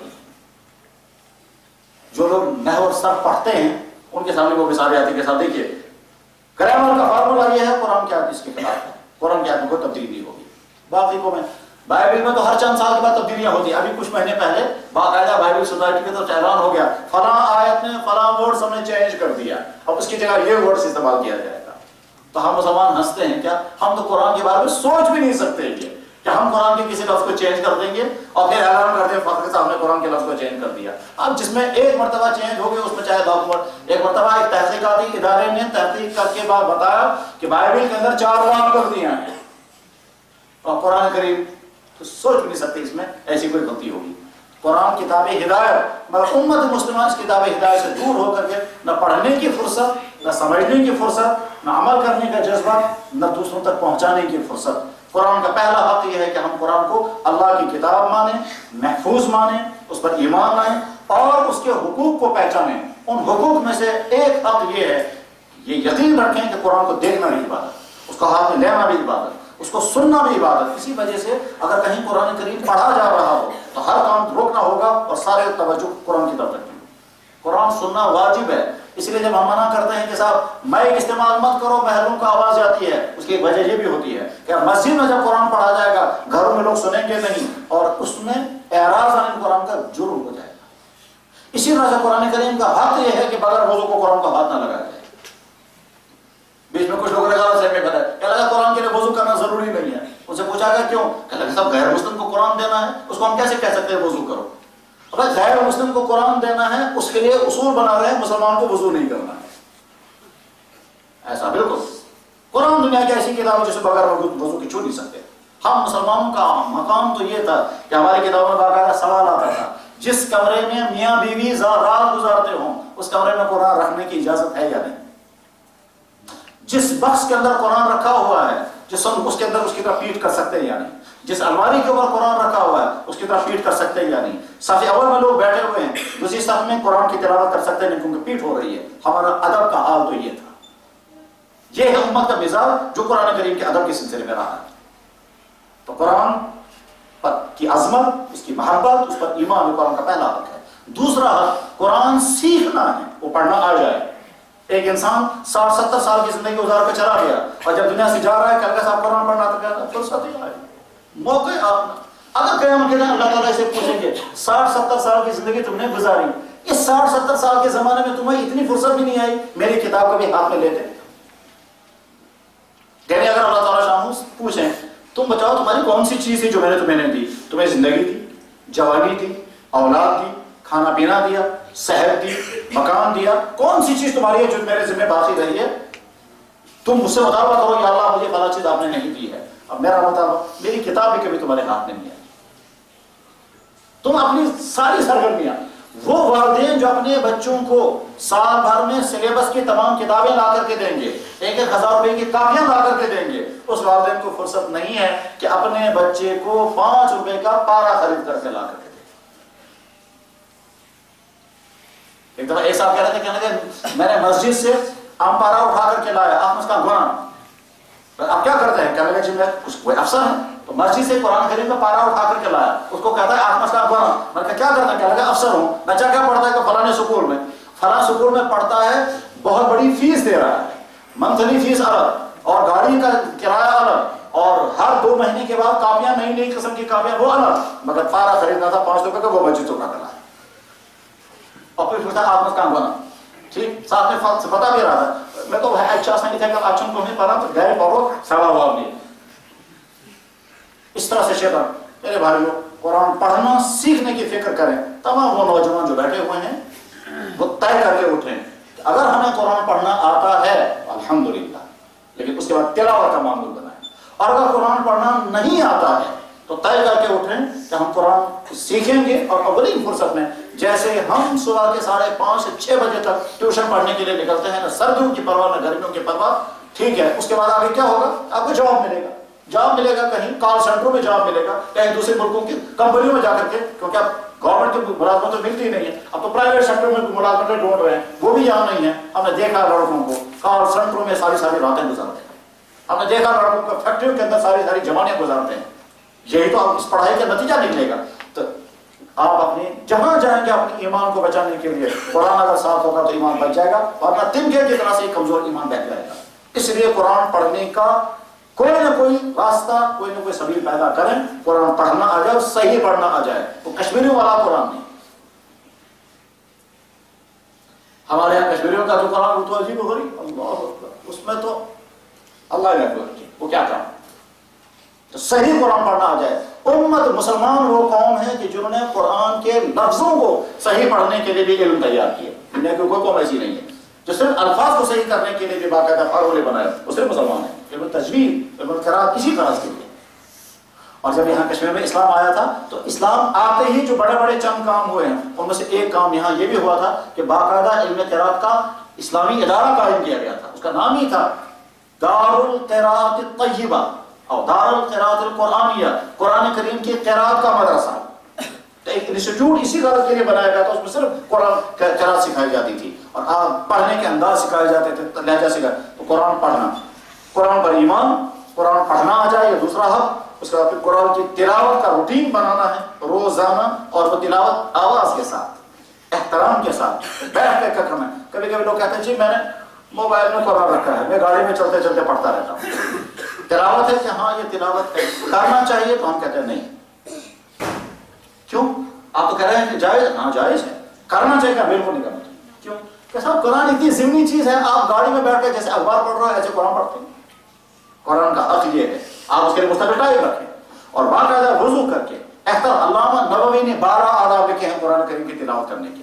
جو لوگ نحو اور صرف پڑھتے ہیں ان کے سامنے وہ مثالیں آتی ہیں کہ صاحب دیکھیے گرامر کا فارمولا یہ ہے، قرآن کی آیت اس کے خلاف ہے، قرآن کی آیت میں کوئی تبدیلی نہیں ہوگی۔ باقی کو میں بائبل میں تو ہر چند سال کے بعد تبدیلیاں ہوتی ہیں، ابھی کچھ مہینے پہلے باقاعدہ بائبل سوسائٹی کے طرف اعلان ہو گیا فلاں آیت میں فلاں ورڈز ہم نے چینج کر دیا، اب اس کی جگہ یہ ورڈز استعمال کیا جائے گا۔ تو ہم مسلمان ہنستے ہیں، کیا ہم تو قرآن کے بارے میں سوچ بھی نہیں سکتے کہ ہم قرآن کے کسی لفظ کو چینج کر دیں گے اور پھر اعلان کر دیں فخر صاحب نے قرآن کے لفظ کو چینج کر دیا۔ اب جس میں ایک مرتبہ چینج ہو گیا اس میں چاہے ڈاکومنٹ، ایک مرتبہ ایک تحقیقاتی ادارے نے تحقیق کر کے بعد بتایا کہ بائبل کے اندر 4 غلطیاں ہیں اور قرآن کریم تو سوچ بھی نہیں سکتے اس میں ایسی کوئی غلطی ہوگی۔ قرآن کتاب ہدایت، مگر امت مسلمہ اس کتاب ہدایت سے دور ہو کر کے نہ پڑھنے کی فرصت، نہ سمجھنے کی فرصت، نہ عمل کرنے کا جذبہ، نہ دوسروں تک پہنچانے کی فرصت۔ قرآن کا پہلا حق یہ ہے کہ ہم قرآن کو اللہ کی کتاب مانیں، محفوظ مانیں، اس پر ایمان لائیں اور اس کے حقوق کو پہچانیں۔ ان حقوق میں سے ایک حق یہ ہے، یہ یقین رکھیں کہ قرآن کو دیکھنا بھی عبادت، اس کو ہاتھ میں لینا بھی عبادت، اس کو سننا بھی عبادت۔ اسی وجہ سے اگر کہیں قرآن کریم پڑھا جا رہا ہو تو ہر کام روکنا ہوگا اور سارے توجہ قرآن کی طرف رکھیں۔ قرآن سننا واجب ہے، اس لیے جب ہم منع کرتے ہیں کہ صاحب مائک استعمال مت کرو، بہروں کا آواز آتی ہے، اس کی ایک وجہ یہ بھی ہوتی ہے کہ مسجد میں جب قرآن پڑھا جائے گا گھروں میں لوگ سنیں گے نہیں اور اس میں اعراض عن قرآن کا جرم ہو جائے گا۔ اسی طرح سے قرآن کریم کا حق یہ ہے کہ بغیر وضو کو قرآن کو ہاتھ نہ لگایا جائے۔ بیچ میں کچھ لوگوں نے کہا میں پتہ ہے کہ لگا قرآن کے لیے وضو کرنا ضروری نہیں ہے، ان سے پوچھا گیا کیوں؟ کہ لگا صاحب غیر مسلم کو قرآن دینا ہے، اس کو ہم کیسے کہہ سکتے ہیں وضو کرو؟ اگر غیر مسلم کو قرآن دینا ہے اس کے لیے اصول بنا رہے ہیں مسلمان کو وضو نہیں کرنا ہے، ایسا بالکل قرآن دنیا کی ایسی کتاب ہے جسے بغیر وضو کی چھو نہیں سکتے۔ ہم مسلمانوں کا مقام تو یہ تھا کہ ہماری کتابوں میں باقاعدہ سوال آتا تھا جس کمرے میں میاں بیوی رات گزارتے ہوں اس کمرے میں قرآن رکھنے کی اجازت ہے یا نہیں، جس بخش کے اندر قرآن رکھا ہوا ہے جس ہم اس کے اندر اس کی طرف پیٹ کر سکتے ہیں یا نہیں، جس الماری کے اوپر قرآن رکھا ہوا ہے اس کی طرف پیٹ کر سکتے ہیں یا نہیں، صف اول میں لوگ بیٹھے ہوئے ہیں دوسری صف میں قرآن کی تلاوت کر سکتے ہیں کیونکہ پیٹ ہو رہی ہے۔ ہمارا ادب کا حال تو یہ تھا، یہ ہے امت کا مزاج جو قرآن کریم کے ادب کے سلسلے میں رہا ہے۔ تو قرآن پر کی عظمت، اس کی محبت، اس پر ایمان قرآن کا پہلا حق ہے۔ دوسرا حق قرآن سیکھنا ہے، وہ پڑھنا آ جائے۔ ایک انسان 60-70 سال کی زندگی گزار کر چلا گیا اور جب دنیا سے جا رہا ہے کہ صاحب قرآن پڑھنا تو کہتا ہے فرصت ہی آئے موقع آپ اگر قیامت کے دن اللہ تعالیٰ سے پوچھیں گے 60-70 سال کی زندگی تم نے گزاری، اس 60-70 سال کے زمانے میں تمہیں اتنی فرصت بھی نہیں آئی میری کتاب کو بھی ہاتھ میں لیتے؟ کہنے اگر اللہ تعالیٰ شام پوچھیں تم بتاؤ تمہاری کون سی چیز تھی جو میں نے تمہیں دی؟ تمہیں زندگی دی، جوانی دی، اولاد دی، کھانا پینا دیا، صحت دی، مکان دیا، کون سی چیز تمہاری ہے جو میرے ذمہ باقی رہی ہے؟ تم مجھ سے مطالبہ کرو یا اللہ مجھے فلاں چیز آپ نے نہیں دی ہے، اب میرا مطالبہ میری کتاب بھی کبھی تمہارے ہاتھ میں نہیں ہے۔ تم اپنی ساری سرگرمیاں، وہ والدین جو اپنے بچوں کو سال بھر میں سلیبس کی تمام کتابیں لا کر کے دیں گے، 1,000 روپے کی کاپیاں لا کر کے دیں گے، اس والدین کو فرصت نہیں ہے کہ اپنے بچے کو 5 روپے کا پارا خرید کر کے لا کر کے دیں۔ ایک دفعہ ایک صاحب کہہ رہے تھے کہ میں نے مسجد سے آم پارا اٹھا کر کے لایا، آپ اس کا گناہ، آپ کیا کرتے ہیں؟ کہنے لگے جی میں کوئی افسر ہے تو مسجد سے قرآن کریم کا پارا اٹھا کر کے لایا، اس کو کہتا ہے آپ اس کا گناہ، میں کہا کیا کرتا ہے؟ کہنے لگا افسر ہوں، بچہ کیا پڑھتا ہے کہ فلانے سکول میں، فلاں اسکول میں پڑھتا ہے، بہت بڑی فیس دے رہا ہے، منتھلی فیس الگ، اور گاڑی کا کرایہ الگ، اور ہر 2 مہینے کے بعد کاپیاں، نئی نئی قسم کی کاپیاں وہ الگ، مگر پارا خریدنا تھا 5 روپے کا، وہ بچے چکا کرا ہے، اور پھر پوچھتا آپ میں کام بنا ٹھیک، ساتھ میں بتا بھی رہا تھا میں تو اچھا سنگیت ہے کہ اچھا کو نہیں پڑھا تو گئے پڑھو سوا واب نہیں، اس طرح سے شیطان۔ میرے بھائیوں، قرآن پڑھنا سیکھنے کی فکر کریں، تمام وہ نوجوان جو بیٹھے ہوئے ہیں وہ طے کر کے اٹھیں کہ اگر ہمیں قرآن پڑھنا آتا ہے الحمدللہ، لیکن اس کے بعد تلاوت کا معمول بنائیں، اور اگر قرآن پڑھنا نہیں آتا ہے تو طے کر کے اٹھیں کہ ہم قرآن سیکھیں گے، اور اولین فرصت میں جیسے ہم صبح کے 5:30 سے 6 بجے تک ٹیوشن پڑھنے کے لیے نکلتے ہیں، نہ سردیوں کی پرواہ نہ گرمیوں کی پرواہ، ٹھیک ہے، اس کے بعد آگے کیا ہوگا؟ آپ کو جاب ملے گا، جاب ملے گا، کہیں کال سینٹروں میں جاب ملے گا، کہیں دوسرے ملکوں کی کمپنیوں میں جا کر کے، کیونکہ اب گورنمنٹ کی ملازمت تو ملتی ہی نہیں ہے، اب تو پرائیویٹ سیکٹر میں ملازمتیں ڈھونڈ رہے ہیں، وہ بھی یہاں نہیں ہے۔ ہم نے دیکھا لڑکوں کو کال سینٹروں میں ساری راتیں گزارتے ہیں، ہم نے دیکھا لڑکوں کو فیکٹریوں کے اندر ساری جوانیاں گزارتے ہیں۔ یہی تو آپ اس پڑھائی کا نتیجہ نکلے گا۔ تو آپ اپنی جہاں جائیں گے اپنے ایمان کو بچانے کے لیے قرآن اگر ساتھ ہوگا تو ایمان بچ جائے گا، ورنہ تنکے کی طرح سے کمزور ایمان بیٹھ جائے گا۔ اس لیے قرآن پڑھنے کا کوئی نہ کوئی راستہ، کوئی نہ کوئی سبیل پیدا کریں، قرآن پڑھنا آ جائے، صحیح پڑھنا آ جائے، وہ کشمیریوں والا قرآن نہیں۔ ہمارے یہاں کشمیریوں کا جو قرآن وہ تو عجیب و غریب، اللہ اکبر، اس میں تو اللہ نے وہ کیا کہا، تو صحیح قرآن پڑھنا آ جائے۔ امت مسلمان وہ قوم ہے کہ جنہوں نے قرآن کے لفظوں کو صحیح پڑھنے کے لیے بھی علم تیار کیا، دنیا کی کوئی قوم ایسی نہیں ہے جو صرف الفاظ کو صحیح کرنے کے لیے بھی باقاعدہ فارمولے بنائے، وہ صرف مسلمان ہیں۔ علم تجوید، علم قراءت اسی طرح کے لیے۔ اور جب یہاں کشمیر میں اسلام آیا تھا تو اسلام آتے ہی جو بڑے بڑے چند کام ہوئے ہیں ان میں سے ایک کام یہاں یہ بھی ہوا تھا کہ باقاعدہ علم قراءت کا اسلامی ادارہ قائم کیا گیا تھا، اس کا نام ہی تھا دار القراءت الطیبہ اور دار القراءت القرآنیہ، قرآن کریم کی قراءت کا مدرسہ۔ ایک انسٹیٹیوٹ اسی غرض کے لیے بنایا گیا تھا، اس میں صرف قرآن قراءت سکھائی جاتی تھی اور پڑھنے کے انداز سکھائے جاتے تھے، لہجہ سکھائے۔ تو قرآن پڑھنا، قرآن پر ایمان، قرآن پڑھنا آ جائے، یہ دوسرا حق۔ اس کے بعد پھر قرآن کی تلاوت کا روٹین بنانا ہے روزانہ، اور وہ تلاوت آواز کے ساتھ، احترام کے ساتھ بیٹھ کے کرنا ہے۔ کبھی کبھی لوگ کہتے ہیں جی میں نے موبائل میں قرآن رکھا ہے، میں گاڑی میں چلتے چلتے پڑھتا رہتا ہوں۔ تلاوت ہے کہ ہاں یہ تلاوت ہے، کرنا چاہیے تو ہم کہتے ہیں نہیں۔ کیوں؟ آپ تو کہہ رہے ہیں کہ جائز، ہاں جائز ہے، کرنا چاہیے کہ بالکل نہیں کرنا چاہیے۔ کیوں کہ صاحب قرآن اتنی ضمنی چیز ہے، آپ گاڑی میں بیٹھ کے جیسے اخبار پڑھ رہے ہو ایسے قرآن پڑھتے ہیں۔ قرآن کا حق یہ ہے آپ اس کے لیے مستقل ٹائم رکھیں اور باقاعدہ وضو کر کے احترام۔ علامہ نووی نے 12 آداب لکھے ہیں قرآن کریم کی تلاوت کرنے کے۔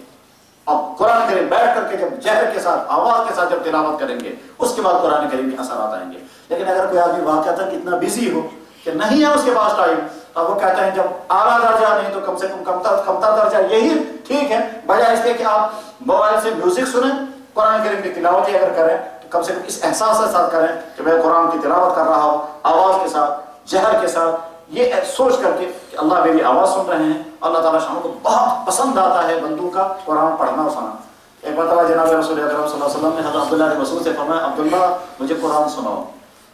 اب قرآن کریم بیٹھ کر کے جب جہر کے ساتھ، آواز کے ساتھ جب تلاوت کریں گے اس کے بعد قرآن کریم کے اثرات آئیں گے۔ لیکن اگر کوئی آدمی واقعتاً اتنا بزی ہو کہ نہیں ہے اس کے پاس ٹائم، اب وہ کہتے ہیں جب اعلیٰ درجہ نہیں تو کم سے کم کمتر درجہ یہی ٹھیک ہے، بجائے اس کے کہ آپ موبائل سے میوزک سنیں، قرآن کریم کی تلاوت ہی اگر کریں تو کم سے کم اس احساس کے ساتھ کریں کہ میں قرآن کی تلاوت کر رہا ہوں، آواز کے ساتھ، جہر کے ساتھ، یہ سوچ کر کے کہ اللہ میری آواز سن رہے ہیں۔ اللہ تعالیٰ شام کو بہت پسند آتا ہے بندوں کا قرآن پڑھنا اور سننا۔ ایک مرتبہ جناب رسول اکرم صلی اللہ علیہ وسلم نے حضرت عبداللہ بن مسعود سے فرمایا عبداللہ مجھے قرآن سناؤ،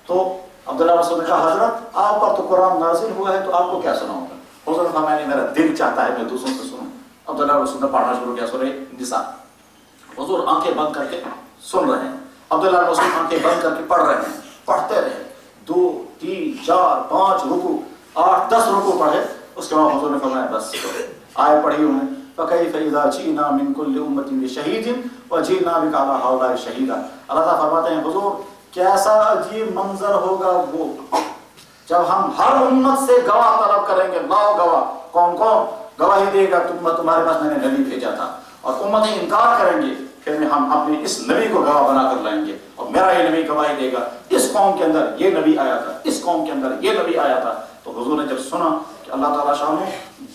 تو عبداللہ بن مسعود نے کہا حضرت آپ پر تو قرآن نازل ہوا ہے تو آپ کو کیا سناؤں گا؟ حضور نے فرمایا میرا دل چاہتا ہے میں دوسروں سے سنوں۔ عبداللہ بن مسعود نے پڑھنا شروع کیا سورہ نساء۔ حضور آنکھیں بند کر کے سن رہے ہیں، عبداللہ بن مسعود آنکھیں بند کر کے پڑھ رہے ہیں، پڑھتے رہے 2 3 4 5 رکوع 8 10 رکوع پڑھے۔ اس کے بعد حضور نے فرمایا بس آئے پڑھی ہوں فَكَيْفَ إِذَا جِئْنَا مِنْ كُلِّ أُمَّةٍ بِشَهِيدٍ وَجِئْنَا بِكَ عَلَىٰ هَٰؤُلَاءِ شَهِيدًا۔ اللہ تعالیٰ فرماتے ہیں حضور کیسا عجیب منظر ہوگا وہ جب ہم ہر امت سے گواہ طلب کریں گے، لاؤ گواہ، کون کون گواہی دے گا تمہارے پاس میں نے نبی بھیجا تھا، اور امتیں انکار کریں گے، پھر ہم اپنے اس نبی کو گواہ بنا کر لائیں گے اور میرا یہ نبی گواہی دے گا اس قوم کے اندر یہ نبی آیا تھا، اس قوم کے اندر یہ نبی آیا تھا۔ تو حضور نے جب سنا کہ اللہ تعالیٰ شانہ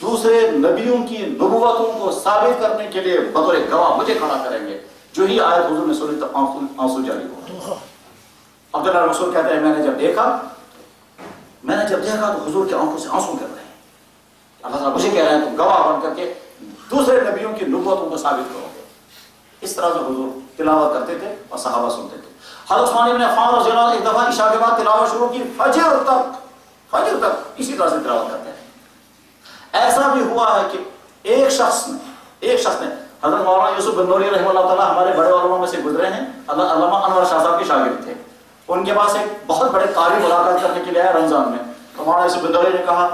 دوسرے نبیوں کی نبوتوں کو ثابت کرنے کے لیے بطور گواہ مجھے کھڑا کریں گے، جو ہی آیت حضور نے سنی تو آنسو جاری ہو۔ عبداللہ بن مسعود کہتے ہیں میں نے جب دیکھا تو حضور کی آنکھوں سے آنسو گر رہے ہیں۔ اللہ تعالیٰ مجھے کہہ رہے ہیں تم گواہ بن کر کے دوسرے نبیوں کی نبوتوں کو ثابت کرو گے۔ اس طرح سے حضور تلاوت کرتے تھے اور صحابہ سنتے تھے۔ حضرت عثمان بن عفان رضی اللہ عنہ ایک دفعہ عشاء کے بعد تلاوت شروع کی، فجر تک اسی طرح سے تلاوت کرتے ہیں۔ ایسا بھی ہوا ہے کہ ایک شخص نے حضرت مولانا یوسف بنوری رحمہ اللہ تعالیٰ ہمارے بڑے علماء میں سے گزرے ہیں، علامہ انور شاہ صاحب کے شاگرد تھے. ان کے پاس ایک بہت بڑے قاری ملاقات کرنے کے لیے آیا رمضان میں. تو مولانا یوسف بنوری نے کہا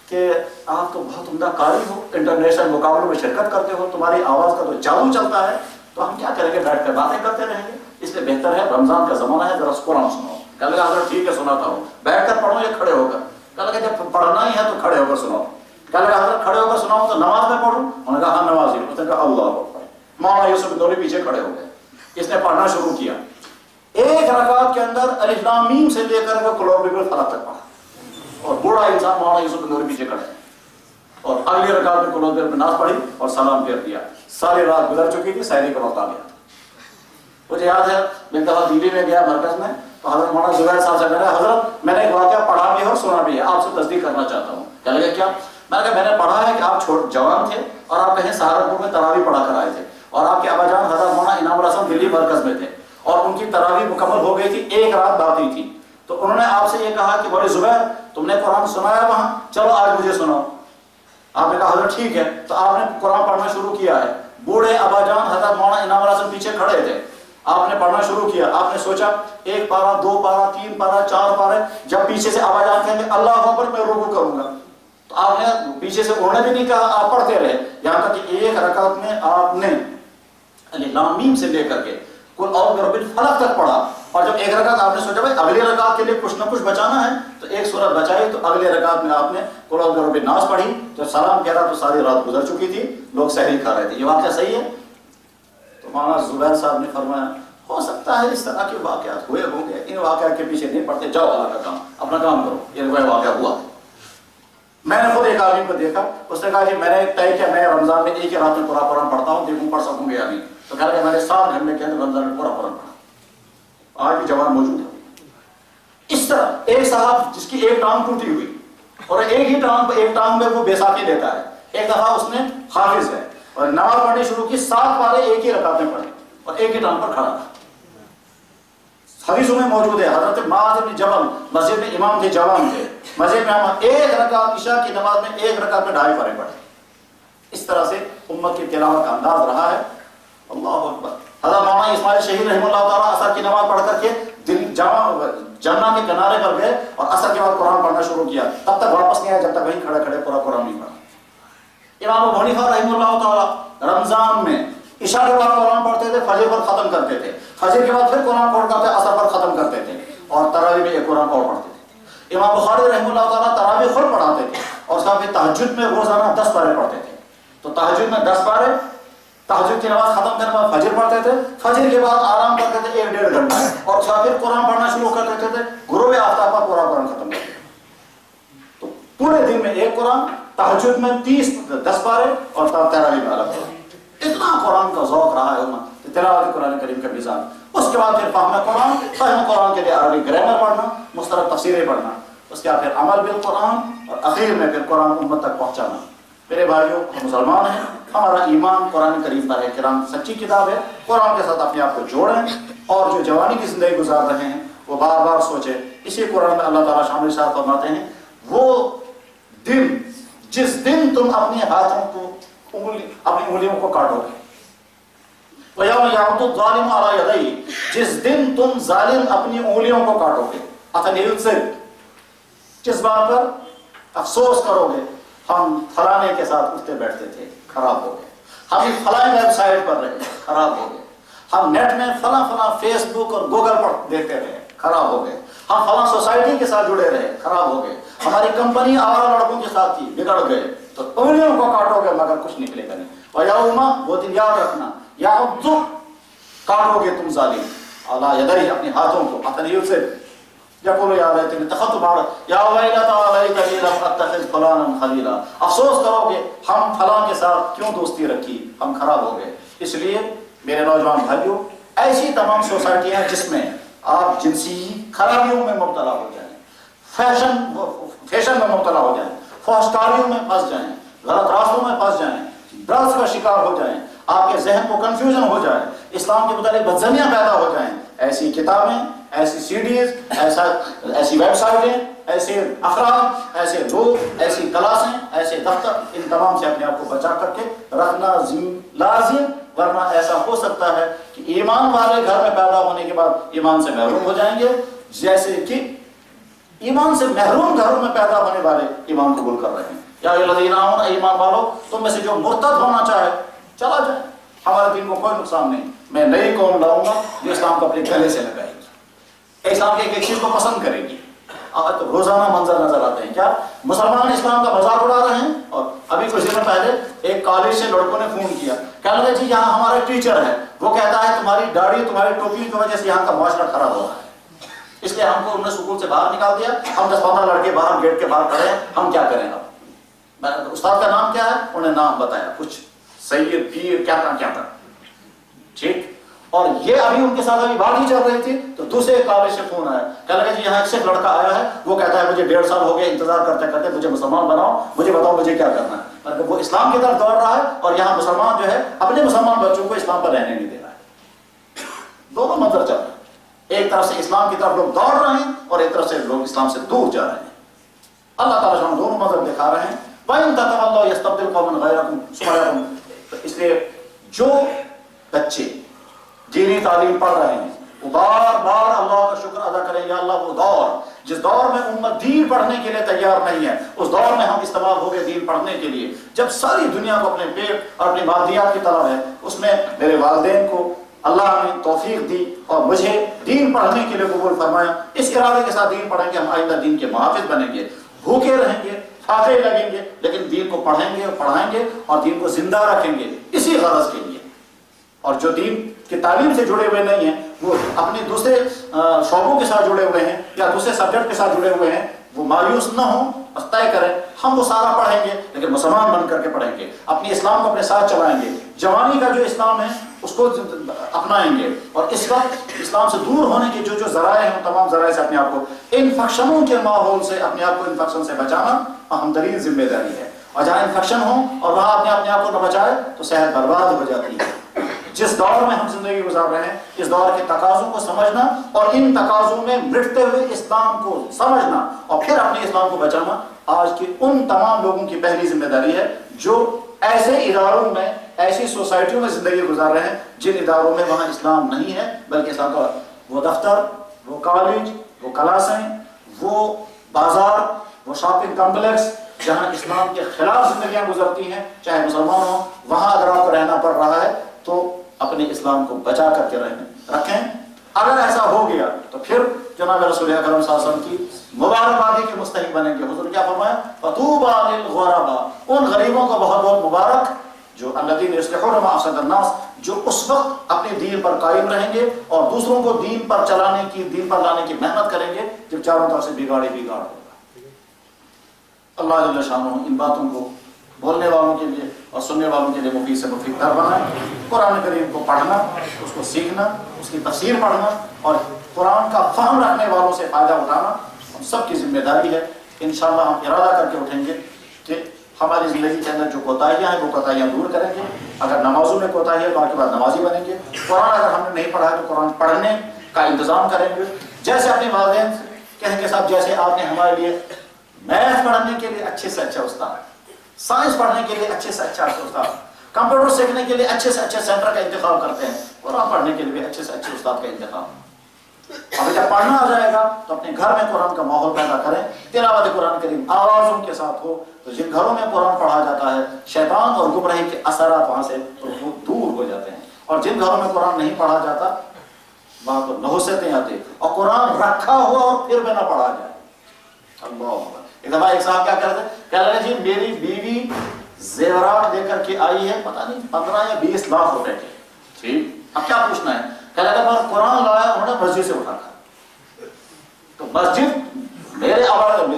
کہ آپ تو بہت عمدہ قاری ہو، انٹرنیشنل مقابلوں میں شرکت کرتے ہو، تمہاری آواز کا تو جادو چلتا ہے، تو ہم کیا کریں گے، بیٹھ کر باتیں کرتے رہیں گے، اس لیے بہتر ہے رمضان کا زمانہ ہے ذرا قرآن سناؤ. کہنے لگا حضرت ٹھیک ہے سناتا ہوں. بیٹھ کر پڑھو یا کھڑے ہو کر؟ کہنے لگا جب پڑھنا ہی ہے تو کھڑے ہو کر سناؤ. کہنے لگا حضرت کھڑے ہو کر سناؤ تو نماز میں پڑھوں؟ انہوں نے کہا ہاں نماز ہی. اس نے کہا اللہ اکبر. مولانا یوسف بنوری پیچھے کھڑے ہو گئے. اس نے پڑھنا شروع کیا. ایک رکعت کے اندر الف لام میم سے لے کر قل اعوذ برب الفلق تک پڑھا. اور بوڑھا انسان مولانا یوسف بنوری پیچھے کھڑے اور اگلی رکعت میں قل اعوذ برب الناس پڑھی اور سلام پھیر دیا. ساری رات گزر چکی تھی، سحری کا وقت آ گیا. مجھے یاد ہے میں ایک دفعہ دلی میں گیا مرکز میں، تو حضرت مولانا زبیر صاحب سے کہا حضرت میں نے ایک واقعہ پڑھا بھی ہے اور سنا بھی ہے، آپ سے تصدیق کرنا چاہتا ہوں. کہنے لگا کیا؟ میں نے کہا میں نے پڑھا ہے کہ آپ جوان تھے اور آپ کہیں سہارنپور میں تراویح پڑھا کر آئے تھے، اور آپ کے ابا جان حضرت مولانا انعام الحسن دلی مرکز میں تھے اور ان کی تراویح مکمل ہو گئی تھی، ایک رات باقی تھی. تو انہوں نے آپ سے یہ کہا کہ بڑے زبیر تم نے قرآن سنایا وہاں، چلو آج مجھے سناؤ. آپ نے کہا حضرت ٹھیک ہے. تو آپ نے قرآن پڑھنا شروع کیا ہے. بوڑھے ابا جان حضرت مولانا انعام الحسن پیچھے کھڑے تھے. آپ نے پڑھنا شروع کیا. آپ نے سوچا ایک پارہ، دو پارہ، تین پارہ، چار پارے. جب پیچھے سے ابا جان کہیں گے اللہ اکبر میں رکوع کروں گا، تو آپ نے پیچھے سے انہوں نے بھی نہیں کہا، آپ پڑھتے رہے یہاں تک کہ ایک رکعت میں آپ نے الف لام میم سے لے کر کے قل اعوذ برب الفلق تک پڑھا. اور جب ایک رکعت آپ نے سوچا بھائی اگلی رکعت کے لیے کچھ نہ کچھ بچانا ہے تو ایک سورت بچائی، تو اگلے رکعت میں آپ نے قل اعوذ برب الناس پڑھی. جب سلام کہہ رہا تو ساری رات گزر چکی تھی، لوگ سحری کھا رہے تھے. یہ واقعہ صحیح ہے؟ تو مولانا زبیر صاحب نے فرمایا ہو سکتا ہے اس طرح کے واقعات ہوئے ہوں گے، ان واقعات کے پیچھے نہیں پڑتے، جاؤ اللہ کا کام، اپنا کام کرو. یہ واقعہ ہوا. میں نے خود ایک آدمی کو دیکھا، اس نے کہا کہ میں نے طے کیا میں رمضان میں ایک ہی رات میں پورا قرآن پڑھتا ہوں، دیکھوں پڑھ سکوں گے یا نہیں. تو کہا کہ میں نے 7 گھنٹے کے اندر رمضان میں پورا قرآن پڑھا. آج بھی جوان موجود ہے. اس طرح ایک صاحب جس کی ایک ٹانگ ٹوٹی ہوئی اور ایک ہی ٹانگ میں وہ بیساکھی لیتا ہے. ایک دفعہ اس نے حافظ ہے اور نماز پڑھنی شروع کی، 7 پارے ایک ہی رکعت میں پڑھے اور ایک ہی ٹانگ پر کھڑا تھا. حدیثوں میں موجود ہے حضرت معاذ بن جبل مسجد میں امام تھے، جوان تھے، مسجد میں ہم ایک رکعت عشاء کی نماز میں ایک رکعت میں 2.5 پارے پڑھے. اس طرح سے امت کی تلاوت کا انداز رہا ہے. اللہ اکبر. حضرت مولانا اسماعیل شہید رحمہ اللہ تعالیٰ عصر کی نماز پڑھ کر کے جمنا کے کنارے پر گئے اور عصر کے بعد قرآن پڑھنا شروع کیا. تب تک واپس نہیں آیا جب تک وہیں کھڑے کھڑے پورا قرآن نہیں پڑھا. امام ابو حنیفہ رحمہ اللہ تعالیٰ رمضان میں عشاء کے بعد قرآن پڑھتے تھے، فجر پر ختم کرتے تھے، فجر کے بعد پھر قرآن پڑھ کرتے عصر پر ختم کرتے تھے، اور تراویح میں ایک قرآن اور پڑھتے تھے. امام بخاری رحمہ اللہ تعالیٰ تراویح خود پڑھاتے تھے اور ساتھ ہی تہجد میں روزانہ 10 پارے پڑھتے تھے. تو تہجد میں 10 پارے، تہجد کی نماز ختم کرنے کے بعد فجر پڑھتے تھے، فجر کے بعد آرام کرتے تھے 1-1.5 گھنٹہ اور پھر قرآن پڑھنا شروع کر دیتے تھے. غروب آفتاب پر پورا قرآن ختم کرتے تھے. تو پورے دن میں ایک قرآن، تہجد میں 10 پارے اور تراویح میں الگ قرآن. اتنا قرآن کا ذوق رہا ہے امت، تلاوت قرآن کریم کا نظام. اس کے بعد پھر فہم قرآن کے لیے عربی گرامر پڑھنا، مسترد تفسیریں پڑھنا، اس کے بعد پھر عمل بالقرآن اور اخیر میں پھر قرآن امت تک پہنچانا. میرے بھائیوں، ہم مسلمان ہیں، ہمارا ایمان قرآن کریم پر ہے. کرام سچی کتاب ہے. قرآن کے ساتھ اپنے آپ کو جوڑیں اور جو جوانی کی زندگی گزار رہے ہیں وہ بار بار سوچیں. اسی قرآن میں اللہ تعالیٰ شامل صاحب فرماتے ہیں وہ دن جس دن تم اپنے ہاتھوں کو اپنی انگلیوں کو کاٹو گے، وَيَوْمَ يَعُضُّ الظَّالِمُ عَلَىٰ يَدَيْهِ، جس دن تم ظالم اپنی انگلیوں کو کاٹو گے. کس بات پر افسوس کرو گے؟ ہم فلانے کے ساتھ اٹھتے بیٹھتے تھے، خراب ہو گئے. ہم فلاں ویب سائٹ پر رہے، خراب ہو گئے. ہم نیٹ میں فلاں فیس بک اور گوگل پر دیکھتے رہے، خراب ہو گئے. ہم فلاں سوسائٹی کے ساتھ جڑے رہے، خراب ہو گئے. ہماری کمپنی آوارہ لڑکوں کے ساتھ تھی، بگڑ گئے. تو انگلیوں کو کاٹو گے مگر کچھ نکلے گا نہیں. وَيَوْمَ، وہ دن یاد رکھنا، يَعُضُّ، کاٹو گے تم ظالم، عَلَىٰ يَدَيْهِ، اپنے ہاتھوں کو. يَقُولُ يَا لَيْتَنِي اتَّخَذْتُ مَعَ يَا وَيْلَتَىٰ لَيْتَنِي لَمْ أَتَّخِذْ فُلَانًا خَلِيلًا. افسوس کرو گے ہم فلاں کے ساتھ کیوں دوستی رکھی، ہم خراب ہو گئے. اس لیے میرے نوجوان بھائیوں، ایسی تمام سوسائٹیاں جس میں آپ جنسی خرابیوں میں مبتلا ہو جائیں، فیشن میں مبتلا ہو جائیں، فحشکاریوں میں پھنس جائیں، غلط راستوں میں پھنس جائیں، ڈرگس کا شکار ہو جائیں، آپ کے ذہن کو کنفیوژن ہو جائے، اسلام کے متعلق بدظنیاں پیدا ہو جائیں، ایسی کتابیں، ایسی CDs، ایسی ویب سائٹیں ایسے افراد، ایسے لوگ، ایسی کلاسیں، ایسے دفتر، ان تمام سے اپنے آپ کو بچا کر کے رکھنا لازم، ورنہ ایسا ہو سکتا ہے کہ ایمان والے گھر میں پیدا ہونے کے بعد ایمان سے محروم ہو جائیں گے، جیسے کہ ایمان سے محروم گھروں میں پیدا ہونے والے ایمان قبول کر رہے ہیں۔ یا الذین آمنوا، ایمان والو، تم میں سے جو مرتد ہونا چاہے چلا جائے، ہمارے دین کو کوئی نقصان نہیں، میں نئی قوم لاؤں گا جو اسلام کو اپنے گلے سے لگائے گی، اسلام کی ایک چیز کو پسند کرے گی۔ آج تو روزانہ منظر نظر آتے ہیں، کیا مسلمان اسلام کا مذاق اڑا رہے ہیں؟ اور ابھی کچھ دنوں پہلے ایک کالج سے لڑکوں نے فون کیا، کہنے لگے جی یہاں ہمارا ٹیچر ہے، وہ کہتا ہے تمہاری داڑھی تمہاری ٹوپی کی وجہ سے یہاں کا معاشرہ خراب ہو رہا ہے، اس لیے ہم کو انہوں نے اسکول سے باہر نکال دیا، ہم 10-15 لڑکے باہر گیٹ کے باہر کھڑے ہیں، ہم کیا کریں اب؟ استاد کا نام کیا ہے؟ انہیں نام بتایا، کچھ سید پیر کیا تھا، ٹھیک۔ اور یہ ابھی ان کے ساتھ ابھی بات ہی چل رہی تھی تو دوسرے کالج سے فون آیا، کہنے لگے جی یہاں ایک صرف لڑکا آیا ہے، وہ کہتا ہے مجھے 1.5 سال ہو گئے انتظار کرتے کرتے، مجھے مسلمان بناؤ، مجھے بتاؤ مجھے کیا کرنا ہے۔ مطلب وہ اسلام کی طرف دوڑ رہا ہے اور یہاں مسلمان جو ہے اپنے مسلمان بچوں کو اسلام پر رہنے نہیں دے رہا ہے۔ دونوں منظر چل رہے ہیں، ایک طرف سے اسلام کی طرف لوگ دوڑ رہے ہیں اور ایک طرف سے لوگ اسلام سے دور جا رہے ہیں۔ اللہ تعالیٰ ہم دونوں منظر دکھا رہے ہیں۔ وَإِن تَتَوَلَّوْا يَسْتَبْدِلْ قَوْمًا غَيْرَكُمْ ثُمَّ لَا يَكُونُوا، اس لیے جو بچے دینی تعلیم پڑھ رہے ہیں وہ بار بار اللہ کا شکر ادا کریں، یا اللہ وہ دور جس دور میں امت دین پڑھنے کے لیے تیار نہیں ہے، اس دور میں ہم استعمال ہو گئے دین پڑھنے کے لیے، جب ساری دنیا کو اپنے پیٹ اور اپنی مادیات کی طلب ہے، اس میں میرے والدین کو اللہ نے توفیق دی اور مجھے دین پڑھنے کے لیے قبول فرمایا، اس ارادے کے ساتھ دین پڑھیں گے، ہم آئندہ دین کے محافظ بنیں گے، بھوکے رہیں گے، فاتح لگیں گے، لیکن دین کو پڑھیں گے اور پڑھائیں گے اور دین کو زندہ رکھیں گے اسی غرض کے لیے۔ اور جو دین کی تعلیم سے جڑے ہوئے نہیں ہیں، وہ اپنے دوسرے شعبوں کے ساتھ جڑے ہوئے ہیں یا دوسرے سبجیکٹ کے ساتھ جڑے ہوئے ہیں، وہ مایوس نہ ہوں، طے کریں ہم وہ سارا پڑھیں گے لیکن مسلمان بن کر کے پڑھیں گے، اپنی اسلام کو اپنے ساتھ چلائیں گے، جوانی کا جو اسلام ہے اس کو اپنائیں گے، اور اس وقت اسلام سے دور ہونے کے جو ذرائع ہیں تمام ذرائع سے اپنے آپ کو، انفیکشنوں کے ماحول سے اپنے آپ کو انفیکشن سے بچانا اہم ترین ذمہ داری ہے۔ اور جہاں انفیکشن ہو اور وہاں اپنے آپ کو نہ بچائے تو صحت برباد ہو جاتی ہے۔ جس دور میں ہم زندگی گزار رہے ہیں، اس دور کے تقاضوں کو سمجھنا اور ان تقاضوں میں مٹتے ہوئے اسلام کو سمجھنا اور پھر اپنے اسلام کو بچانا آج کے ان تمام لوگوں کی پہلی ذمہ داری ہے جو ایسے اداروں میں، ایسی سوسائٹیوں میں زندگی گزار رہے ہیں جن اداروں میں وہاں اسلام نہیں ہے، بلکہ اسلام کا وہ دفتر، وہ کالج، وہ کلاسیں، وہ بازار، وہ شاپنگ کمپلیکس جہاں اسلام کے خلاف زندگیاں گزرتی ہیں، چاہے مسلمان ہوں، وہاں اگر آپ کو رہنا پڑ رہا ہے تو اپنے اسلام کو بچا کر کے رکھیں۔ اگر ایسا ہو گیا تو پھر جناب رسول اکرم صلی اللہ علیہ وسلم کی مبارکبادی کے مستحق بنیں گے۔ حضور کیا فرمایا؟ فَطُوبَىٰ لِلْغُرَبَاء، ان غریبوں کا بہت بہت مبارک جو الذین یصلحون ما افسد الناس، جو اس وقت اپنے دین پر قائم رہیں گے اور دوسروں کو دین پر چلانے کی، دین پر لانے کی محنت کریں گے جب چاروں طرف سے بگاڑ ہوگا۔ اللہ جل شانہ ان باتوں کو بولنے والوں کے لیے اور سننے والوں کے لیے مفید سے مفید تر بنائیں۔ قرآن کریم کو پڑھنا، اس کو سیکھنا، اس کی تفسیر پڑھنا اور قرآن کا فہم رکھنے والوں سے فائدہ اٹھانا ہم سب کی ذمہ داری ہے۔ انشاءاللہ ہم ارادہ کر کے اٹھیں گے کہ ہماری زندگی کے اندر جو کوتاہیاں ہیں وہ کوتاہیاں دور کریں گے۔ اگر نمازوں میں کوتاہی ہے تو آج کے بعد نمازی بنیں گے۔ قرآن اگر ہم نے نہیں پڑھا ہے تو قرآن پڑھنے کا انتظام کریں گے، جیسے اپنے والدین کہیں کہ صاحب جیسے آپ نے ہمارے لیے میتھ پڑھنے کے لیے اچھے سے اچھا استاد، سائنس پڑھنے کے لیے اچھے سے اچھا استاد، کمپیوٹر سیکھنے کے لیے اچھے سے اچھے سینٹر کا انتخاب کرتے ہیں، قرآن پڑھنے کے لیے اچھے سے اچھے استاد کا انتخاب۔ اب جب پڑھنا آ جائے گا تو اپنے گھر میں قرآن کا ماحول پیدا کریں، تلاوت قرآن کریم آوازوں کے ساتھ ہو، تو جن گھروں میں قرآن پڑھا جاتا ہے شیطان اور گمراہی کے اثرات وہاں سے تو وہ دور ہو جاتے ہیں، اور جن گھروں میں قرآن نہیں پڑھا جاتا وہاں تو نحوستیں آتے اور قرآن رکھا ہوا اور پھر بھی نہ پڑھا جائے۔ اللہ ایک دفعہ ایک صاحب کیا کرتے کہہ رہے جی میری بیوی زیورات لے کر کے آئی ہے، پتہ نہیں 15 یا 20 لاکھ روپے کے، ٹھیک، اب کیا پوچھنا ہے؟ کہہ رہے میں قرآن لایا، انہوں نے مسجد سے اٹھا کر، تو مسجد میرے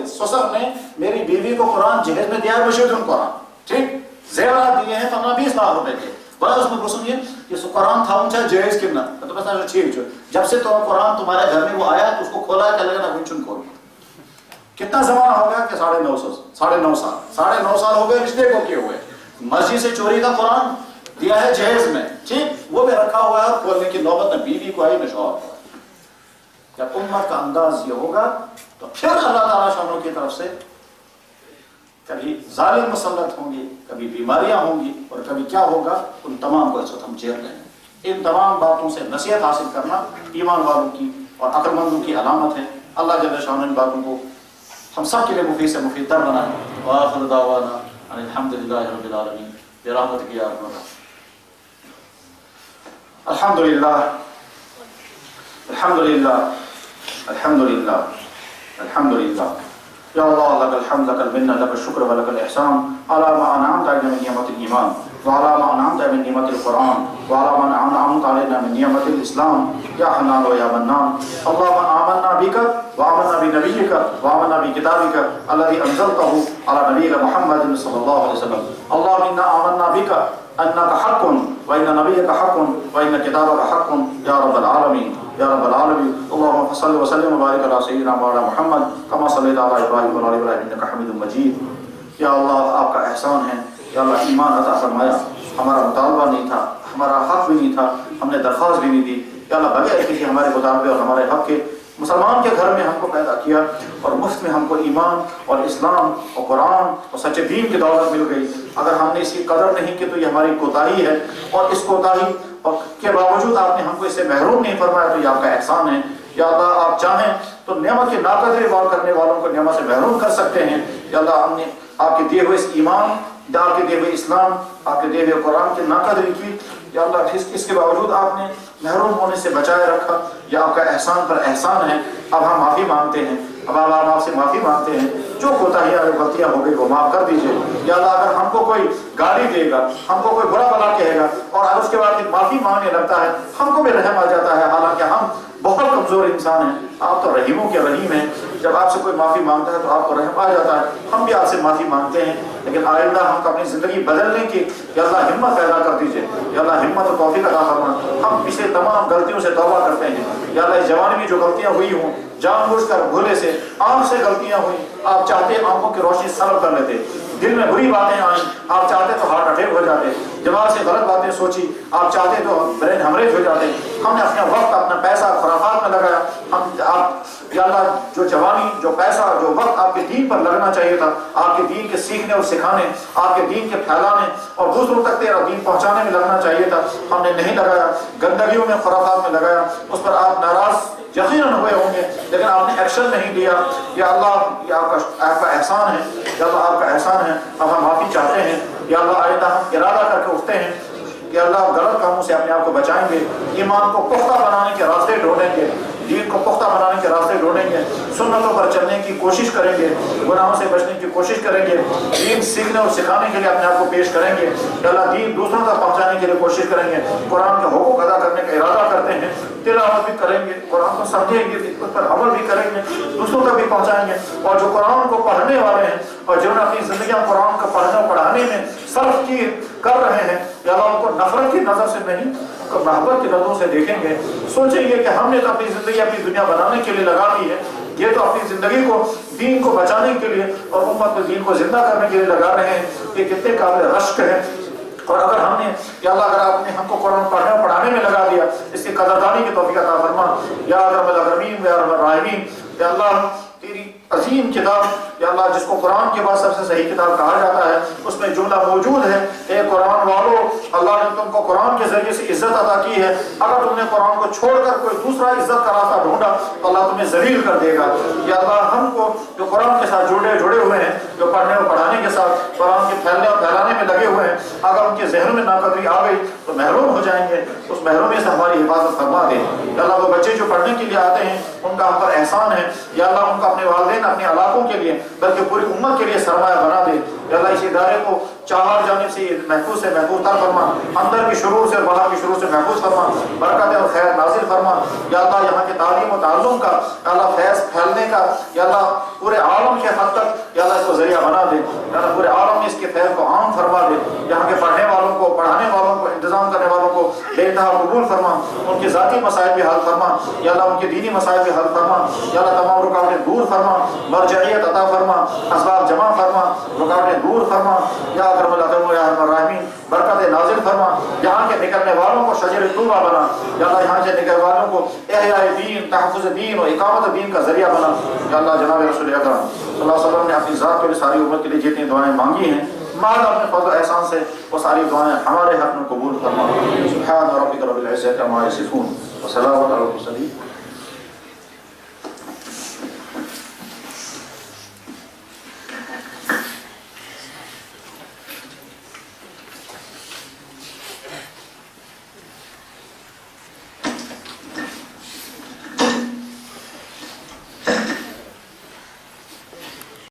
سسر نے میری بیوی کو قرآن جہیز میں دیا ہے، بشیر قرآن، ٹھیک، زیورات دیے ہیں 15-20 لاکھ روپے کے، بڑا اس میں سنیے کہ قرآن تھا ان چاہے جہیز کرنا، تو بس ٹھیک جو جب سے تو قرآن تمہارے گھر میں وہ آیا تو اس کو کھولا ہے، کہہ لگا نا گنچن کھول، کتنا زمانہ ہو گیا کہ 9.5 سال ہو گئے رشتے کو کیے ہوئے، مسجد سے چوری کا قرآن دیا ہے جہیز میں، ٹھیک، وہ بھی رکھا ہوا ہے اور کھولنے کی نوبت نہ بیوی کو آئی نہ شوہر کو۔ جب امت کا انداز یہ ہوگا تو پھر اللہ تعالیٰ شانوں کی طرف سے کبھی ظالم مسلط ہوں گے، کبھی بیماریاں ہوں گی، اور کبھی کیا ہوگا، ان تمام کو اس وقت ہم جھیل رہے ہیں۔ ان تمام باتوں سے نصیحت حاصل کرنا ایمان والوں کی اور عقل مندوں کی علامت ہے۔ اللہ جل شانہ ان باتوں کو ہم سب کے لیے مفید سے مفید تر بنائے۔ وآخر دعوانا ان الحمد للہ رب العالمین برحمتک یا ارحم الراحمین۔ الحمد للہ الحمد للہ الحمد للہ الحمد للہ یا اللہ لک الحمد لک المنہ لک الشکر ولک الاحسان علی ما انعمت علینا من نعمت الایمان وعلی ما انعمت من نعمت القرآن وعلی ما انعمت علینا من نعمت الاسلام یا حنان و یا منان۔ اللهم آمنا بک وآمنا بنبیک وآمنا بکتابک الذی انزلته علی نبیک محمد صلی اللہ علیہ وسلم۔ اللهم انا آمنا بک انک حق وان نبیک حق وان کتابک حق یا رب العالمین یا رب العالمین۔ اللهم صل وسلم وبارک علی سیدنا مولانا محمد کما صلیت علی ابراہیم وعلی آل ابراہیم انک حمید مجید۔ یا اللہ آپ کا احسان ہے، یا اللہ ایمان عطا فرمایا، ہمارا مطالبہ نہیں تھا، ہمارا حق بھی نہیں تھا، ہم نے درخواست بھی نہیں دی، یا اللہ بغیر کسی ہمارے مطالبے اور ہمارے حق کے مسلمان کے گھر میں ہم کو پیدا کیا، اور مفت میں ہم کو ایمان اور اسلام اور قرآن اور سچے دین کی دولت مل گئی۔ اگر ہم نے اس کی قدر نہیں کی تو یہ ہماری کوتاہی ہے، اور اس کوتاہی کے باوجود آپ نے ہم کو اس سے محروم نہیں فرمایا تو یہ آپ کا احسان ہے۔ یا اللہ آپ چاہیں تو نعمت کے ناقدر وار کرنے والوں کو نعمت سے محروم کر سکتے ہیں۔ یا اللہ ہم نے آپ کے دیے ہوئے اس ایمان، آپ کے دیے ہوئے اسلام، آپ کے دیے ہوئے قرآن کی ناقدری کی، یا اللہ اس کے باوجود آپ نے محروم ہونے سے بچائے رکھا، یہ آپ کا احسان پر احسان ہے۔ اب ہم معافی مانگتے ہیں، اب آپ سے معافی مانگتے ہیں، جو کوتاہیاں اور غلطیاں ہو گئی وہ معاف کر دیجیے۔ یا اللہ اگر ہم کو کوئی گالی دے گا، ہم کو کوئی برا بھلا کہے گا اور اگر اس کے بعد معافی مانگنے لگتا ہے، ہم کو بھی رحم آ جاتا ہے، حالانکہ ہم بہت کمزور انسان ہیں۔ آپ تو رحیموں کے رحیم ہیں، جب آپ سے کوئی معافی مانگتا ہے تو آپ کو رحم آ جاتا ہے۔ ہم بھی آپ سے معافی مانگتے ہیں، لیکن آئندہ ہم کو اپنی زندگی بدلنے کی یا اللہ ہمت پیدا کر دیجیے، یا اللہ ہمت و توفیق عطا فرما۔ ہم پچھلے تمام غلطیوں سے توبہ کرتے ہیں، یا اللہ اس جوانی میں جو غلطیاں ہوئی ہوں، جان بوجھ کر بھولے سے آنکھ سے غلطیاں ہوئی، آپ چاہتے آنکھوں کی روشنی سلب کر لیتے، دل میں بری باتیں آئیں، آپ چاہتے تو ہارٹ اٹیک ہو جاتے، دماغ سے غلط باتیں سوچی، آپ چاہتے تو برین ہیمریج ہو جاتے۔ ہم نے اپنا وقت اپنا پیسہ خرافات میں لگایا۔ آپ یا اللہ جو جوانی، جو پیسہ، جو وقت آپ کے دین پر لگنا چاہیے تھا، آپ کے دین کے سیکھنے اور سکھانے، آپ کے دین کے پھیلانے اور دوسروں تک تیرا دین پہنچانے میں لگنا چاہیے تھا، ہم نے نہیں لگایا، گندگیوں میں خرافات میں لگایا۔ اس پر آپ ناراض یقیناً ہوئے ہوں گے، لیکن آپ نے ایکشن نہیں لیا۔ یا اللہ یہ آپ کا احسان ہے، یا اللہ آپ کا احسان ہے۔ اب ہم معافی چاہتے ہیں، یا اللہ آئندہ ہم ارادہ کر کے اٹھتے ہیں کہ اللہ غلط کاموں سے اپنے آپ کو بچائیں گے، ایمان کو پختہ بنانے کے راستے ڈھونڈیں گے، دین کو پختہ بنانے کے راستے ڈھونڈیں گے، سنتوں پر چلنے کی کوشش کریں گے، گناہوں سے بچنے کی کوشش کریں گے، دین سیکھنے اور سکھانے کے لیے اپنے آپ کو پیش کریں گے، یا اللہ دین دوسروں تک پہنچانے کے لیے کوشش کریں گے، قرآن کے حقوق ادا کرنے کا ارادہ کرتے ہیں، تلاوت بھی کریں گے، قرآن کو سمجھیں گے، اس پر عمل بھی کریں گے، دوسروں تک بھی پہنچائیں گے۔ اور جو قرآن کو پڑھنے والے ہیں اور جنہوں نے اپنی زندگیاں قرآن کو پڑھنے اور پڑھانے میں صرف کی کر رہے ہیں، یا اللہ ان کو نفرت کی نظر سے نہیں، محبت کی نظروں سے دیکھیں گے، سوچیں گے کہ ہم نے تو اپنی زندگی اپنی دنیا بنانے کے لیے لگا دی ہے، یہ تو اپنی زندگی کو دین کو بچانے کے لیے اور امت کو دین کو زندہ کرنے کے لیے لگا رہے ہیں، یہ کتنے قابل رشک ہیں۔ اور اگر ہم نے یا اللہ اگر آپ نے ہم کو قرآن پڑھنے اور پڑھانے میں لگا دیا، اس کی قدردانی کی توفیق عطا فرما یا اکرم الاکرمین یا ارحم الراحمین۔ یا اللہ تیری عظیم کتاب، یا اللہ جس کو قرآن کے بعد سب سے صحیح کتاب کہا جاتا ہے، اس میں جملہ موجود ہے، اے قرآن والو، اللہ نے تم کو قرآن کے ذریعے سے عزت عطا کی ہے، اگر تم نے قرآن کو چھوڑ کر کوئی دوسرا عزت کا راستہ ڈھونڈا تو اللہ تمہیں ذلیل کر دے گا۔ یا اللہ ہم کو جو قرآن کے ساتھ جڑے ہوئے ہیں، جو پڑھنے اور پڑھانے کے ساتھ قرآن کے پھیلنے اور پھیلانے میں لگے ہوئے ہیں، اگر ان کے ذہن میں ناقدری آ گئی تو محروم ہو جائیں گے، اس محرومی سے ہماری حفاظت فرما دے۔ یا اللہ وہ بچے جو پڑھنے کے لیے آتے ہیں ان کا ہم پر احسان ہے، یا اللہ ان کو اپنے والدین اپنے علاقوں کے لیے بلکہ پوری امت کے لیے سرمایہ بنا دے۔ یا اللہ اس ادارے کو چار جانب سے محفوظ سے محفوظ تر فرما، اندر کی شرور سے باہر کی شرور سے محفوظ فرما، برکت اور خیر نازل فرما۔ یا اللہ یہاں کے تعلیم و تعلم کا یا اللہ فیض پھیلنے کا یا اللہ پورے عالم کے حد تک یا اللہ اس کو ذریعہ بنا دے، یا اللہ پورے عالم میں اس کے فیض کو عام فرما دے۔ یہاں کے پڑھنے والوں کو، پڑھانے والوں کو، انتظام کرنے والوں کو بے انتہا قبول فرما، ان کے ذاتی مسائل بھی حل فرما، یا اللہ ان کے دینی مسائل بھی حل فرما، یا اللہ تمام رکاوٹیں دور فرما، مرجعیت عطا فرما، اسباب جمع فرما، رکاوٹیں دور فرما، یا اکرم الاکرم یا ارحم الراحمین، برکت نازل فرما۔ یہاں کے نکلنے والوں کو شجر طوبہ بنا یا اللہ، یہاں سے نکلنے والوں کو احیاء دین، تحفظ دین و اقامت دین کا ذریعہ بنا یا اللہ۔ جناب رسول اکرم صلی اللہ علیہ وسلم نے اپنی ذات کے لیے ساری امت کے لیے جتنی دعائیں مانگی ہیں، مالا اپنے فضل و احسان سے وہ ساری دعائیں ہمارے حق میں قبول فرما۔ سبحان ربک رب العزت عما یصفون وسلام علی المرسلین۔